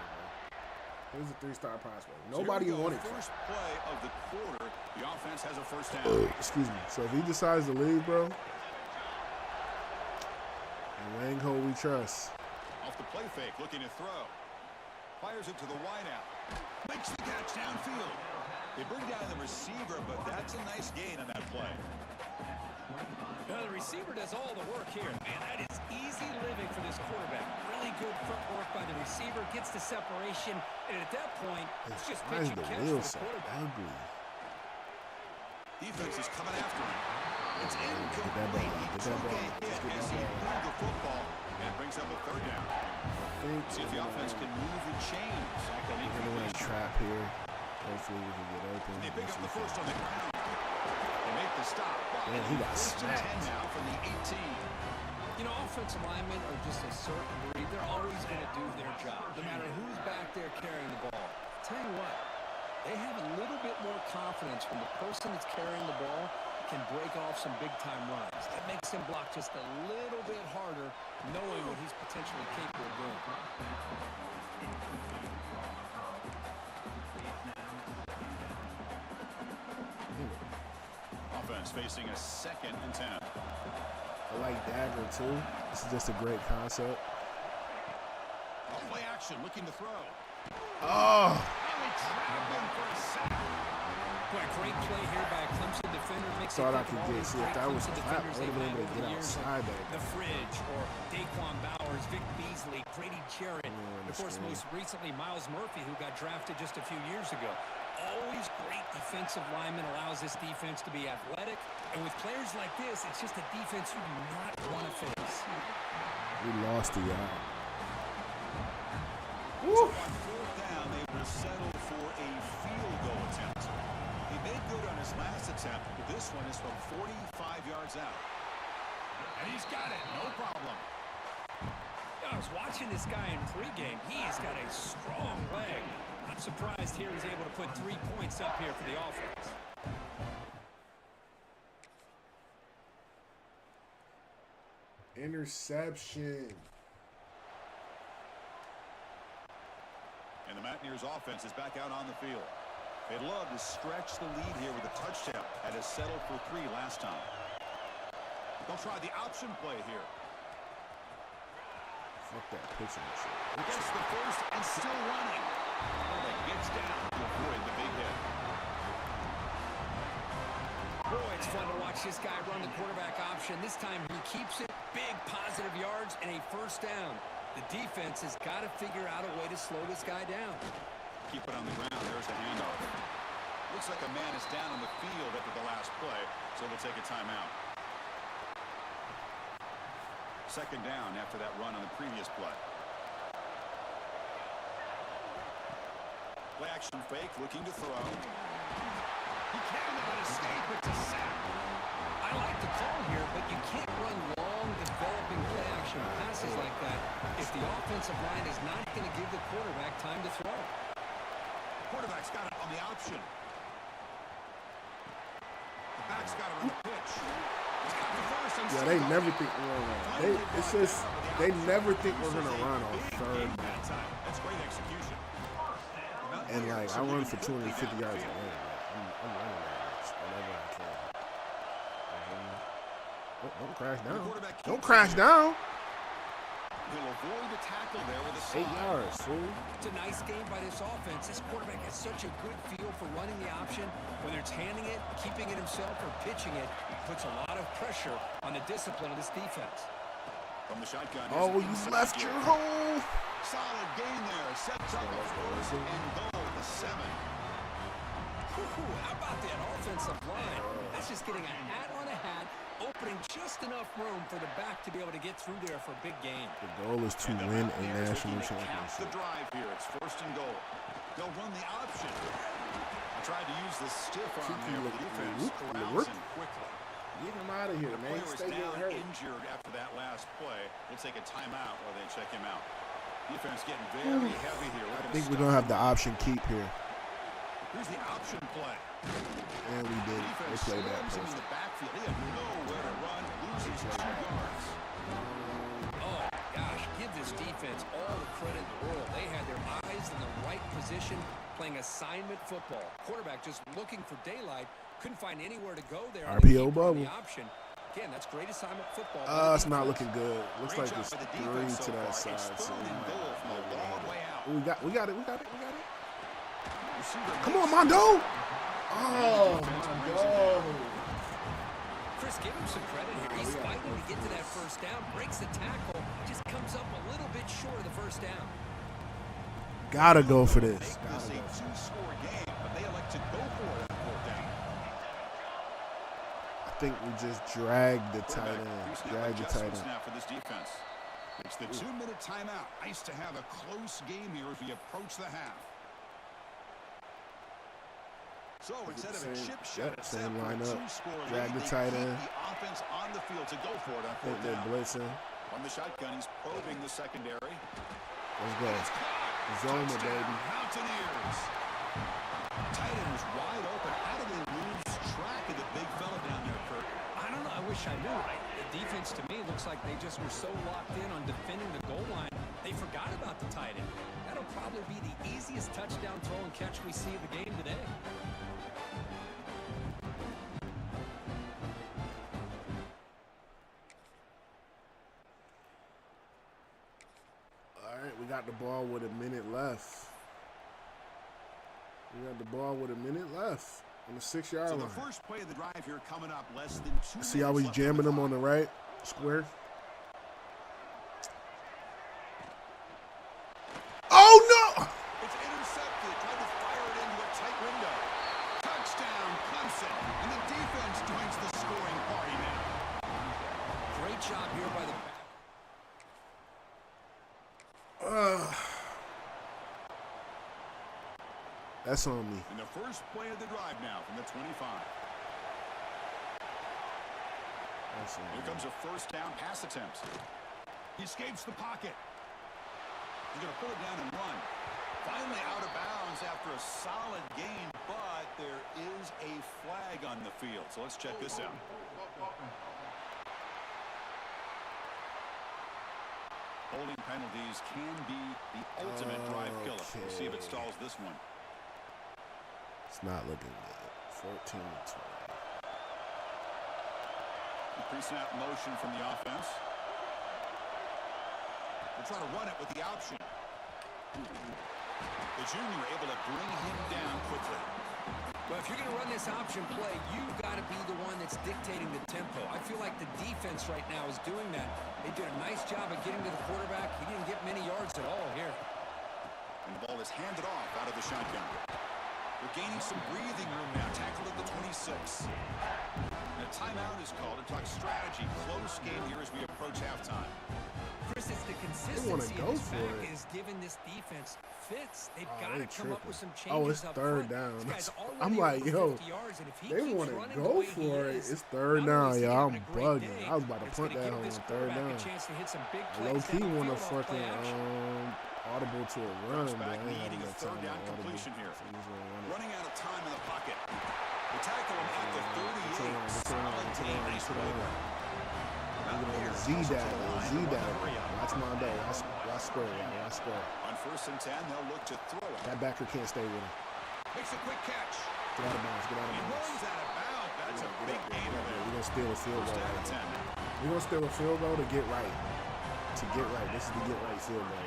He was a 3-star prospect. Nobody wanted Clapp. First play of the quarter, the offense has a first down. Excuse me. So if he decides to leave, bro, and Wang Ho we trust. Off the play fake, looking to throw. Fires it to the wideout. Makes the catch downfield. They bring down the receiver, but that's a nice gain on that play. Now the receiver does all the work here. Man, that is easy living for this quarterback. Really good footwork by the receiver, gets the separation, and at that point, it's just pitch and catch for the quarterback. Defense is coming after him. It's incomplete. He took a hit as he moved the football and brings up a third down. See if the offense can move and change. We're going to run a trap here. Hopefully we can get open. They pick up the first on the ground. They make the stop. Man, he got smacked. 10 now from the 18. You know, offensive linemen are just a certain breed. They're always going to do their job, no matter who's back there carrying the ball. I'll tell you what, they have a little bit more confidence when the person that's carrying the ball can break off some big-time runs. That makes him block just a little bit harder, knowing what he's potentially capable of doing. Offense facing a 2nd and 10. I like dagger too. This is just a great concept. Play action, looking to throw. Oh! Boy, great play here by a Clemson defender. Makes Thought I could get. See, if that was Clapp, I would have been able to get outside that. The Fridge, or Daquan Bowers, Vic Beasley, Grady Jarrett. Of course, most recently, Miles Murphy, who got drafted just a few years ago. Always great defensive lineman, allows this defense to be athletic. And with players like this, it's just a defense you do not want to face. We lost the yard. So on 4th down, they will settle for a field goal attempt. He made good on his last attempt, but this one is from 45 yards out. And he's got it, no problem. I was watching this guy in pregame. He has got a strong leg. I'm surprised here he's able to put 3 points up here for the offense. Interception. And the Mountaineers offense is back out on the field. They'd love to stretch the lead here with a touchdown. Had to settle for 3 last time. They'll try the option play here. Fuck that pitching. Gets the first and still running. And gets down to avoid the big hit. Boy, it's fun to watch this guy run the quarterback option. This time he keeps it. Big positive yards and a first down. The defense has got to figure out a way to slow this guy down. Keep it on the ground. There's the handoff. Looks like a man is down on the field after the last play, so they'll take a timeout. Second down after that run on the previous play. Play action fake, looking to throw. He cannot escape. It's a sack. I like the call here, but you can't run long, developing play action passes like that if the offensive line is not going to give the quarterback time to throw. Quarterback's got it on the option. The back's got it on the pitch. He's got the first and Yeah, they never think we're gonna run. It's just they never think we're gonna run on third down. That's great execution. And like I run for 250 yards a game. I'm running that whenever I can. Don't crash down. Don't crash down. He'll avoid the tackle there with a slide. 8 yards, fool. It's a nice game by this offense. This quarterback has such a good feel for running the option. Whether it's handing it, keeping it himself, or pitching it, puts a lot of pressure on the discipline of this defense. From the shotgun. Oh, you left your hole. Solid gain there. Sets up a first and goal to 7. How about that offensive line? That's just getting a hat on a hat, opening just enough room for the back to be able to get through there for a big gain. The goal is to win a national The championship. drive here. It's first and goal. They'll run the option. I tried to use the stiff arm there for the defense. Corrals him quickly. Get him out of here, The man. player is Stay down getting hurt. injured after that last play. We'll take a timeout while they check him out. Defense getting very heavy here. I think we're gonna have the option keep here. Here's the option play. And we did. They played that Slams him in first. the backfield. He had nowhere to run. Loses 2 yards. Oh, gosh, give this defense all the credit in the world. They had their eyes in the right position, playing assignment football. Quarterback just looking for daylight. Couldn't find anywhere to go there. RPO bubble. The option. Again, that's great assignment football. It's not looking good. Looks like it's 3 to that side. So we got it. Come on, Mondo. Oh, Mondo. Chris, give him some credit here. He's fighting to get to that first down, breaks the tackle, just comes up a little bit short of the first down. Gotta go for this. This is a 2-score game, but they elect to go for it on 4th down. I think we just dragged the tight end. Drag the tight end. Now for this defense. It's the 2-minute timeout. Nice to have a close game here as we approach the half. So instead of a chip shot, same lineup. Drag the tight end. The offense on the field to go for it on 4th They're down. blitzing. On the shotgun, he's probing the secondary. Let's go. Zone it, baby. Mountaineers. Tight end was wide open. How do they lose track of the big fella down there, Kurt? I don't know. I wish I knew. The defense, to me, looks like they just were so locked in on defending the goal line, they forgot about the tight end. That'll probably be the easiest touchdown throw and catch we see of the game today. All right, we got the ball with a minute left. On the 6-yard line. So the first play of the drive here coming up, less than 2 See how he's jamming them on the right square? Oh, no! It's intercepted. Trying to fire it into a tight window. Touchdown, Clemson. And the defense joins the scoring party now. Great job here by the back. That's on me. And the first play of the drive now from the 25. Here comes a first down pass attempt. He escapes the pocket. He's going to pull it down and run. Finally out of bounds after a solid gain, but there is a flag on the field. So let's check this out. Holding penalties can be the ultimate drive killer. We'll see if it stalls this one. It's not looking good. 14-20. Pre-snap motion from the offense. They'll try to run it with the option. The junior able to bring him down quickly. Well, if you're going to run this option play, you've got to be the one that's dictating the tempo. I feel like the defense right now is doing that. They did a nice job of getting to the quarterback. He didn't get many yards at all here. And the ball is handed off out of the shotgun. They're gaining some breathing room now. Tackled at the 26. And a timeout is called to talk strategy. Close game here as we approach halftime. Chris, it's the consistency in his back is giving this defense fits. They've got to come up with some changes. Oh, it's third down. I'm like, yo, they want to go for it. It's third down, yo. I'm bugging. I was about to punt that on third down. Low-key want to fucking audible to a run, but I ain't having no time to audible. Running out of time in the pocket. They tackle him at the 38. Solid game. Nice rover. Z-Dad. Watch my day. Watch square. On 1st and 10, they'll look to throw it. That backer can't stay with him. Makes a quick catch. Get out of bounds. He runs out of bounds. That's a big game of it. We're going to steal a field goal. We're going to steal a field goal to get right. This is the get right field goal.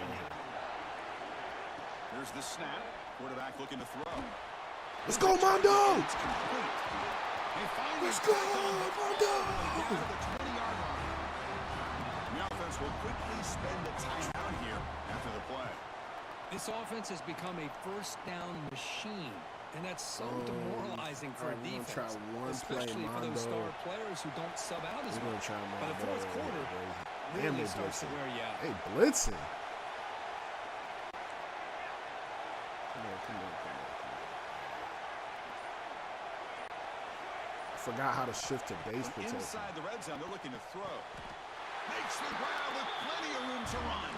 Here's the snap. Quarterback looking to throw. Let's go, Mondo! It's complete. Let's go, Mondo! The offense will quickly spend the timeout here after the play. This offense has become a first down machine, and that's so demoralizing for a defense, especially for those star players who don't sub out as much. By the fourth quarter, really starts to wear you out. Hey, blitzing. Come on. Forgot how to shift to base protection. Inside the red zone, they're looking to throw. Makes the ground with plenty of room to run.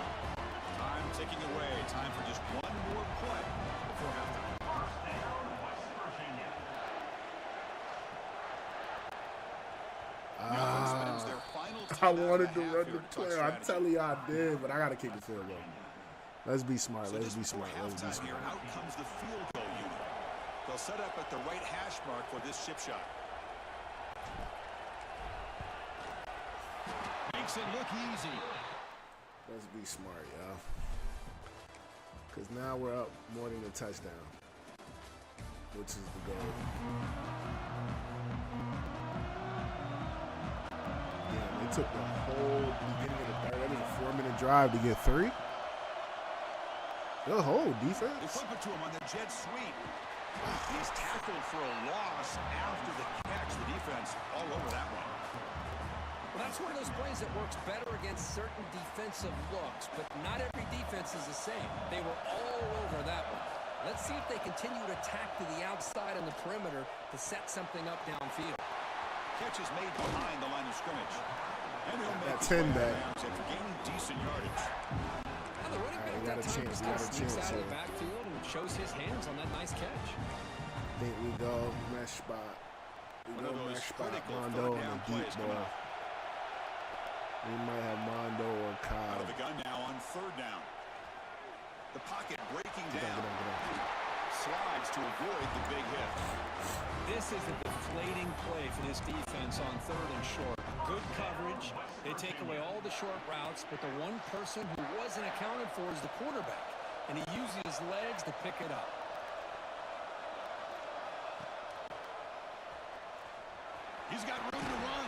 Time ticking away. Time for just one more play before halftime. I wanted to run the play. I'm telling you I did, but I got to kick the field goal. Let's be smart. Here, out comes the field goal unit. They'll set up at the right hash mark for this chip shot. Makes it look easy. Let's be smart, y'all. Because now we're up more than a touchdown, which is the goal. Yeah, they took the whole beginning of the third. That was a 4-minute drive to get 3. The whole defense. They flip it to him on the jet sweep. He's tackled for a loss after the catch. The defense all over that one. Well, that's one of those plays that works better against certain defensive looks, but not every defense is the same. They were all over that one. Let's see if they continue to attack to the outside on the perimeter to set something up downfield. Catch is made behind the line of scrimmage. And he'll make 10 back. After gaining decent yardage. The running back got a chance. Out of the backfield and shows his hands on that nice catch. Think we go mesh spot. Mondo on the deep ball. We might have Mondo or Kyle. Out of the gun now on 3rd down. The pocket breaking down. Slides to avoid the big hit. This is a deflating play for this defense on 3rd and short. Good coverage. They take away all the short routes, but the one person who wasn't accounted for is the quarterback, and he uses his legs to pick it up. He's got room to run.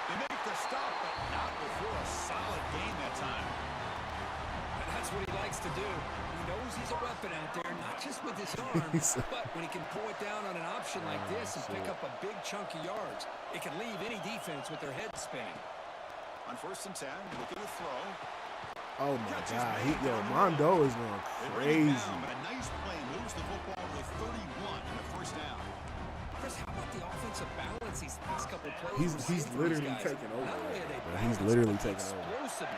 They make the stop, but not before a solid gain that time. And that's what he likes to do. He knows he's a weapon out there, not just with his arm, but when he can pull it down on an option like this and pick up a big chunk of yards, it can leave any defense with their head spinning. On 1st and 10, looking to throw. Oh my God, Mondo is going crazy. But a nice play moves the football to 31 in the 1st down. Chris, how about the offensive balance these past couple plays? He's literally taking over. He's literally taking over.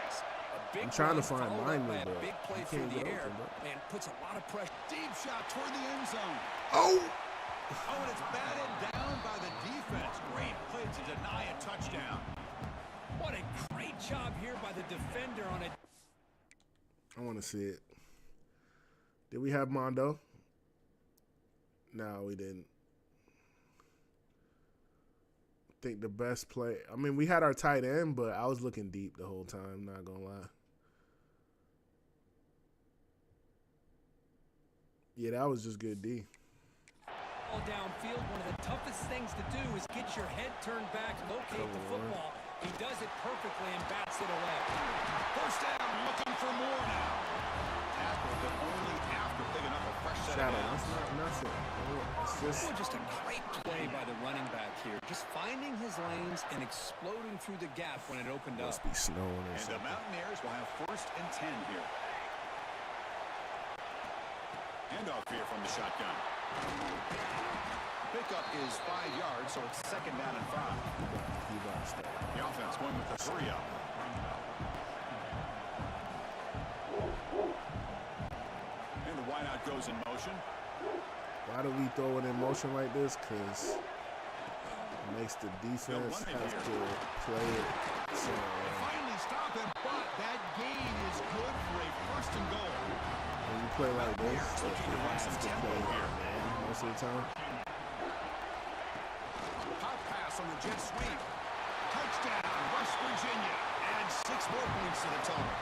I'm trying to find linemen, but big play through the air and puts a lot of pressure. Deep shot toward the end zone. Oh, and it's batted down by the defense. Great play to deny a touchdown. What a great job here by the defender on it. I want to see it. Did we have Mondo? No, we didn't. I think the best play. I mean, we had our tight end, but I was looking deep the whole time, not going to lie. Yeah, that was just good D. All downfield, one of the toughest things to do is get your head turned back, locate the football. He does it perfectly and bats it away. 1st down, looking for more now. Tackle, but only Shadow, that's not nothing. It's just a great play by the running back here. Just finding his lanes and exploding through the gap when it opened up. Must be snowing or And something. the Mountaineers will have 1st and 10 here. Handoff here from the shotgun. Pickup is 5 yards, so it's 2nd down and 5. The offense going with the 3-up. And the wideout goes in motion. Why do we throw it in motion like this? Because it makes the defense have to play it. So, They finally stop him, but that gain is good for a 1st and goal. when you play like this, you have to play man most of the time. Pop pass on the jet sweep. Touchdown, West Virginia. And 6 more points to the total.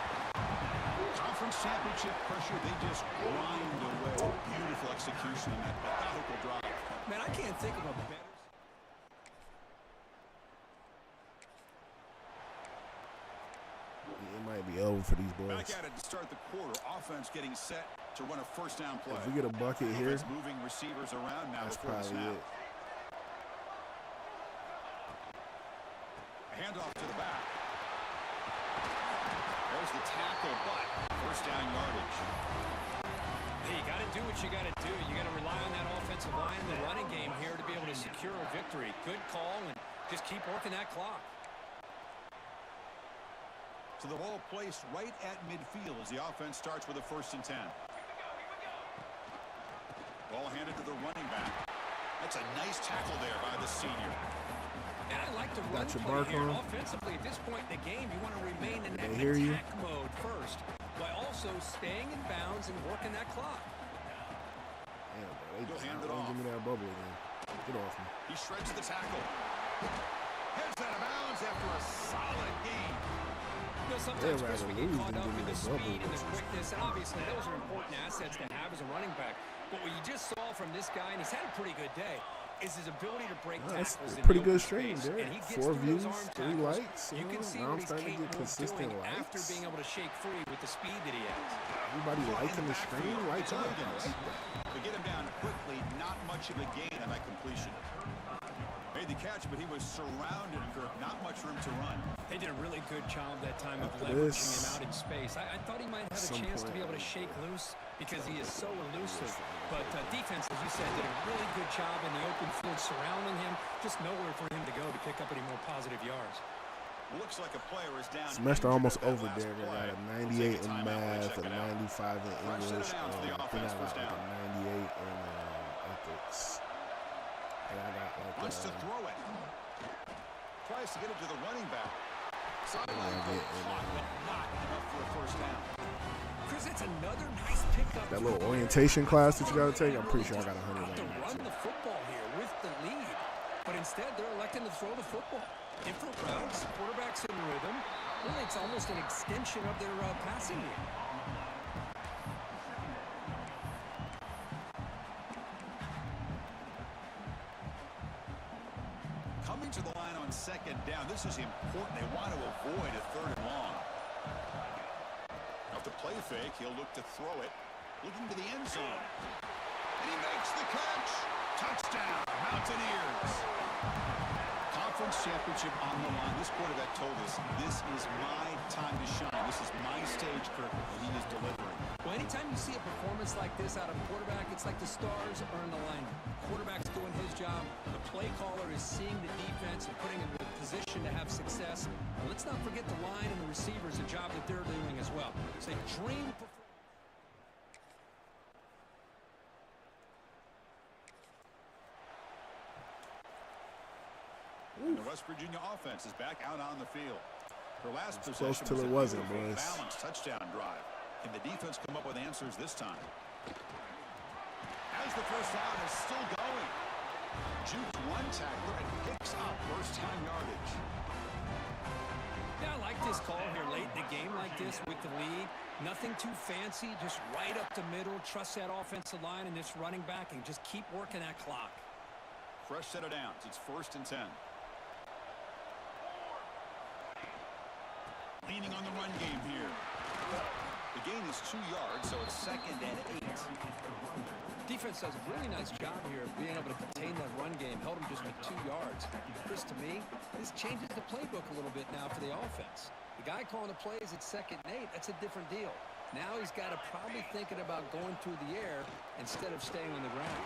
Conference championship pressure, they just grind away. Beautiful execution in that methodical drive. Man, I can't think of a better... It might be over for these boys. Back at it to start the quarter. Offense getting set to run a 1st down play. If we get a bucket here, Offense moving receivers around now that's before the probably snap. it. A handoff to the back. There's the tackle, but 1st down yardage. Hey, you got to do what you got to do. You got to rely on that offensive line in the running game here to be able to secure a victory. Good call, and just keep working that clock. So the ball placed right at midfield as the offense starts with a 1st and 10. Ball handed to the running back. That's a nice tackle there by the senior. And I like the run play here. Offensively, at this point in the game, you want to remain in that attack mode first, by also staying in bounds and working that clock. Damn, bro, they just don't give me that bubble again. Get off me. He shreds the tackle. Heads out of bounds after a solid gain. You know, sometimes, Chris, we get caught up in the speed and the quickness, and obviously those are important assets to have as a running back. But what you just saw from this guy, and he's had a pretty good day, is his ability to break tackles. That's pretty good stream there. 4 views, 3 likes. You can see now I'm what he's starting to get capable of consistent doing likes. after being able to shake free with the speed that he has. Everybody liking the stream? Like that. To get him down quickly, not much of a gain on that completion. Made the catch, but he was surrounded, Kirk. Not much room to run. They did a really good job that time of leveraging him out in space. I thought he might have a chance to be able to shake loose because he is so elusive. But defense, as you said, did a really good job in the open field surrounding him. Just nowhere for him to go to pick up any more positive yards. Looks like a player is down. Semester almost over there. They got a 98 in math, a 95 in English, and I think I got like a 98 in ethics. And I got like wants to throw it. Tries to get it to the running back. Sideline clock, but not enough for a 1st down. Chris, it's another nice pickup. That little orientation class that you got to take, I'm pretty sure I got 100 to run the football here with the lead. But instead, they're electing to throw the football. Different routes, quarterbacks in rhythm. Really, it's almost an extension of their passing game. Coming to the line on 2nd down. This is important. They want to avoid a 3rd and long. Off the play fake, he'll look to throw it. Looking to the end zone. And he makes the catch. Touchdown, Mountaineers. Conference championship on the line. This quarterback told us, this is my time to shine. This is my stage, Kirk, and he is delivering. Well, anytime you see a performance like this out of a quarterback, it's like the stars are in alignment. Quarterback's doing his job. The play caller is seeing the defense and putting him in a position to have success. Well, let's not forget the line and the receivers, the job that they're doing as well. It's a dream performance. And the West Virginia offense is back out on the field. Her last possession close till it wasn't, boys. Balanced touchdown drive. Can the defense come up with answers this time? As the 1st down is still going. Jukes one tackler and picks up 1st down yardage. Yeah, I like this call here late in the game like this with the lead. Nothing too fancy, just right up the middle. Trust that offensive line and this running back and just keep working that clock. Fresh set of downs. It's 1st and 10. Leaning on the run game here. The gain is 2 yards, so it's 2nd and 8. Defense does a really nice job here of being able to contain that run game, held them just with 2 yards. Chris, to me, this changes the playbook a little bit now for the offense. The guy calling the plays at 2nd and 8, that's a different deal. Now he's got to probably thinking about going through the air instead of staying on the ground.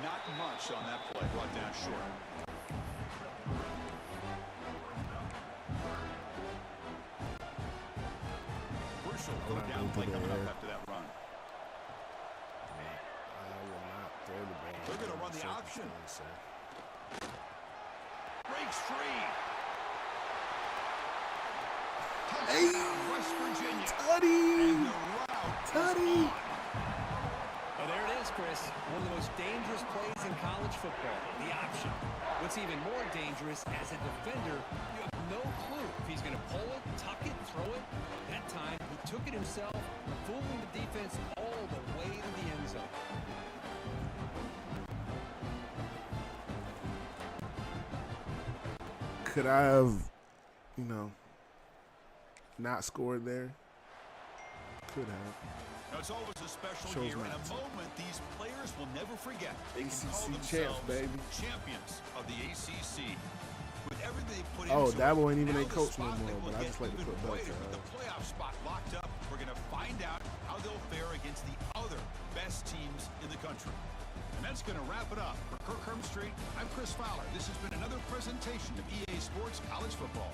Not much on that play, brought down short. Burschel go down, play coming up after that run. They're going to run the option. Breaks free. Hey, West Virginia. Tutty! Tutty! Well, there it is, Chris. One of the most dangerous plays in college football, the option. What's even more dangerous, as a defender, you have no clue if he's going to pull it, tuck it, throw it. That time, he took it himself, fooling the defense all the way to the end zone. Could I have, not scored there? Could have. Now, it's always a special Shows year and a not. moment these players will never forget. They can ACC call champs, themselves baby. champions of the ACC. With everything they put Oh, into Dabo it, ain't even now a the coach no spotlight more, will but I get just like to even put belts brighter. With the playoff spot locked up, we're going to find out how they'll fare against the other best teams in the country. And that's going to wrap it up. For Kirk Street, I'm Chris Fowler. This has been another presentation of EA Sports College Football.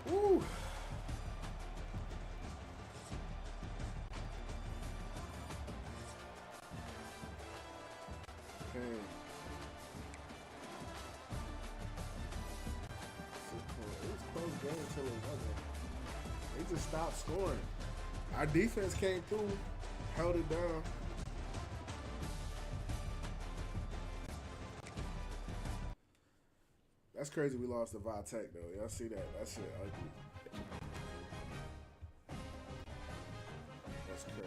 Woo! Okay. It was a close game until it wasn't. They just stopped scoring. Our defense came through, held it down. That's crazy we lost to Vitek, though. Y'all see that? That shit ugly. That's crazy.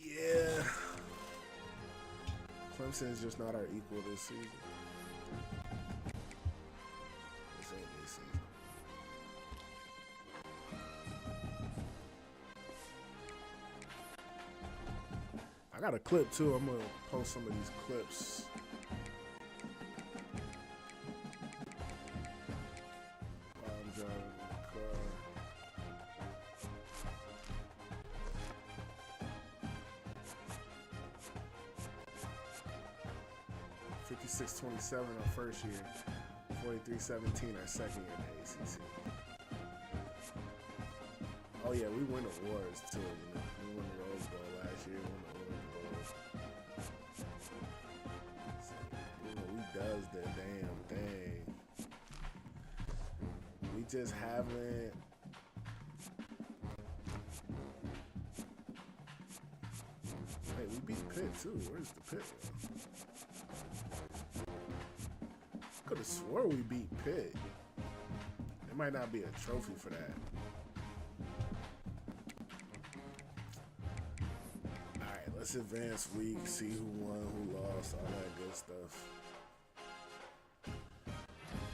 Yeah. Clemson is just not our equal this season. This ain't this season. I got a clip too. I'm gonna post some of these clips. While I'm driving in the car. 56-27 our first year, 43-17 our second year in the ACC. Oh yeah, we win awards too. We won the Rose Bowl last year. We won the Orange Bowl. So, we does the damn thing. We just haven't. Hey, we beat Pitt too. Where's the Pitt one? Could have swore we beat Pitt. There might not be a trophy for that. Alright, let's advance week, see who won, who lost, all that good stuff.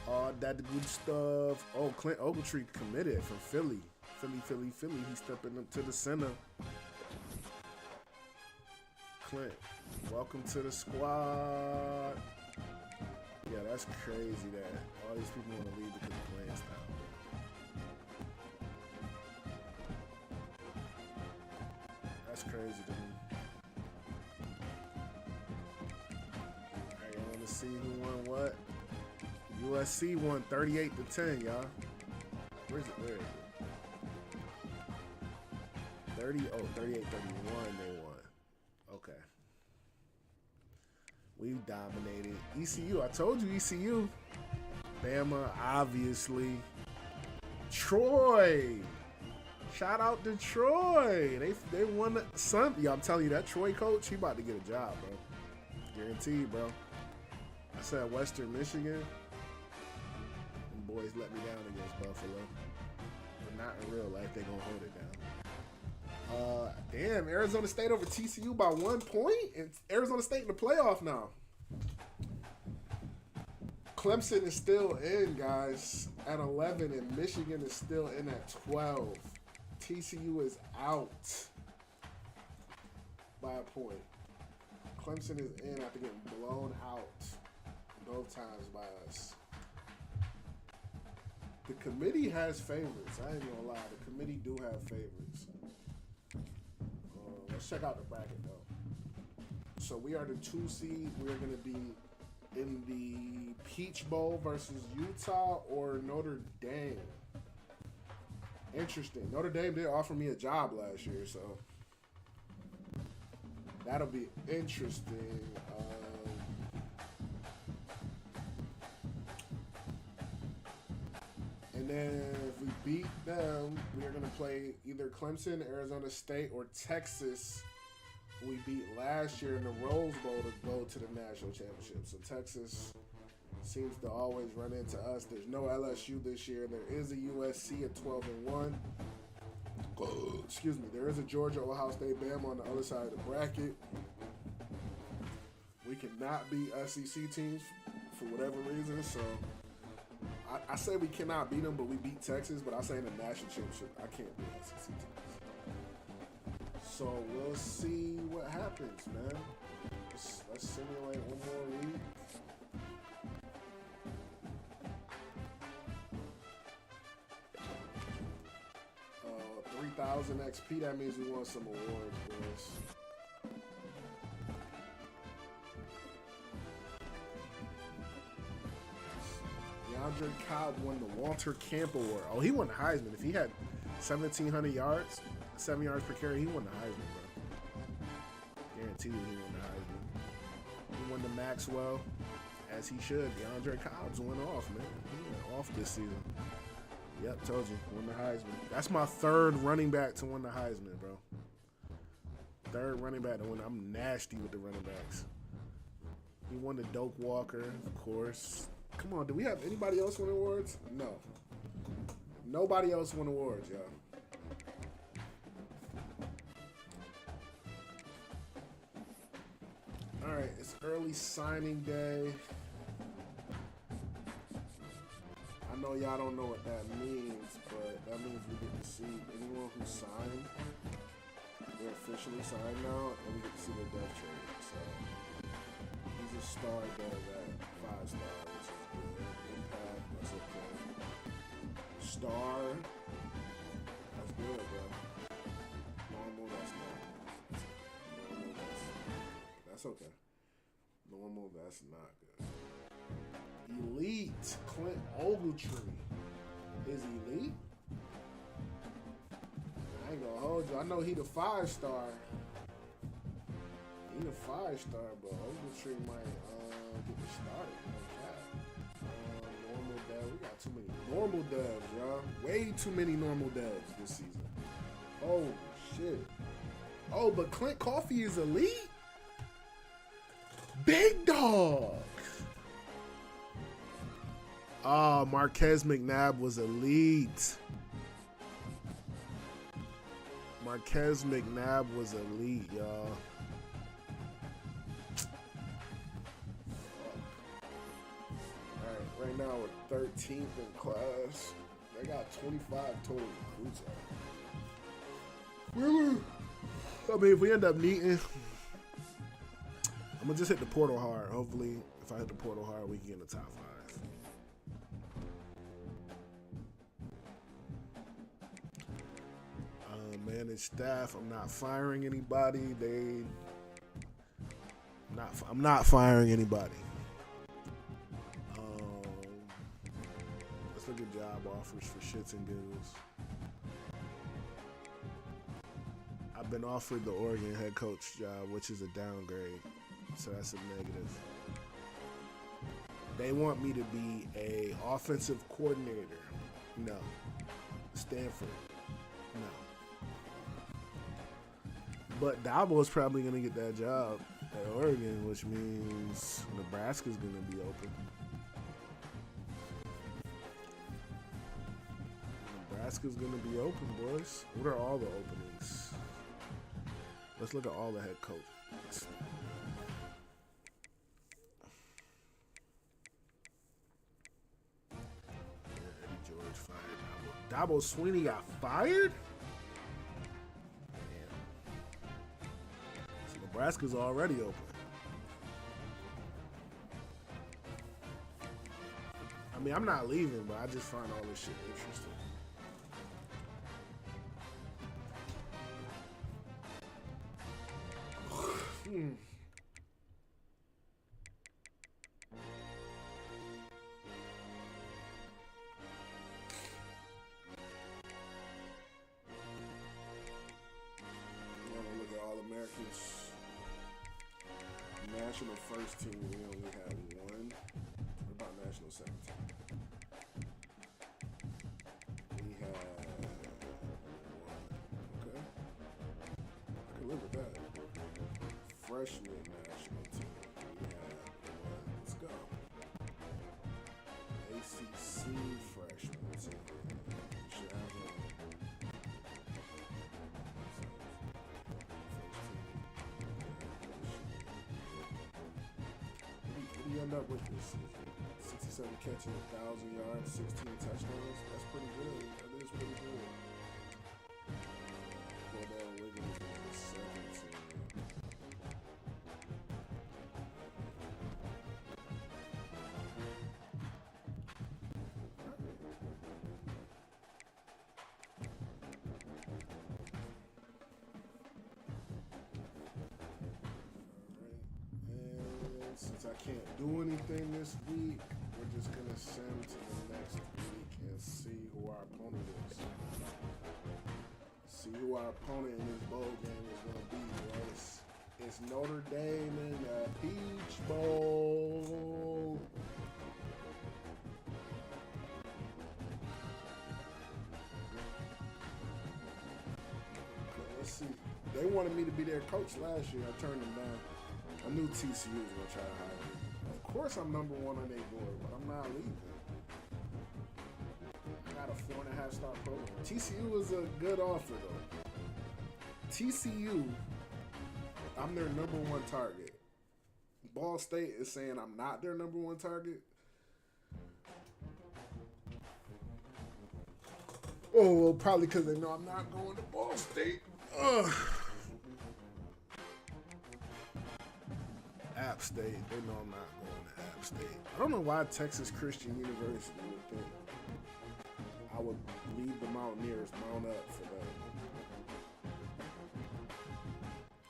All that good stuff. Oh, Clint Ogletree committed from Philly. Philly. He's stepping up to the center. Clint, welcome to the squad. Yeah, that's crazy that all these people want to leave because of playing style. That's crazy to me. Alright, I want to see who won what. USC won 38-10, y'all. Where is it? 38-31 they won. Okay. We dominated. ECU, I told you ECU. Bama, obviously. Troy. Shout out to Troy. They won some. Yeah, I'm telling you, that Troy coach, he about to get a job, bro. Guaranteed, bro. I said Western Michigan. Them boys let me down against Buffalo. But not in real life, they gonna hold it down. Damn, Arizona State over TCU by 1 point? And Arizona State in the playoff now. Clemson is still in, guys, at 11, and Michigan is still in at 12. TCU is out by a point. Clemson is in after getting blown out both times by us. The committee has favorites. I ain't gonna lie. The committee do have favorites. Let's check out the bracket, though. So we are the 2 seed. We're going to be in the Peach Bowl versus Utah or Notre Dame. Interesting. Notre Dame did offer me a job last year, so that'll be interesting. And then if we beat them, we are going to play either Clemson, Arizona State, or Texas, who we beat last year in the Rose Bowl to go to the national championship. So Texas seems to always run into us. There's no LSU this year. There is a USC at 12-1. Excuse me. There is a Georgia, Ohio State, Bama on the other side of the bracket. We cannot beat SEC teams for whatever reason. So I say we cannot beat them, but we beat Texas. But I say in the national championship, I can't beat SEC teams. So we'll see what happens, man. Let's simulate one more week. 3,000 XP, that means we won some awards, boys. DeAndre Cobb won the Walter Camp Award. Oh, he won the Heisman. If he had 1,700 yards, 7 yards per carry, he won the Heisman, bro. Guaranteed he won the Heisman. He won the Maxwell, as he should. DeAndre Cobb's went off, man. He went off this season. Yep, told you. Won the Heisman. That's my third running back to win the Heisman, bro. Third running back to win. I'm nasty with the running backs. He won the Doak Walker, of course. Come on, do we have anybody else win awards? No. Nobody else won awards, y'all. All right, it's early signing day. I know y'all don't know what that means, but that means we get to see anyone who signed. They're officially signed now, and we get to see their death trade. So he's a star dev at 5 stars, which is good. Impact, that's okay. Star, that's good, bro. Normal, that's not. Normal, that's okay. Normal, that's not good. Elite, Clint Ogletree is elite. I ain't gonna hold you. I know he the 5-star. He the 5-star, but Ogletree might get me started. Normal dev. We got too many normal devs, y'all. Way too many normal devs this season. Oh shit. Oh, but Clint Coffey is elite. Big dog. Oh, Marquez McNabb was elite. Marquez McNabb was elite, y'all. Alright, right now we're 13th in class. They got 25 total recruits out. I mean, if we end up meeting, I'm going to just hit the portal hard. Hopefully, if I hit the portal hard, we can get in the top 5. Managed staff. I'm not firing anybody. I'm not firing anybody. Let's look at job offers for shits and giggles. I've been offered the Oregon head coach job, which is a downgrade. So that's a negative. They want me to be a offensive coordinator. No. Stanford. No. But Dabo is probably going to get that job at Oregon, which means Nebraska's going to be open. Nebraska's going to be open, boys. What are all the openings? Let's look at all the head coaches. Eddie George fired Dabo. Dabo Swinney got fired? Nebraska's already open. I mean, I'm not leaving, but I just find all this shit interesting. Look at all Americans. National first team, we only have one. What about national second team? We have one. Okay. I can live with that. Freshman national team. We have one. Let's go. ACC freshman team. We should have one. What do you end up with this season? 67 catches, 1,000 yards, 16 touchdowns. That's pretty good. That is pretty good. Cordell Wiggins is 17. Since I can't do anything this week, we're just going to send to the next week and see who our opponent is. See who our opponent in this bowl game is going to be, boys. It's Notre Dame in the Peach Bowl. Okay, let's see. They wanted me to be their coach last year. I turned them down. I knew TCU was going to try to hire me. Of course I'm number one on their board, but I'm not leaving. I got a 4.5-star program. TCU is a good offer, though. TCU, I'm their number one target. Ball State is saying I'm not their number one target. Oh, well, probably because they know I'm not going to Ball State. Ugh. App State. They know I'm not going to App State. I don't know why Texas Christian University would think I would leave the Mountaineers mount up for that.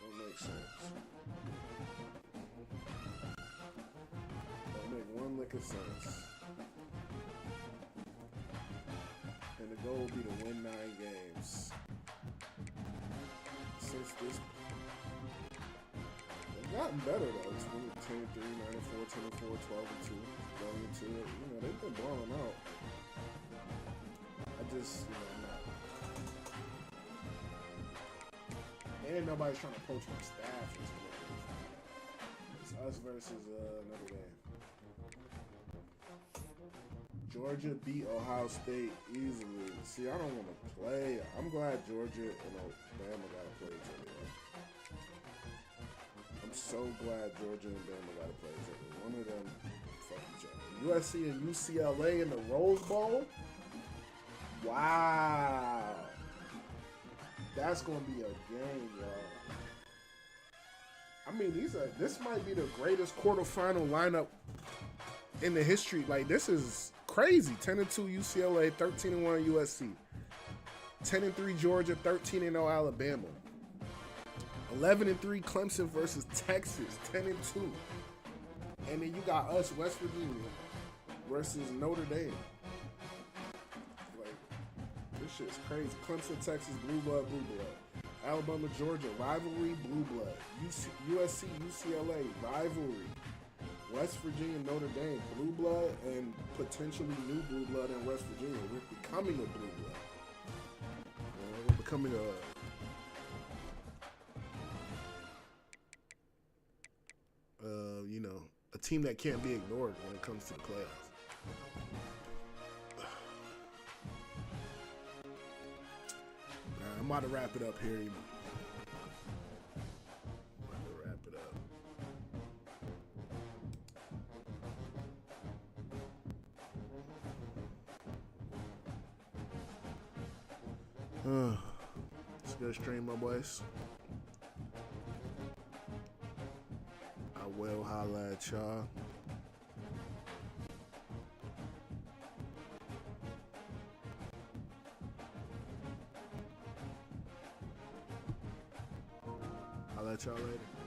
Don't make sense. Don't make one lick of sense. And the goal will be to win 9 games. Since this gotten better though. 10-3, 9-4, 10-4, 12-2, going into it. You know, they've been blowing out. I just, you know, not. And nobody's trying to poach my staff. It's us versus another game. Georgia beat Ohio State easily. See, I don't want to play. I'm glad Georgia and Alabama got to play each other. I'm so glad Georgia and Bama got to play each other. One of them fuck each other. USC and UCLA in the Rose Bowl? Wow. That's going to be a game, y'all. I mean, this might be the greatest quarterfinal lineup in the history. Like, this is crazy. 10-2 UCLA, 13-1 USC. 10-3 Georgia, 13-0 Alabama. 11-3 Clemson versus Texas, 10-2. And then you got us, West Virginia, versus Notre Dame. Like, this shit's crazy. Clemson, Texas, blue blood, blue blood. Alabama, Georgia, rivalry, blue blood. USC, USC, UCLA, rivalry. West Virginia, Notre Dame, blue blood, and potentially new blue blood in West Virginia. We're becoming a blue blood. We're becoming a team that can't be ignored when it comes to the playoffs. I'm about to wrap it up here. I'm about to wrap it up. It's a good stream, my boys. I will holla at y'all. I'll let y'all later.